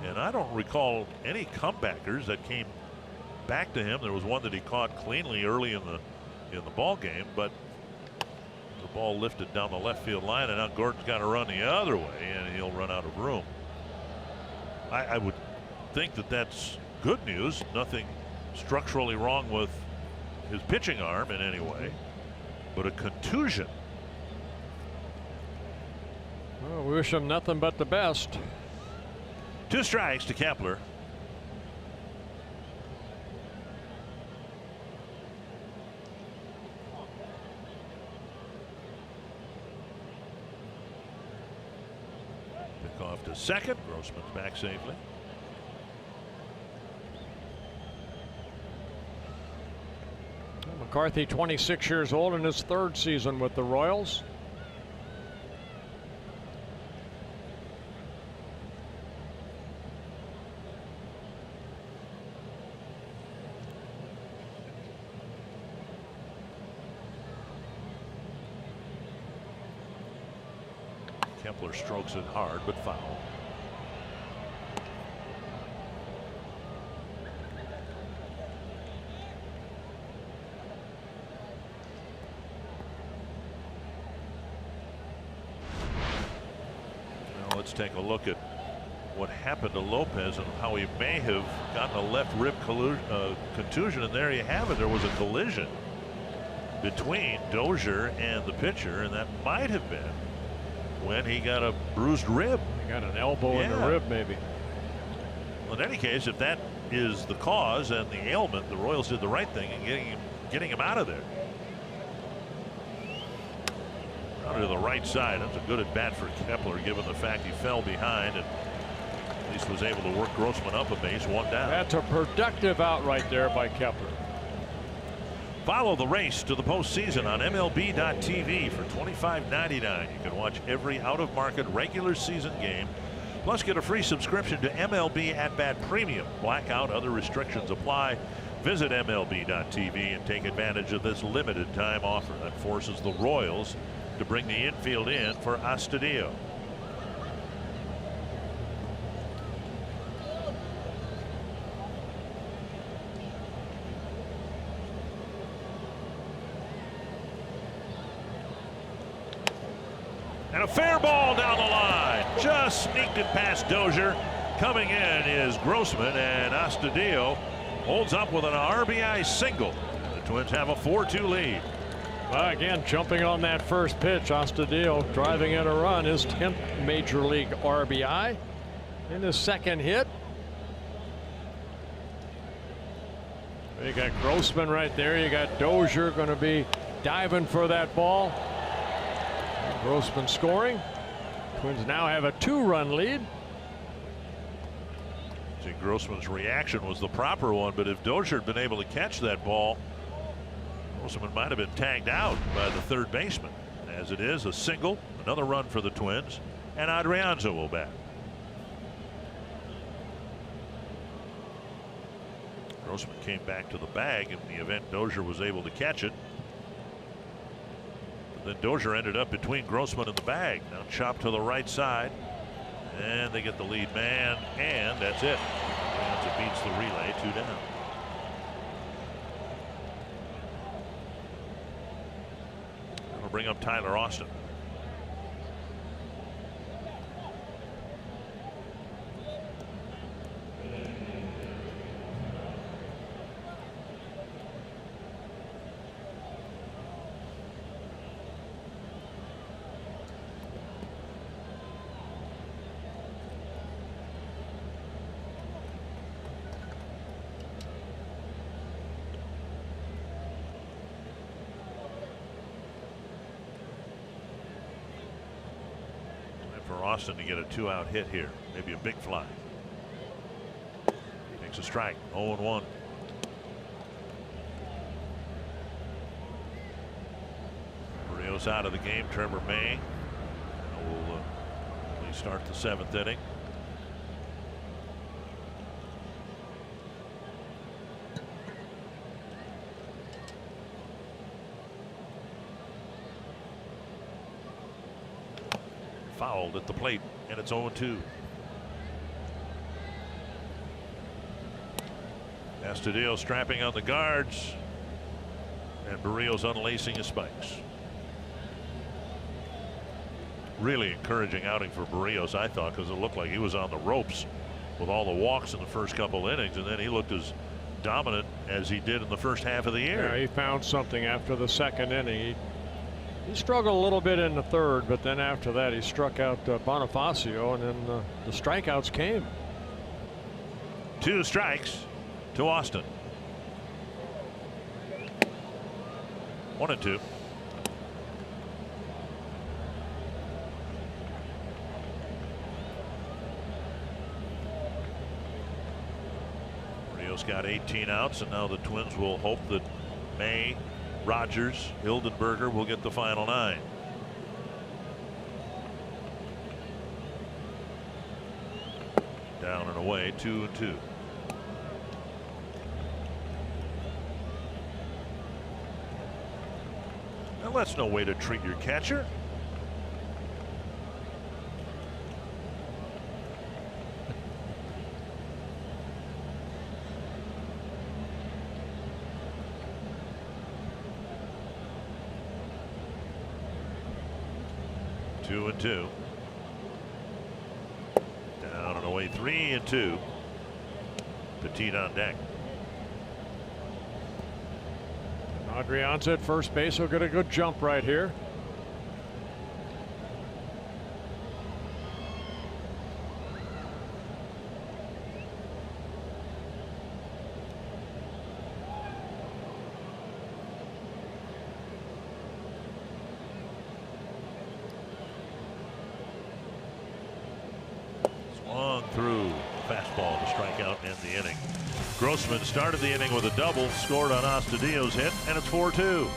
and I don't recall any comebackers that came back to him. There was one that he caught cleanly early in the ball game, but the ball lifted down the left field line, and now Gordon's got to run the other way, and he'll run out of room. I would think that that's good news. Nothing structurally wrong with his pitching arm in any way, but a contusion. Well, we wish him nothing but the best. 2 strikes to Kepler. to second. Grossman's back safely. McCarthy, 26 years old, in his 3rd season with the Royals. Kepler strokes it hard, but foul. Now let's take a look at what happened to Lopez and how he may have gotten a left rib contusion. And there you have it. There was a collision between Dozier and the pitcher, and that might have been when he got a bruised rib. He got an elbow in the rib, maybe. Well, in any case, if that is the cause and the ailment, the Royals did the right thing in getting him out of there. Out to the right side. That's a good at bat for Kepler, given the fact he fell behind and at least was able to work Grossman up a base, 1 down. That's a productive out right there by Kepler. Follow the race to the postseason on MLB.tv for $25.99. You can watch every out-of-market regular season game, plus get a free subscription to MLB At Bat Premium. Blackout, other restrictions apply. Visit MLB.tv and take advantage of this limited time offer that forces the Royals to bring the infield in for Astudillo. And a fair ball down the line. Just sneaked it past Dozier. Coming in is Grossman, and Astudillo holds up with an RBI single. The Twins have a 4-2 lead. Again, jumping on that first pitch, Astudillo driving in a run, his 10th major league RBI. In his 2nd hit. You got Grossman right there. You got Dozier going to be diving for that ball. Grossman scoring. Twins now have a 2-run lead. See, Grossman's reaction was the proper one, but if Dozier had been able to catch that ball, Grossman might have been tagged out by the 3rd baseman. As it is, a single, another run for the Twins, and Adrianza will bat. Grossman came back to the bag in the event Dozier was able to catch it. Then Dozier ended up between Grossman and the bag. Now chopped to the right side. And they get the lead man. And that's it. Adrianza beats the relay, 2 down. That'll bring up Tyler Austin. Austin to get a 2-out hit here, maybe a big fly. Takes a strike. 0-1. Rios out of the game. Trevor May will start the 7th inning. Fouled at the plate, and it's 0-2. Astudillo strapping on the guards, and Barrios unlacing his spikes. Really encouraging outing for Barrios, I thought, because it looked like he was on the ropes with all the walks in the first couple innings, and then he looked as dominant as he did in the first half of the year. Yeah, he found something after the 2nd inning. He struggled a little bit in the 3rd, but then after that he struck out Bonifacio, and then the strikeouts came. 2 strikes to Austin. 1-2. He's got 18 outs, and now the Twins will hope that May, Rogers, Hildenberger will get the final 9. Down and away, 2-2. Well, that's no way to treat your catcher. Two and two. Down and away, 3-2. Petit on deck. Adrianza at first base will get a good jump right here. Swung through. Fastball to strike out and end the inning. Grossman started the inning with a double, scored on Astudillo's hit, and it's 4-2.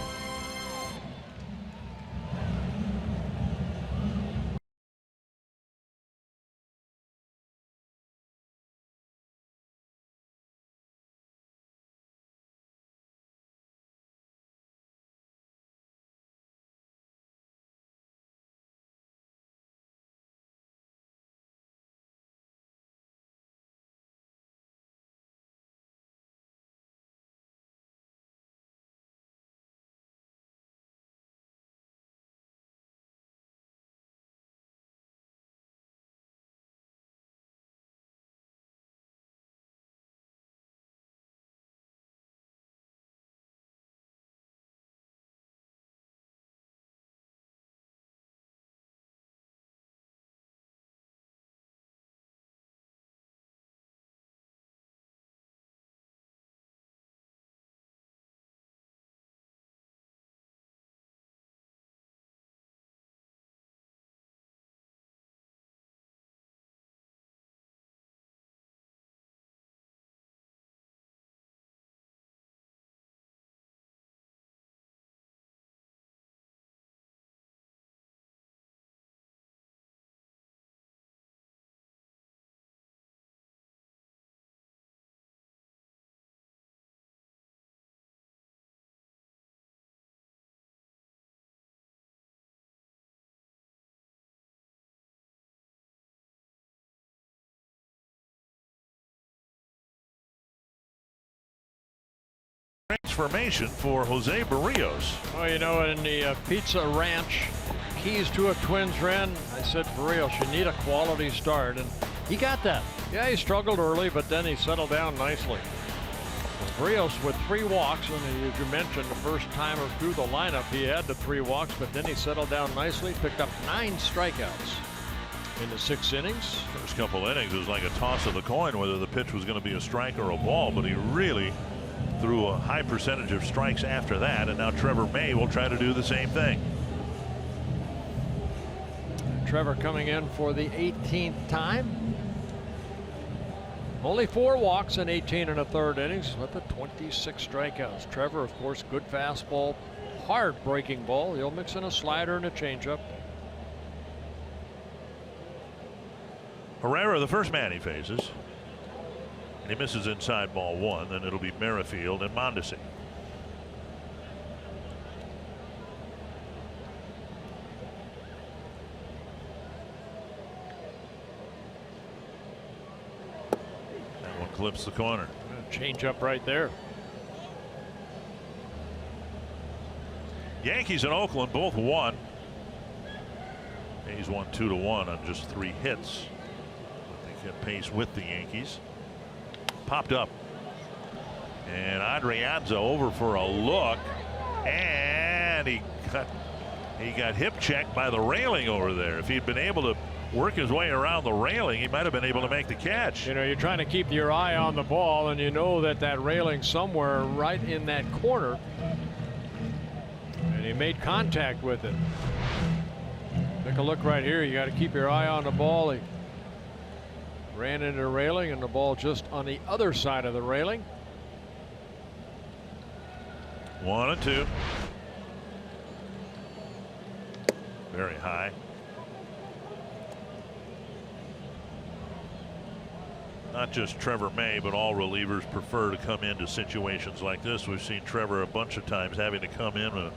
Transformation for Jose Barrios. Well, you know, in the Pizza Ranch, keys to a Twins run, I said, Barrios, you need a quality start, and he got that. Yeah, he struggled early, but then he settled down nicely. Barrios with 3 walks, and as you mentioned, the first timer through the lineup, he had the 3 walks, but then he settled down nicely, picked up 9 strikeouts in the 6 innings. First couple innings, it was like a toss of the coin whether the pitch was going to be a strike or a ball, but he really threw a high percentage of strikes after that, and now Trevor May will try to do the same thing. Trevor coming in for the 18th time. Only 4 walks in 18 1/3 innings with the 26 strikeouts. Trevor, of course, good fastball, hard breaking ball. He'll mix in a slider and a changeup. Herrera, the first man he faces. And he misses inside ball 1. Then it'll be Merrifield and Mondesi. That one clips the corner. Change up right there. Yankees and Oakland both won. A's won 2-1 on just 3 hits. But they kept pace with the Yankees. Popped up, and Adrianza over for a look, and he got hip checked by the railing over there. If he'd been able to work his way around the railing, he might have been able to make the catch. You know, you're trying to keep your eye on the ball, and you know that railing somewhere right in that corner, and he made contact with it. Take a look right here. You got to keep your eye on the ball. He ran into the railing, and the ball just on the other side of the railing. 1-2. Very high. Not just Trevor May, but all relievers prefer to come into situations like this. We've seen Trevor a bunch of times having to come in a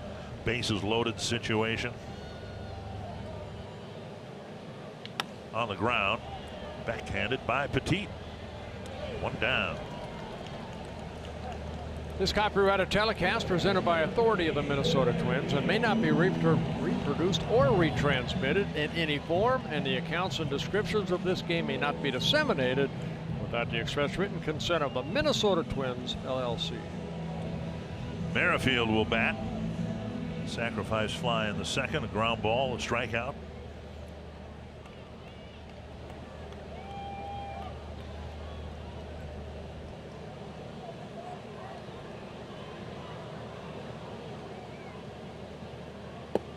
bases loaded situation. On the ground, backhanded by Petit. One down. This copyrighted telecast presented by authority of the Minnesota Twins and may not be reproduced or retransmitted in any form, and the accounts and descriptions of this game may not be disseminated without the express written consent of the Minnesota Twins, LLC. Merrifield will bat. Sacrifice fly in the second, a ground ball, a strikeout.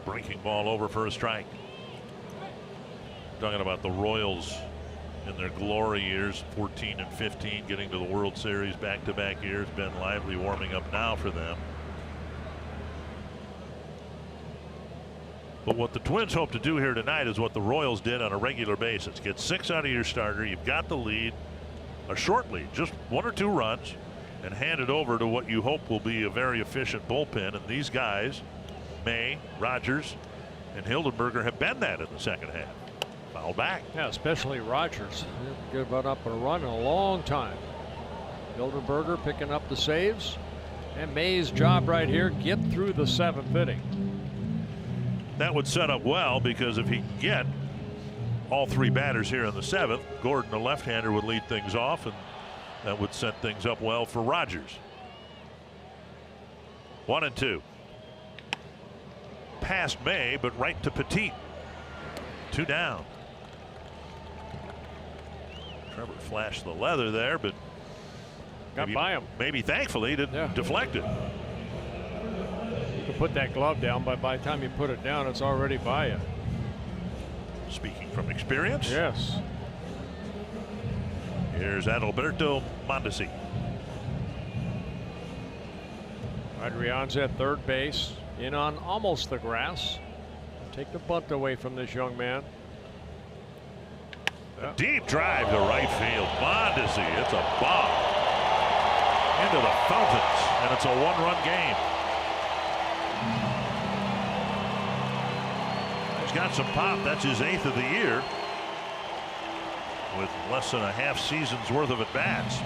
Breaking ball over for a strike. Talking about the Royals in their glory years, 14 and 15, getting to the World Series back-to-back years. Ben Lively warming up now for them. But what the Twins hope to do here tonight is what the Royals did on a regular basis. Get 6 out of your starter. You've got the lead, a short lead, just 1 or 2 runs, and hand it over to what you hope will be a very efficient bullpen. And these guys, May, Rogers, and Hildenberger, have been that in the second half. Foul back. Yeah, especially Rogers. Given up a run in a long time. Hildenberger picking up the saves. And May's job right here, get through the 7th inning. That would set up well, because if he can get all 3 batters here in the 7th, Gordon, the left-hander, would lead things off, and that would set things up well for Rogers. 1-2. Past May, but right to Petit. 2 down. Trevor flashed the leather there, but got by him. Maybe thankfully didn't deflect it. You can put that glove down, but by the time you put it down, it's already by you. Speaking from experience. Yes. Here's Adalberto Mondesi. Adrian's at third base, in on almost the grass. Take the bunt away from this young man. A deep drive to right field. Mondesi, it's a bomb into the fountains, and it's a 1-run game. He's got some pop. That's his 8th of the year, with less than a half season's worth of at-bats.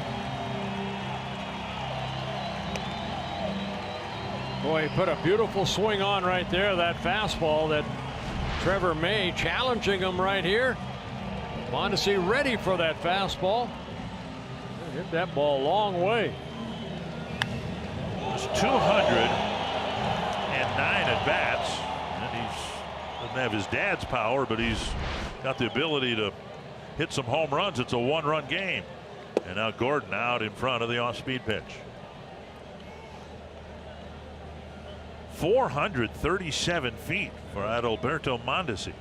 Boy, he put a beautiful swing on right there. That fastball that Trevor May challenging him right here. Mondesi ready for that fastball. Hit that ball a long way. It's 209 at-bats, and he doesn't have his dad's power, but he's got the ability to hit some home runs. It's a 1-run game. And now Gordon out in front of the off-speed pitch. 437 feet for Adalberto Mondesi.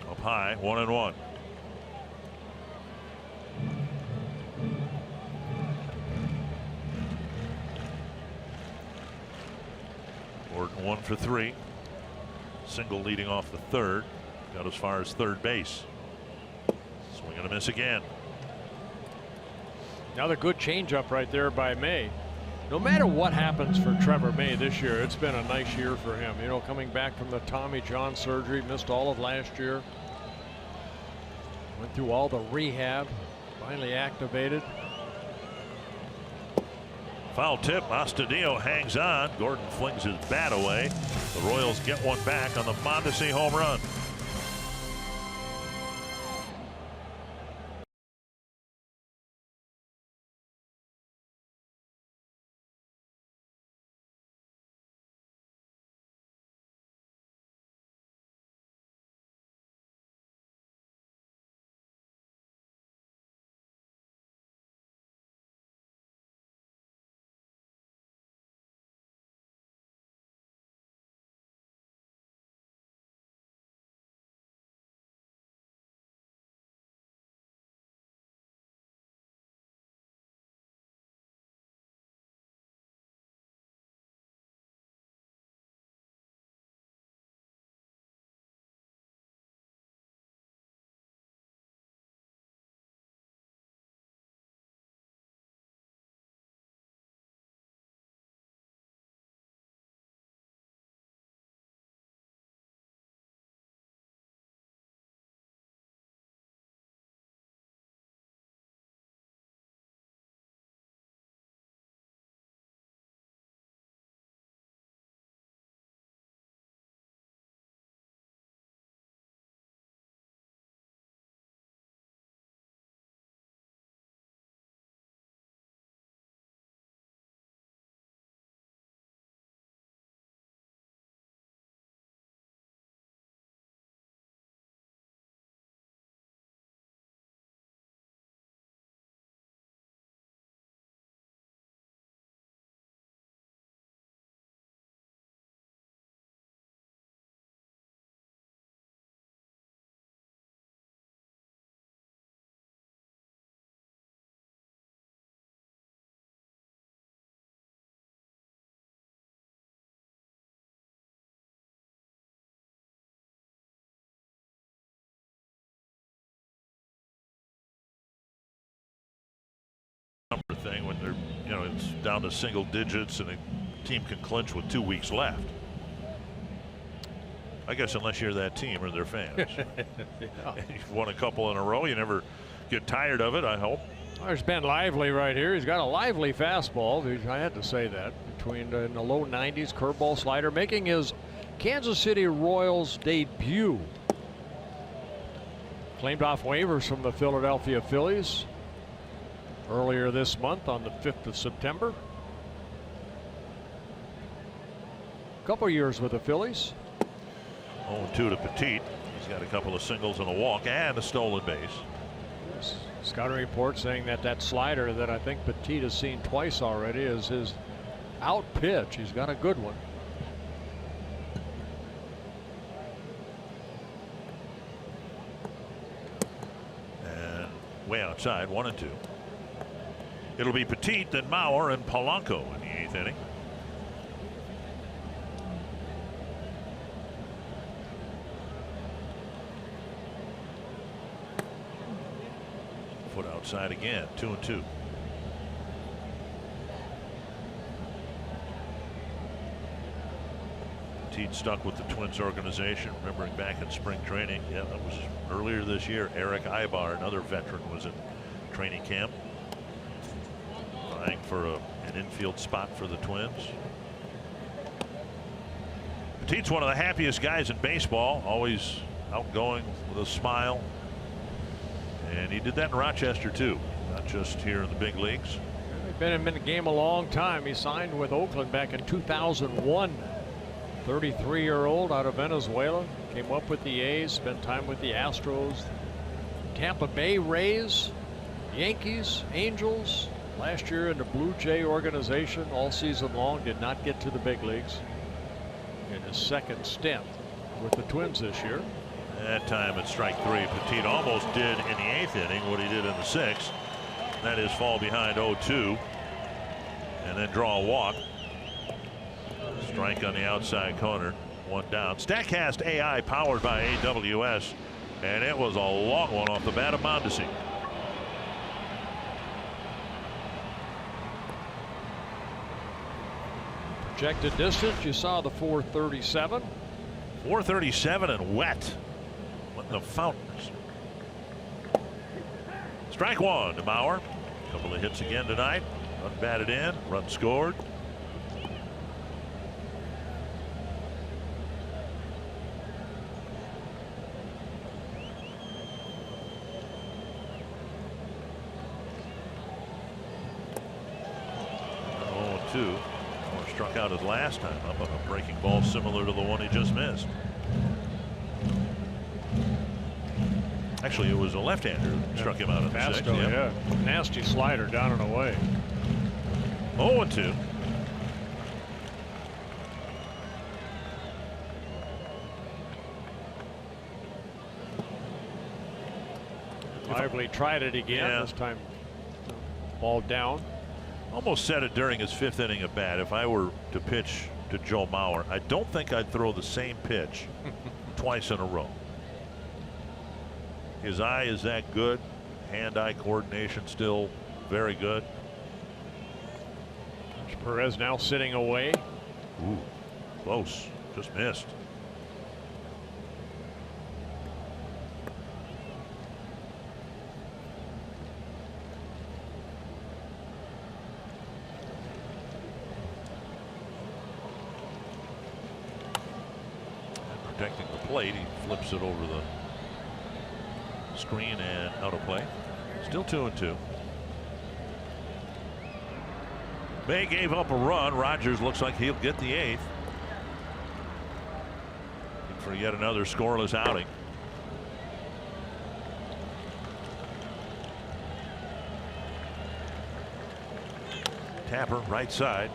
Up high, 1-1. Gordon 1 for 3. Single leading off the third. Got as far as third base. Swing and a miss again. Another good changeup right there by May. No matter what happens for Trevor May this year, it's been a nice year for him. You know, coming back from the Tommy John surgery, missed all of last year. Went through all the rehab, finally activated. Foul tip. Astudillo hangs on. Gordon flings his bat away. The Royals get one back on the Mondesi home run. it's down to single digits and a team can clinch with 2 weeks left. I guess unless you're that team or their fans. Yeah. You've won a couple in a row. You never get tired of it, I hope. There's Ben Lively right here. He's got a lively fastball. I had to say that. Between in the low 90s, curveball, slider, making his Kansas City Royals debut. Claimed off waivers from the Philadelphia Phillies earlier this month on the 5th of September. Couple years with the Phillies. 0-2 to Petit. He's got a couple of singles and a walk and a stolen base. Scouting report saying that that slider that I think Petit has seen twice already is his out pitch. He's got a good one. And way outside, 1-2. It'll be Petit, then Mauer and Polanco in the 8th inning. Foot outside again, 2-2. Petit stuck with the Twins organization, remembering back in spring training. Yeah, that was earlier this year. Eric Ibar, another veteran, was in training camp, vying for an infield spot for the Twins. Petit's one of the happiest guys in baseball, always outgoing with a smile. And he did that in Rochester too, not just here in the big leagues. He's been in the game a long time. He signed with Oakland back in 2001. 33-year-old out of Venezuela. Came up with the A's, spent time with the Astros, Tampa Bay Rays, Yankees, Angels. Last year in the Blue Jay organization all season long. Did not get to the big leagues in his second stint with the Twins this year. That time at strike 3. Petit almost did in the 8th inning what he did in the 6th. That is fall behind 0-2 and then draw a walk. Strike on the outside corner, 1 down. Statcast AI powered by AWS, and it was a long one off the bat of Mondesi. Projected distance, you saw the 437. 437 and wet. What the fountains. Strike 1 to Mauer. Couple of hits again tonight. Run batted in, run scored. Struck out his last time up on a breaking ball similar to the one he just missed. Actually, it was a left-hander who struck him out in the 6th. Yeah. Nasty slider down and away. 0-2. Lively tried it again. This time ball down. Almost said it during his 5th inning at bat. If I were to pitch to Joe Mauer, I don't think I'd throw the same pitch twice in a row. His eye is that good. Hand-eye coordination still very good. Perez now sitting away. Ooh, close. Just missed. Protecting the plate, he flips it over the screen and out of play. Still 2-2. May gave up a run. Rogers looks like he'll get the 8th. For yet another scoreless outing. Tapper right side.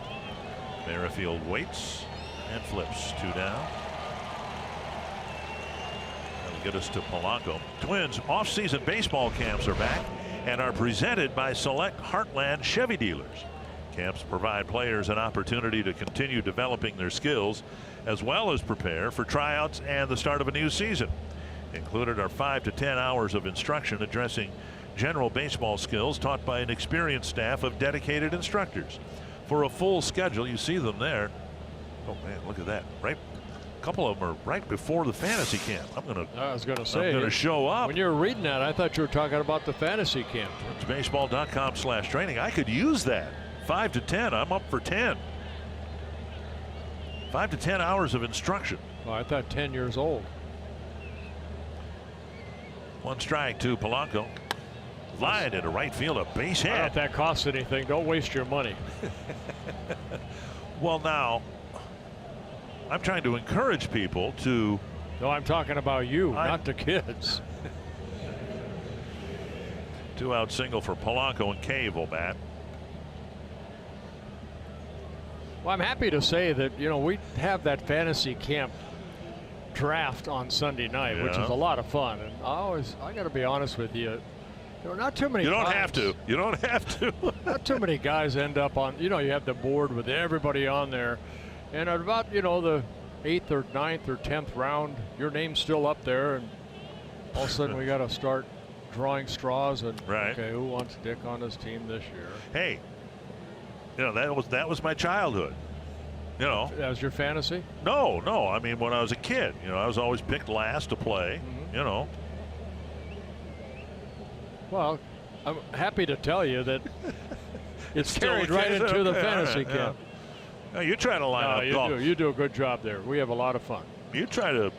Merrifield waits and flips. 2 down. Get us to Polanco. Twins off-season baseball camps are back and are presented by select Heartland Chevy dealers. Camps provide players an opportunity to continue developing their skills as well as prepare for tryouts and the start of a new season. Included are 5 to 10 hours of instruction addressing general baseball skills taught by an experienced staff of dedicated instructors. For a full schedule, you see them there. Oh man, look at that. Right, a couple of them are right before the fantasy camp. I was going to say, I'm going to show up. When you were reading that, I thought you were talking about the fantasy camp. Baseball.com/training. I could use that. 5 to 10. I'm up for 10. 5 to 10 hours of instruction. Oh, I thought 10 years old. 1 strike to Polanco. Line into right field, a base hit. I don't know if that costs anything. Don't waste your money. Well, now, I'm trying to encourage people to. No, I'm talking about you, not the kids. 2-out single for Polanco, and Cave will bat. Well, I'm happy to say that, you know, we have that fantasy camp draft on Sunday night, which is a lot of fun. And I got to be honest with you, not too many. You don't have to. You don't have to. Not too many guys end up on. You know, you have the board with everybody on there, and at about the 8th or 9th or 10th round, your name's still up there, and all of a sudden we got to start drawing straws and okay, who wants Dick on his team this year? Hey, that was my childhood. That was your fantasy? No. I mean, when I was a kid, I was always picked last to play. Well, I'm happy to tell you that it's carried right into the fantasy camp. No, you try to line up golf. You do a good job there. We have a lot of fun. You try to,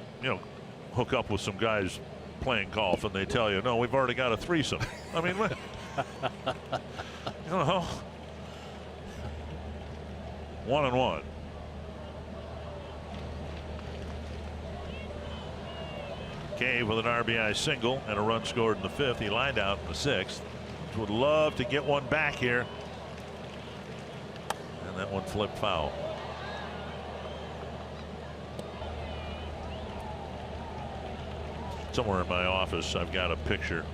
hook up with some guys playing golf, and they tell you, no, we've already got a threesome. I mean, 1-1. Cave with an RBI single and a run scored in the 5th. He lined out in the 6th. Would love to get one back here. And that one flipped foul. Somewhere in my office, I've got a picture.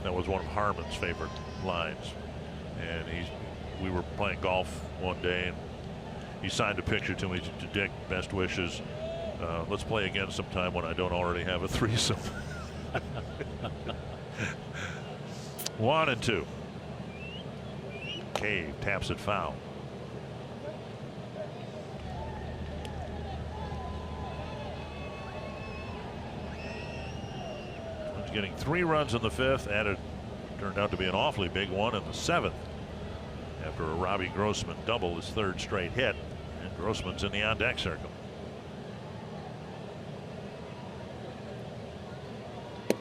That was one of Harmon's favorite lines. And we were playing golf one day, and he signed a picture to me to Dick, best wishes. Let's play again sometime when I don't already have a threesome. 1-2. Cave taps it foul. He's getting 3 runs in the 5th. Turned out to be an awfully big one in the 7th. After a Robbie Grossman double, his 3rd straight hit, and Grossman's in the on-deck circle.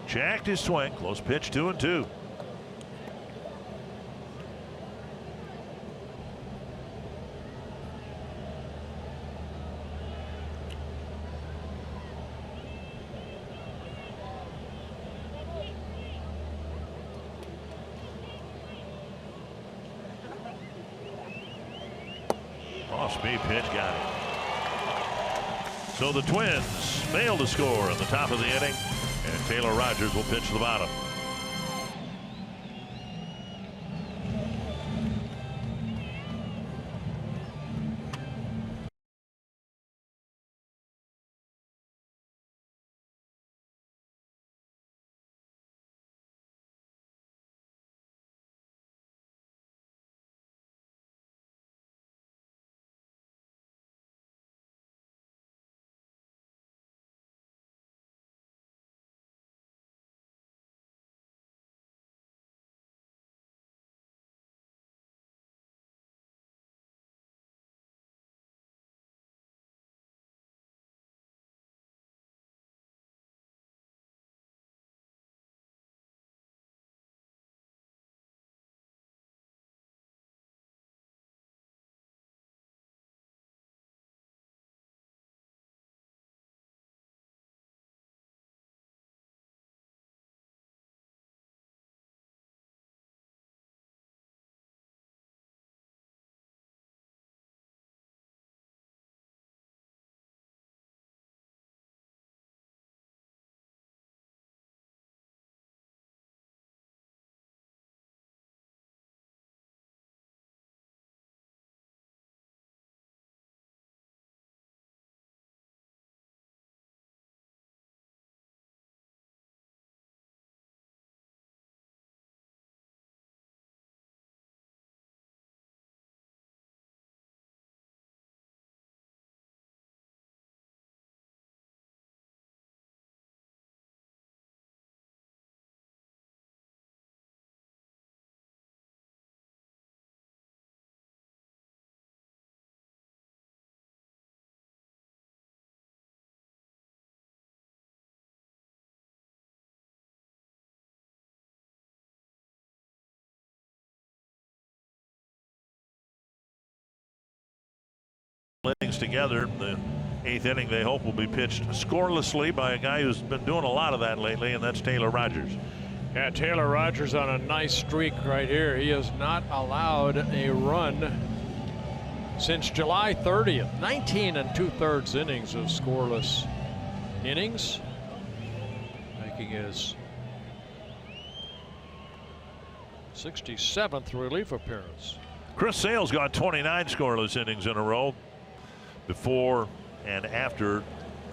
Jacked his swing, close pitch, 2-2. Off-speed pitch, got it. So the Twins fail to score in the top of the inning, and Taylor Rogers will pitch the bottom. innings together. The 8th inning, they hope, will be pitched scorelessly by a guy who's been doing a lot of that lately, and that's Taylor Rogers. Yeah, Taylor Rogers on a nice streak right here. He has not allowed a run since July 30th. 19 2/3 innings of scoreless innings, making his 67th relief appearance. Chris Sale's got 29 scoreless innings in a row before and after a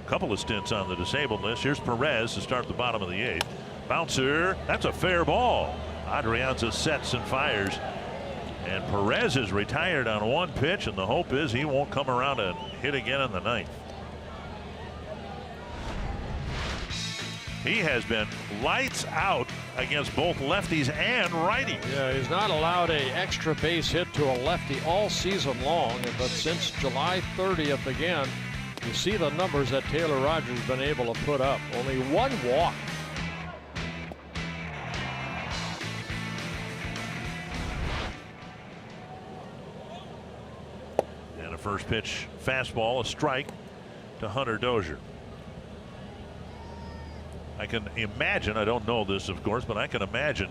couple of stints on the disabled list. Here's Perez to start the bottom of the 8th. Bouncer, that's a fair ball. Adrianza sets and fires. And Perez is retired on 1 pitch, and the hope is he won't come around and hit again in the 9th. He has been lights out against both lefties and righties. Yeah, he's not allowed a extra base hit to a lefty all season long, but since July 30th again, you see the numbers that Taylor Rogers has been able to put up. Only 1 walk. And a first pitch fastball, a strike to Hunter Dozier. I can imagine, I don't know this of course, but I can imagine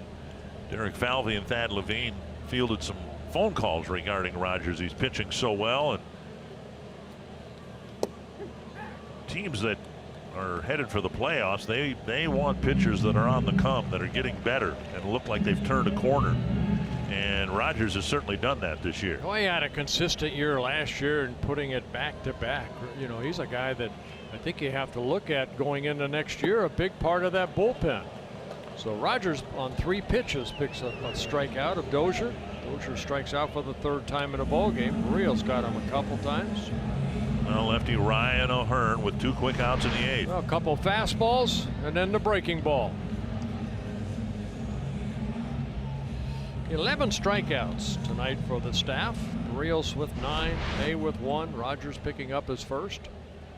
Derek Falvey and Thad Levine fielded some phone calls regarding Rogers. He's pitching so well, and teams that are headed for the playoffs, they want pitchers that are on the come, that are getting better and look like they've turned a corner. And Rogers has certainly done that this year. Well, he had a consistent year last year and putting it back to back. You know, he's a guy that I think you have to look at going into next year, a big part of that bullpen. So Rogers on 3 pitches picks up a strikeout of Dozier. Dozier strikes out for the 3rd time in a ball game. Rios got him a couple times. Well, lefty Ryan O'Hearn with 2 quick outs in the 8th. Well, a couple fastballs and then the breaking ball. 11 strikeouts tonight for the staff. Rios with 9, May with 1. Rogers picking up his first.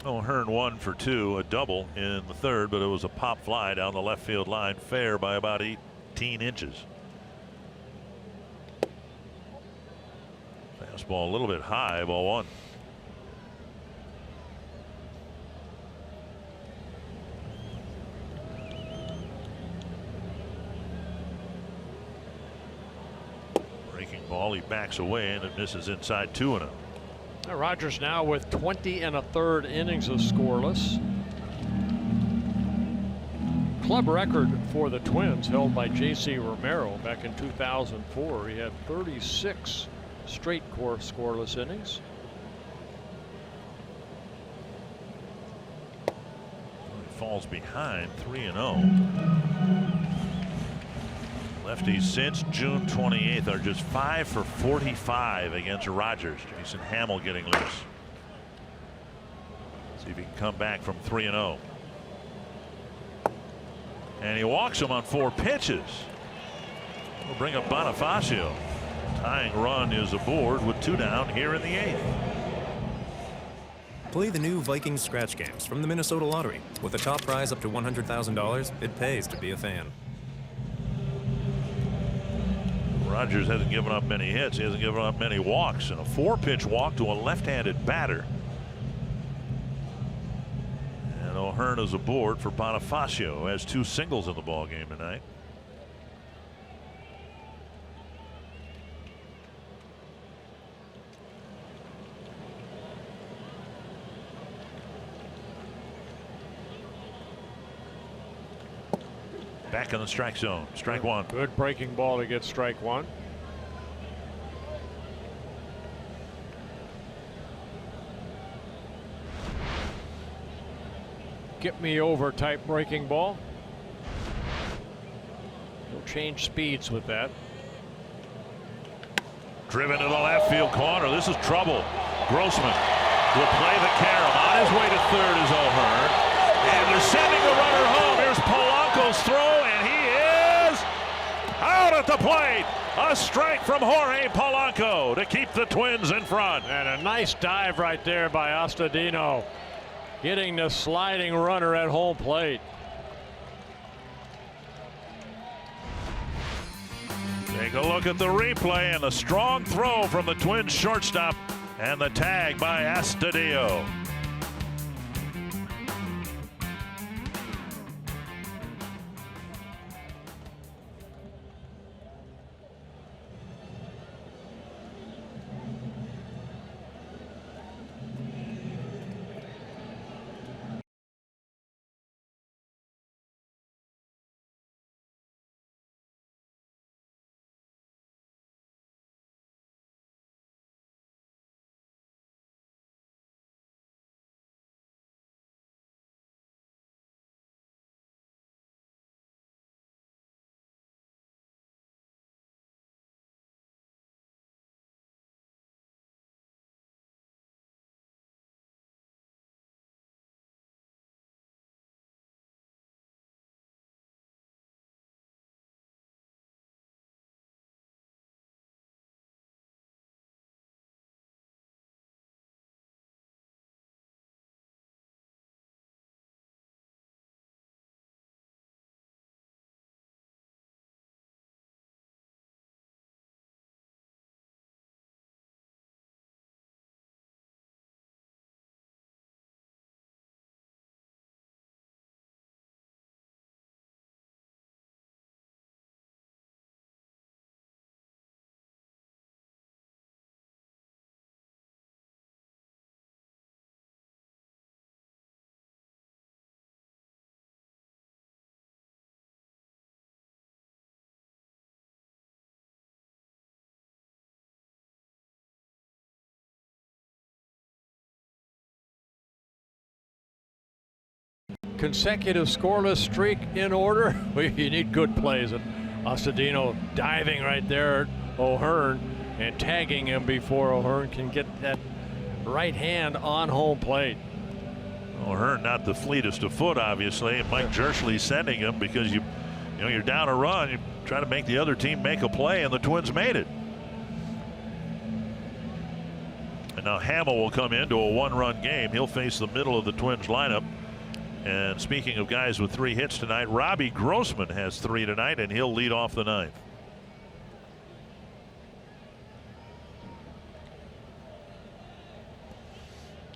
O'Hearn 1 for 2, a double in the 3rd, but it was a pop fly down the left field line, fair by about 18 inches. Fastball a little bit high, ball 1. Breaking ball, he backs away and it misses inside 2-0. Rogers now with 20 1/3 innings of scoreless. Club record for the Twins held by J.C. Romero back in 2004. He had 36 straight scoreless innings. He falls behind 3-0. Lefties since June 28th are just 5 for 45 against Rogers. Jason Hamill getting loose. See if he can come back from 3-0. And he walks him on 4 pitches. We'll bring up Bonifacio. Tying run is aboard with 2 down here in the 8th. Play the new Vikings scratch games from the Minnesota Lottery. With a top prize up to $100,000, it pays to be a fan. Rogers hasn't given up many hits. He hasn't given up many walks, and a 4-pitch walk to a left-handed batter. And O'Hearn is aboard for Bonifacio, who has 2 singles in the ball game tonight. Back in the strike zone. Strike 1. Good breaking ball to get strike 1. Get me over type breaking ball. He'll change speeds with that. Driven to the left field corner. This is trouble. Grossman will play the carom. On his way to 3rd is O'Hearn. And they're sending the runner home. Here's Polanco's throw, and he is out at the plate. A strike from Jorge Polanco to keep the Twins in front. And a nice dive right there by Astudillo, getting the sliding runner at home plate. Take a look at the replay and the strong throw from the Twins shortstop. And the tag by Astudillo. Consecutive scoreless streak in order. You need good plays. And Astudillo diving right there at O'Hearn and tagging him before O'Hearn can get that right hand on home plate. O'Hearn not the fleetest of foot, obviously, and Mike Jerschley sending him because you're down a run. You try to make the other team make a play, and the Twins made it. And now Hamill will come into a one-run game. He'll face the middle of the Twins lineup. And speaking of guys with 3 hits tonight, Robbie Grossman has 3 tonight, and he'll lead off the 9th.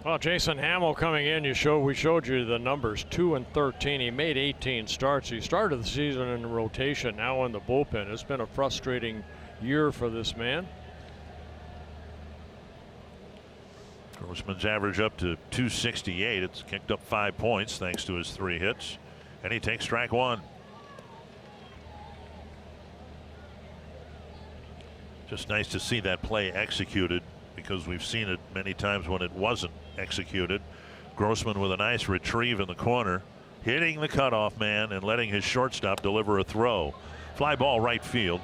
Well, Jason Hamill coming in, we showed you the numbers, 2 and 13. He made 18 starts. He started the season in rotation, now in the bullpen. It's been a frustrating year for this man. Grossman's average up to 268. It's kicked up 5 points thanks to his 3 hits. And he takes strike 1. Just nice to see that play executed, because we've seen it many times when it wasn't executed. Grossman with a nice retrieve in the corner, hitting the cutoff man and letting his shortstop deliver a throw. Fly ball right field.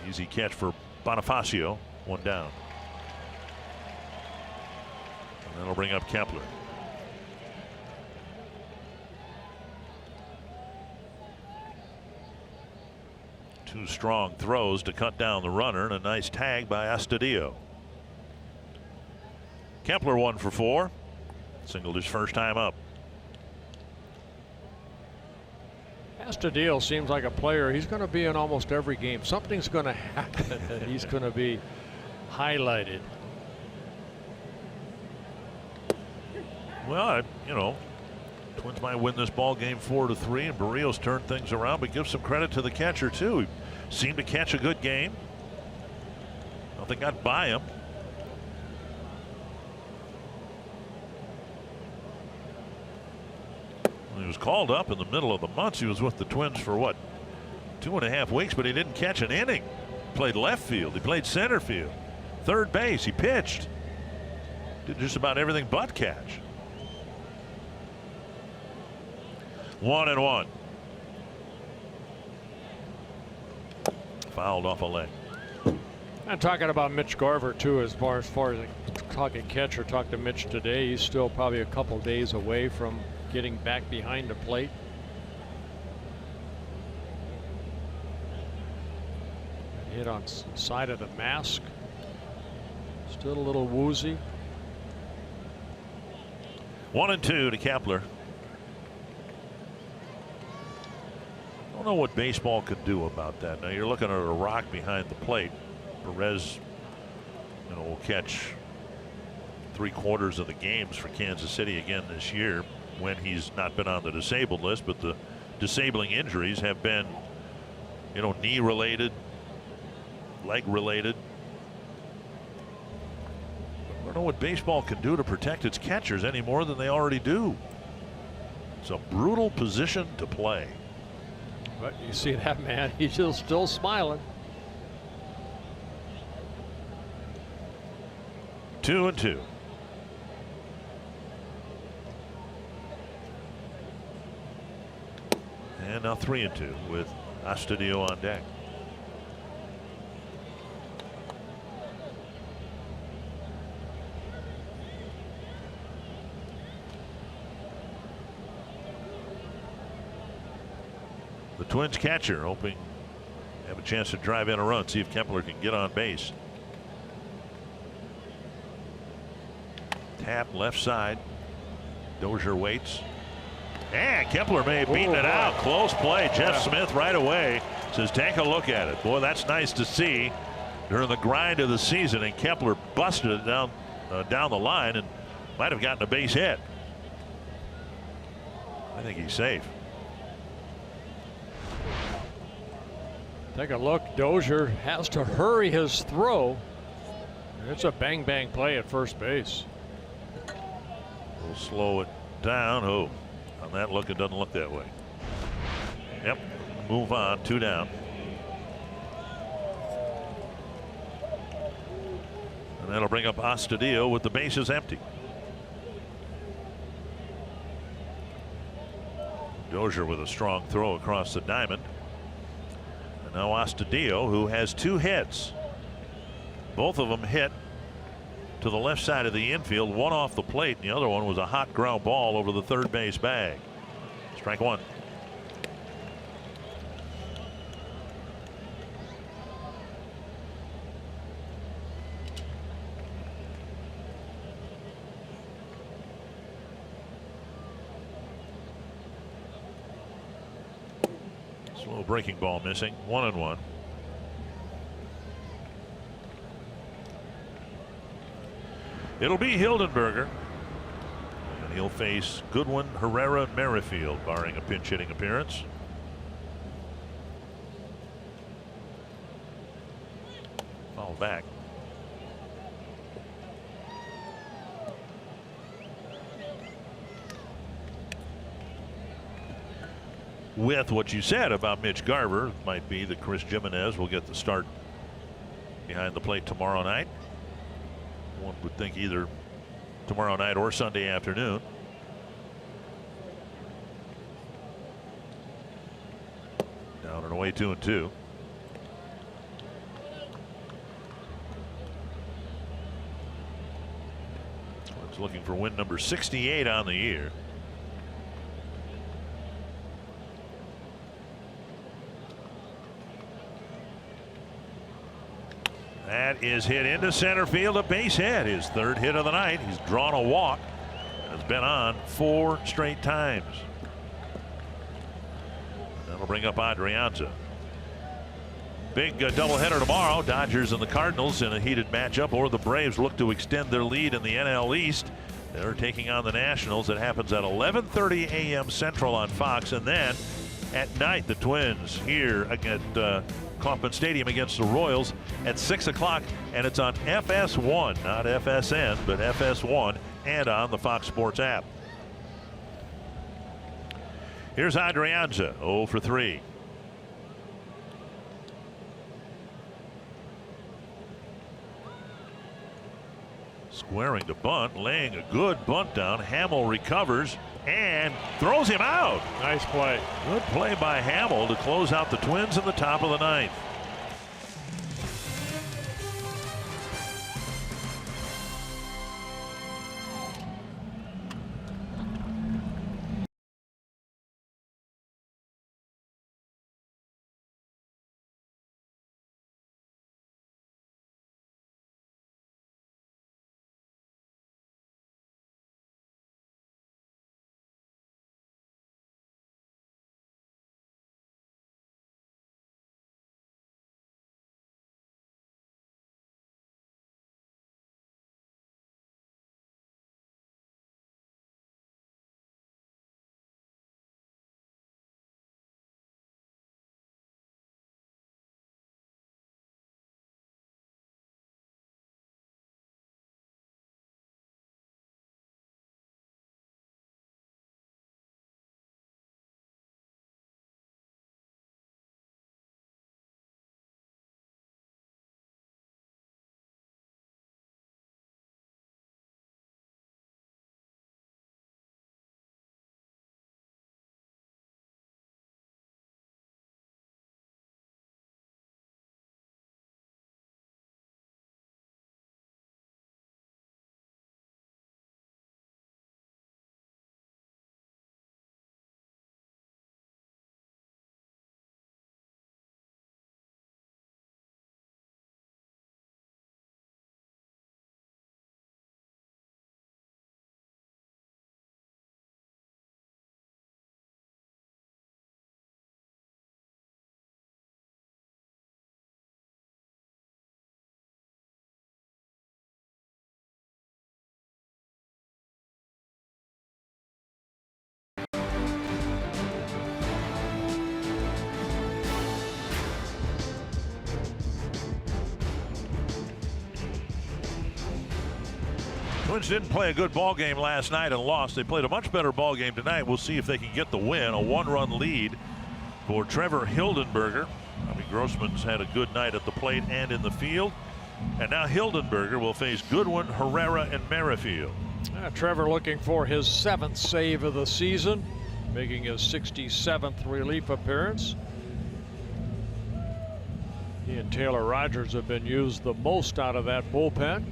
Easy catch for Bonifacio. 1 down. And that'll bring up Kepler. Two strong throws to cut down the runner, and a nice tag by Astudillo. Kepler 1 for 4. Singled his first time up. Astudillo seems like a player. He's going to be in almost every game. Something's going to happen that he's going to be highlighted. Well, Twins might win this ball game 4-3, and Barrios turned things around, but give some credit to the catcher too. He seemed to catch a good game. Nothing got by him. He was called up in the middle of the months. He was with the Twins for what, 2.5 weeks, but he didn't catch an inning. He played left field. He played center field, third base. He pitched. Did just about everything but catch. 1-1. Fouled off a leg. And talking about Mitch Garver too, as far as talking catcher, talked to Mitch today. He's still probably a couple days away from getting back behind the plate. Hit on side of the mask. Still a little woozy. 1-2 to Kepler. I don't know what baseball can do about that. Now you're looking at a rock behind the plate. Perez, will catch 3/4 of the games for Kansas City again this year when he's not been on the disabled list, but the disabling injuries have been, knee related, leg related. I don't know what baseball can do to protect its catchers any more than they already do. It's a brutal position to play. But you see that man, he's still smiling. 2-2. And now 3-2 with Astudillo on deck. The Twins catcher hoping to have a chance to drive in a run, see if Kepler can get on base. Tap left side. Dozier waits. And Kepler may have beaten it out. Close play. Jeff Smith right away says, take a look at it. Boy, that's nice to see during the grind of the season. And Kepler busted it down the line and might have gotten a base hit. I think he's safe. Take a look. Dozier has to hurry his throw. It's a bang bang play at first base. We'll slow it down. Oh, on that look, it doesn't look that way. Yep. Move on. 2 down. And that'll bring up Astudillo with the bases empty. Dozier with a strong throw across the diamond. And now Astudillo, who has 2 hits. Both of them hit to the left side of the infield, one off the plate, and the other one was a hot ground ball over the third base bag. Strike 1. Slow breaking ball missing. 1-1. It'll be Hildenberger, and he'll face Goodwin, Herrera, and Merrifield, barring a pinch hitting appearance. Foul back. With what you said about Mitch Garver, it might be that Chris Jimenez will get the start behind the plate tomorrow night. One would think either tomorrow night or Sunday afternoon. Down and away 2-2. Twins looking for win number 68 on the year. That is hit into center field, a base hit. His 3rd hit of the night. He's drawn a walk. Has been on 4 straight times. That'll bring up Adrianza. Big doubleheader tomorrow. Dodgers and the Cardinals in a heated matchup, or the Braves look to extend their lead in the NL East. They're taking on the Nationals. It happens at 11:30 a.m. Central on Fox, and then at night the Twins here at Kauffman Stadium against the Royals at 6 o'clock, and it's on FS1, not FSN, but FS1, and on the Fox Sports app. Here's Adrianza, 0 for 3. Squaring to bunt, laying a good bunt down. Hamill recovers and throws him out. Nice play. Good play by Hamill to close out the Twins in the top of the 9th. Twins didn't play a good ball game last night and lost. They played a much better ball game tonight. We'll see if they can get the win. A 1-run lead for Trevor Hildenberger. Bobby Grossman's had a good night at the plate and in the field. And now Hildenberger will face Goodwin, Herrera, and Merrifield. Trevor looking for his 7th save of the season, making his 67th relief appearance. He and Taylor Rogers have been used the most out of that bullpen.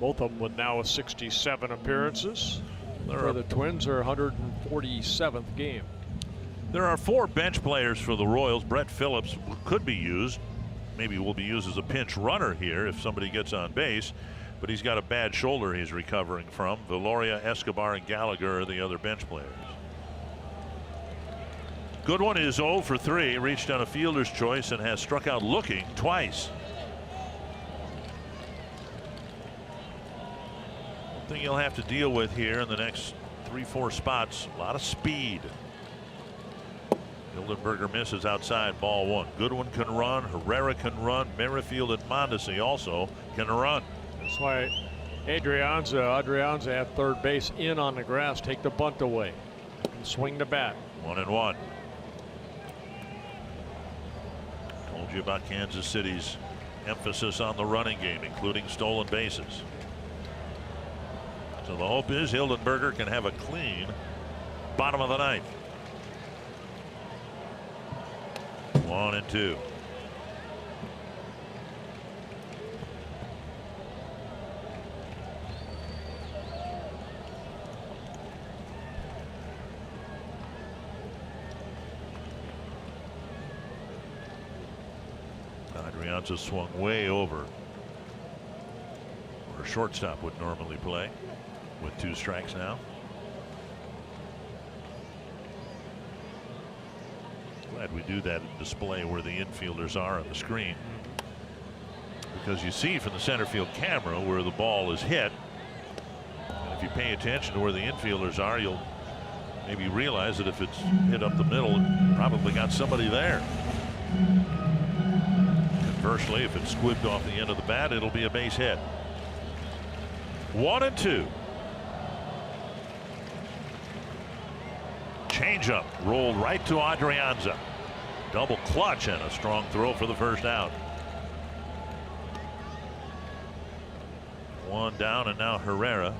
Both of them with now 67 appearances. For the Twins, their 147th game. There are 4 bench players for the Royals. Brett Phillips could be used. Maybe will be used as a pinch runner here if somebody gets on base. But he's got a bad shoulder he's recovering from. Veloria, Escobar, and Gallagher are the other bench players. Goodwin is 0 for 3, reached on a fielder's choice and has struck out looking twice. One thing you'll have to deal with here in the next 3-4 spots, a lot of speed. Hildenberger misses outside, ball 1. Goodwin can run, Herrera can run, Merrifield and Mondesi also can run. That's why Adrianza at third base in on the grass, take the bunt away and swing the bat. 1-1. Told you about Kansas City's emphasis on the running game, including stolen bases. So the hope is Hildenberger can have a clean bottom of the 9th. 1-2. Adrianza swung way over where a shortstop would normally play with 2 strikes now. Glad we do that display where the infielders are on the screen, because you see from the center field camera where the ball is hit, and if you pay attention to where the infielders are, you'll maybe realize that if it's hit up the middle, it probably got somebody there. Conversely, if it's squibbed off the end of the bat, it'll be a base hit. 1-2. Changeup rolled right to Adrianza. Double clutch and a strong throw for the first out. 1 down, and now Herrera.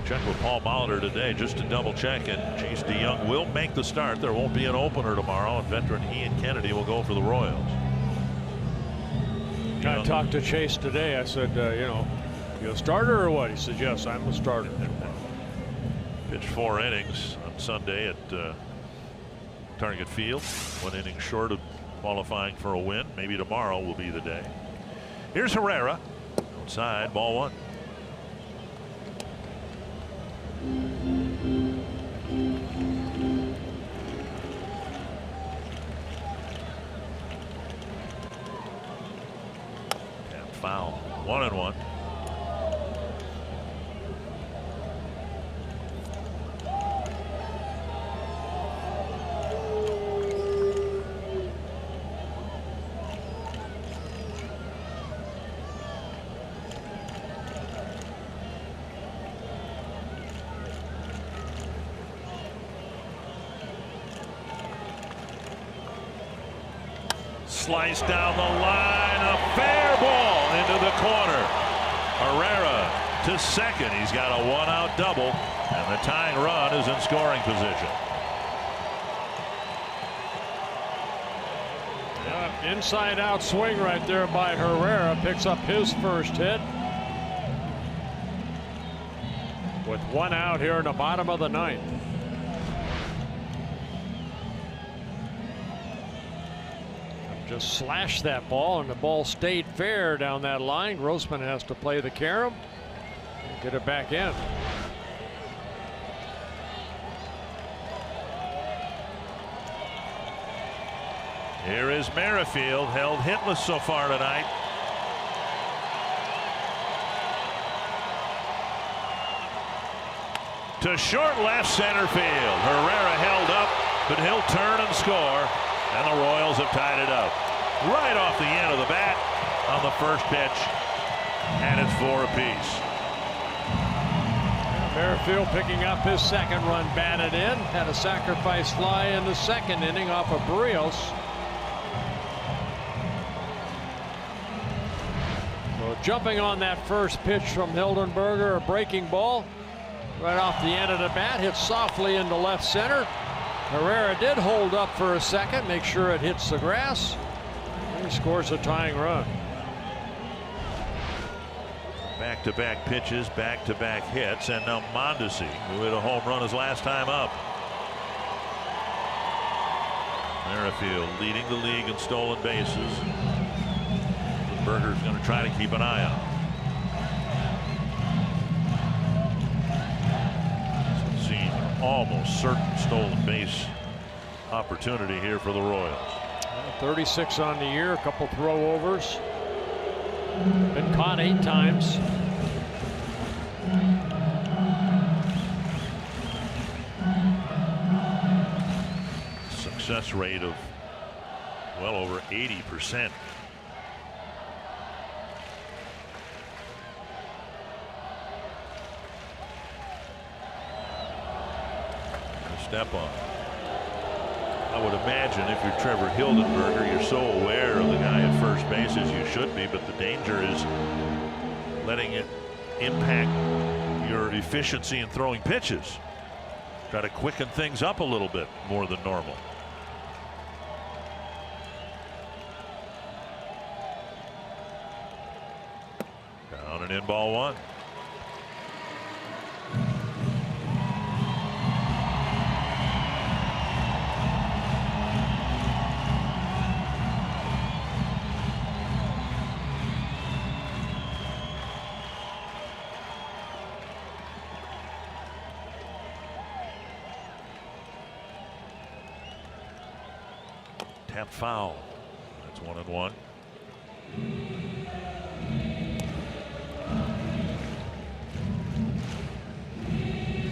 Check with Paul Molitor today just to double check, and Chase DeYoung will make the start. There won't be an opener tomorrow, and veteran Ian Kennedy will go for the Royals. I talked to Chase today. I said, you a starter or what? He said, yes, I'm a starter. Pitched 4 innings on Sunday at Target Field. 1 inning short of qualifying for a win. Maybe tomorrow will be the day. Here's Herrera. Outside, ball 1. Tap foul. 1-1. Sliced down the line, a fair ball into the corner. Herrera to second. He's got a 1-out double, and the tying run is in scoring position. Inside out swing right there by Herrera, picks up his first hit. With 1 out here in the bottom of the 9th. Just slashed that ball, and the ball stayed fair down that line. Grossman has to play the carom and get it back in. Here is Merrifield, held hitless so far tonight. To short left center field. Herrera held up, but he'll turn and score. And the Royals have tied it up. Right off the end of the bat on the first pitch. And it's 4 apiece. Merrifield picking up his second run batted in. Had a sacrifice fly in the second inning off of Barrios. So jumping on that first pitch from Hildenberger, a breaking ball. Right off the end of the bat, hits softly into left center. Herrera did hold up for a second, make sure it hits the grass. And he scores a tying run. Back-to-back pitches, back-to-back hits, and now Mondesi, who hit a home run his last time up. Merrifield leading the league in stolen bases. Berger's going to try to keep an eye on him. Seeing almost certain stolen base opportunity here for the Royals. 36 on the year, a couple throwovers. Been caught 8 times. Success rate of well over 80%. Step on. I would imagine if you're Trevor Hildenberger, you're so aware of the guy at first base as you should be, but the danger is letting it impact your efficiency in throwing pitches. Try to quicken things up a little bit more than normal. Down and in, ball 1. Tap foul. That's 1-1.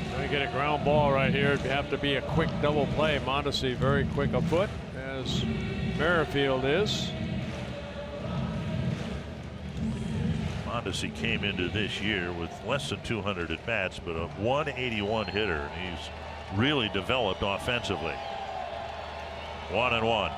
Trying to get a ground ball right here. It'd have to be a quick double play. Mondesi very quick afoot, as Merrifield is. Mondesi came into this year with less than 200 at bats, but a 181 hitter. And he's really developed offensively. 1-1.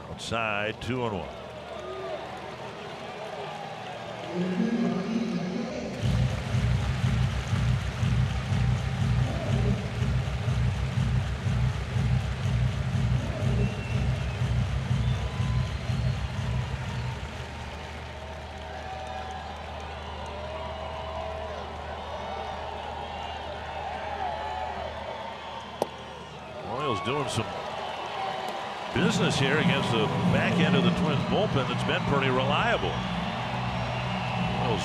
Outside, 2-1. Royals doing some business here against the back end of the Twins bullpen that's been pretty reliable. Royals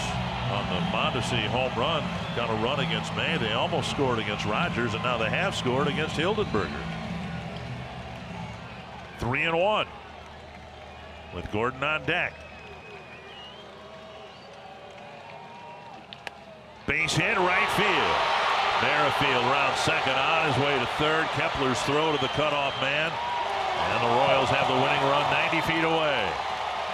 on the Mondesi home run got a run against May. They almost scored against Rogers, and now they have scored against Hildenberger. 3-1 with Gordon on deck. Base hit, right field. Merrifield round second, on his way to third. Kepler's throw to the cutoff man. And the Royals have the winning run 90 feet away.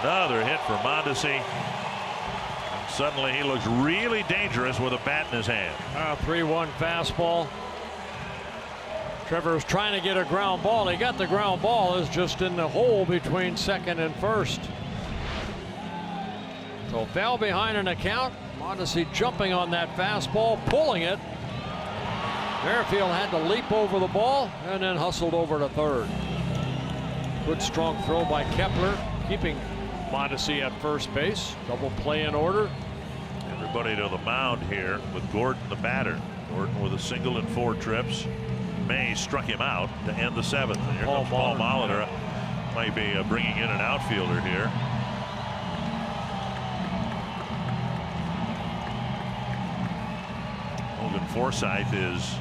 Another hit for Mondesi. And suddenly he looks really dangerous with a bat in his hand. 3-1 fastball. Trevor's trying to get a ground ball. He got the ground ball. It's just in the hole between second and first. So fell behind an account. Mondesi jumping on that fastball, pulling it. Merrifield had to leap over the ball and then hustled over to third. Good strong throw by Kepler, keeping Mondesi at first base. Double play in order. Everybody to the mound here with Gordon the batter. Gordon with a single in 4 trips. May struck him out to end the 7th. And here comes Paul Molitor. Might be bringing in an outfielder here. Logan Forsythe is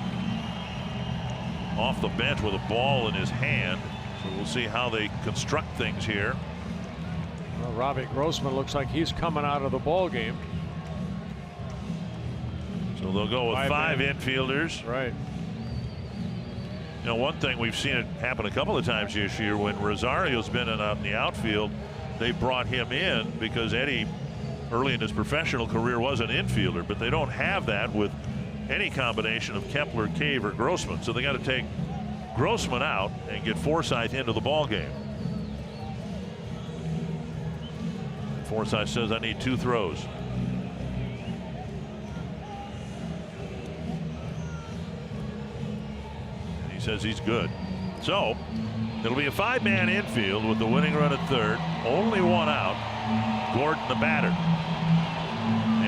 off the bench with a ball in his hand. So we'll see how they construct things here. Well, Robbie Grossman looks like he's coming out of the ball game. So they'll go with five infielders. Right. You know, one thing we've seen it happen a couple of times this year when Rosario's been in the outfield, they brought him in because Eddie early in his professional career was an infielder, but they don't have that with any combination of Kepler, Cave, or Grossman. So they got to take Grossman out and get Forsythe into the ball game. Forsythe says, I need 2 throws. And he says he's good. So it'll be a 5-man infield with the winning run at third. Only 1 out. Gordon the batter.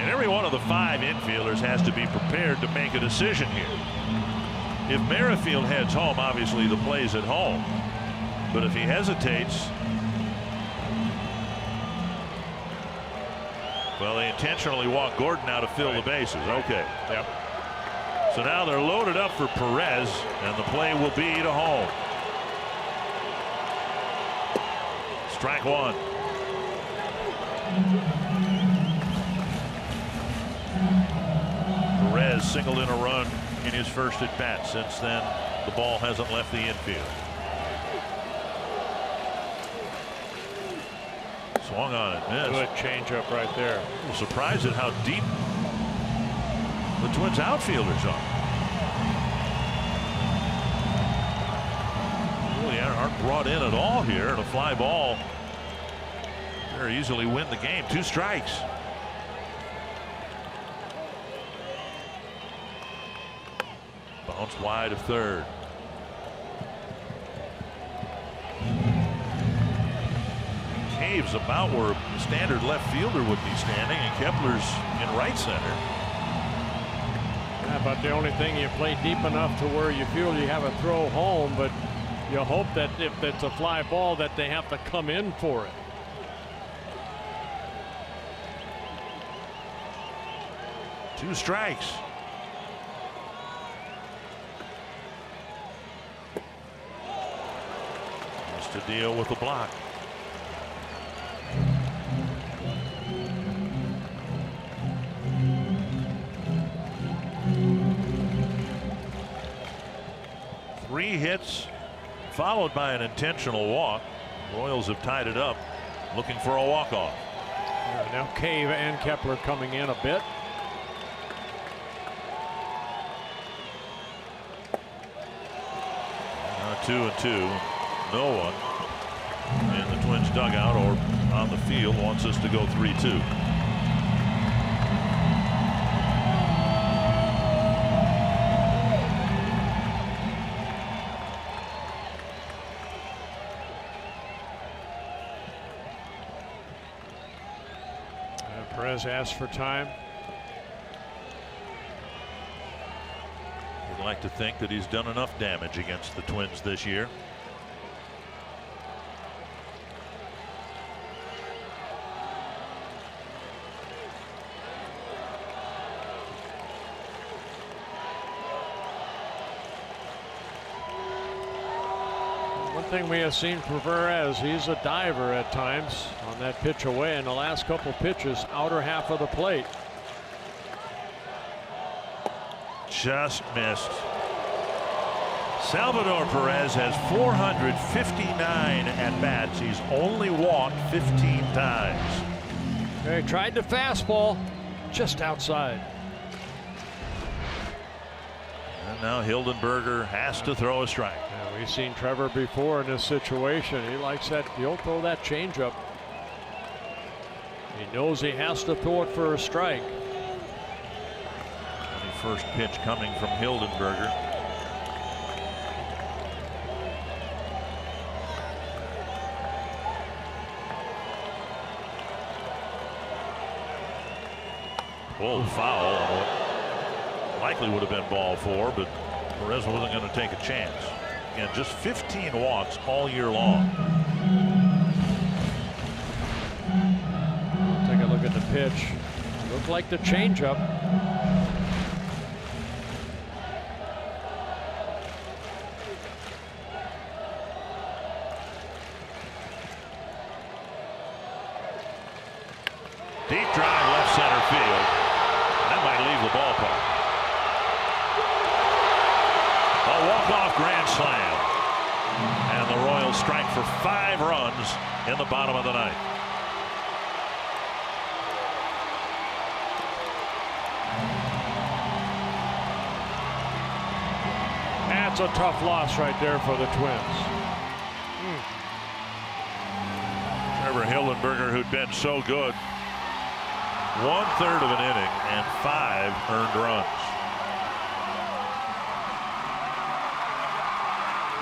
And every one of the 5 infielders has to be prepared to make a decision here. If Merrifield heads home, obviously the play's at home. But if he hesitates, well, they intentionally walk Gordon out to fill the bases. Okay. Yep. So now they're loaded up for Perez, and the play will be to home. Strike 1. Perez singled in a run in his first at bat. Since then, the ball hasn't left the infield. Swung on it, missed. Good changeup right there. I'm surprised at how deep the Twins outfielders are. Really aren't brought in at all here, and a fly ball very easily win the game. 2 strikes. Bounce wide of third. Cave's about where a standard left fielder would be standing, and Kepler's in right center. Yeah, but the only thing, you play deep enough to where you feel you have a throw home, but you hope that if it's a fly ball that they have to come in for it. Two strikes. Just to deal with the block. Three hits followed by an intentional walk. Royals have tied it up, looking for a walk-off. Now Cave and Kepler coming in a bit. Now 2-2. No one in the Twins dugout or on the field wants us to go 3-2. Perez asked for time. I'd like to think that he's done enough damage against the Twins this year. One thing we have seen from Perez, he's a diver at times on that pitch away, and the last couple pitches outer half of the plate. Just missed. Salvador Perez has 459 at bats. He's only walked 15 times. He tried the fastball just outside. And now Hildenberger has to throw a strike. Yeah, we've seen Trevor before in this situation. He likes that. He'll throw that changeup. He knows he has to throw it for a strike. First pitch coming from Hildenberger. Pulled foul. Likely would have been ball 4, but Perez wasn't going to take a chance. Again, just 15 walks all year long. Take a look at the pitch. Looked like the changeup. grand slam. And the Royals strike for 5 runs in the bottom of the ninth. That's a tough loss right there for the Twins. Trevor Hildenberger, who'd been so good, 1/3 of an inning and 5 earned runs.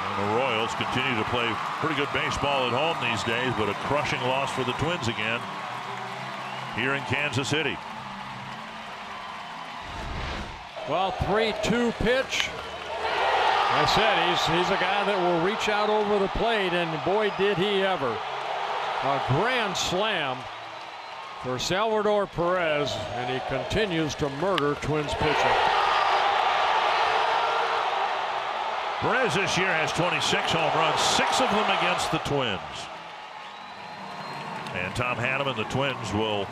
And the Royals continue to play pretty good baseball at home these days, but a crushing loss for the Twins again here in Kansas City. Well, 3-2 pitch. I said he's a guy that will reach out over the plate, and boy did he ever. A grand slam for Salvador Perez, and he continues to murder Twins pitching. Perez this year has 26 home runs, 6 of them against the Twins. And Tom Hanneman, the Twins, will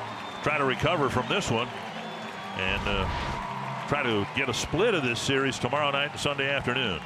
try to recover from this one and try to get a split of this series tomorrow night and Sunday afternoon.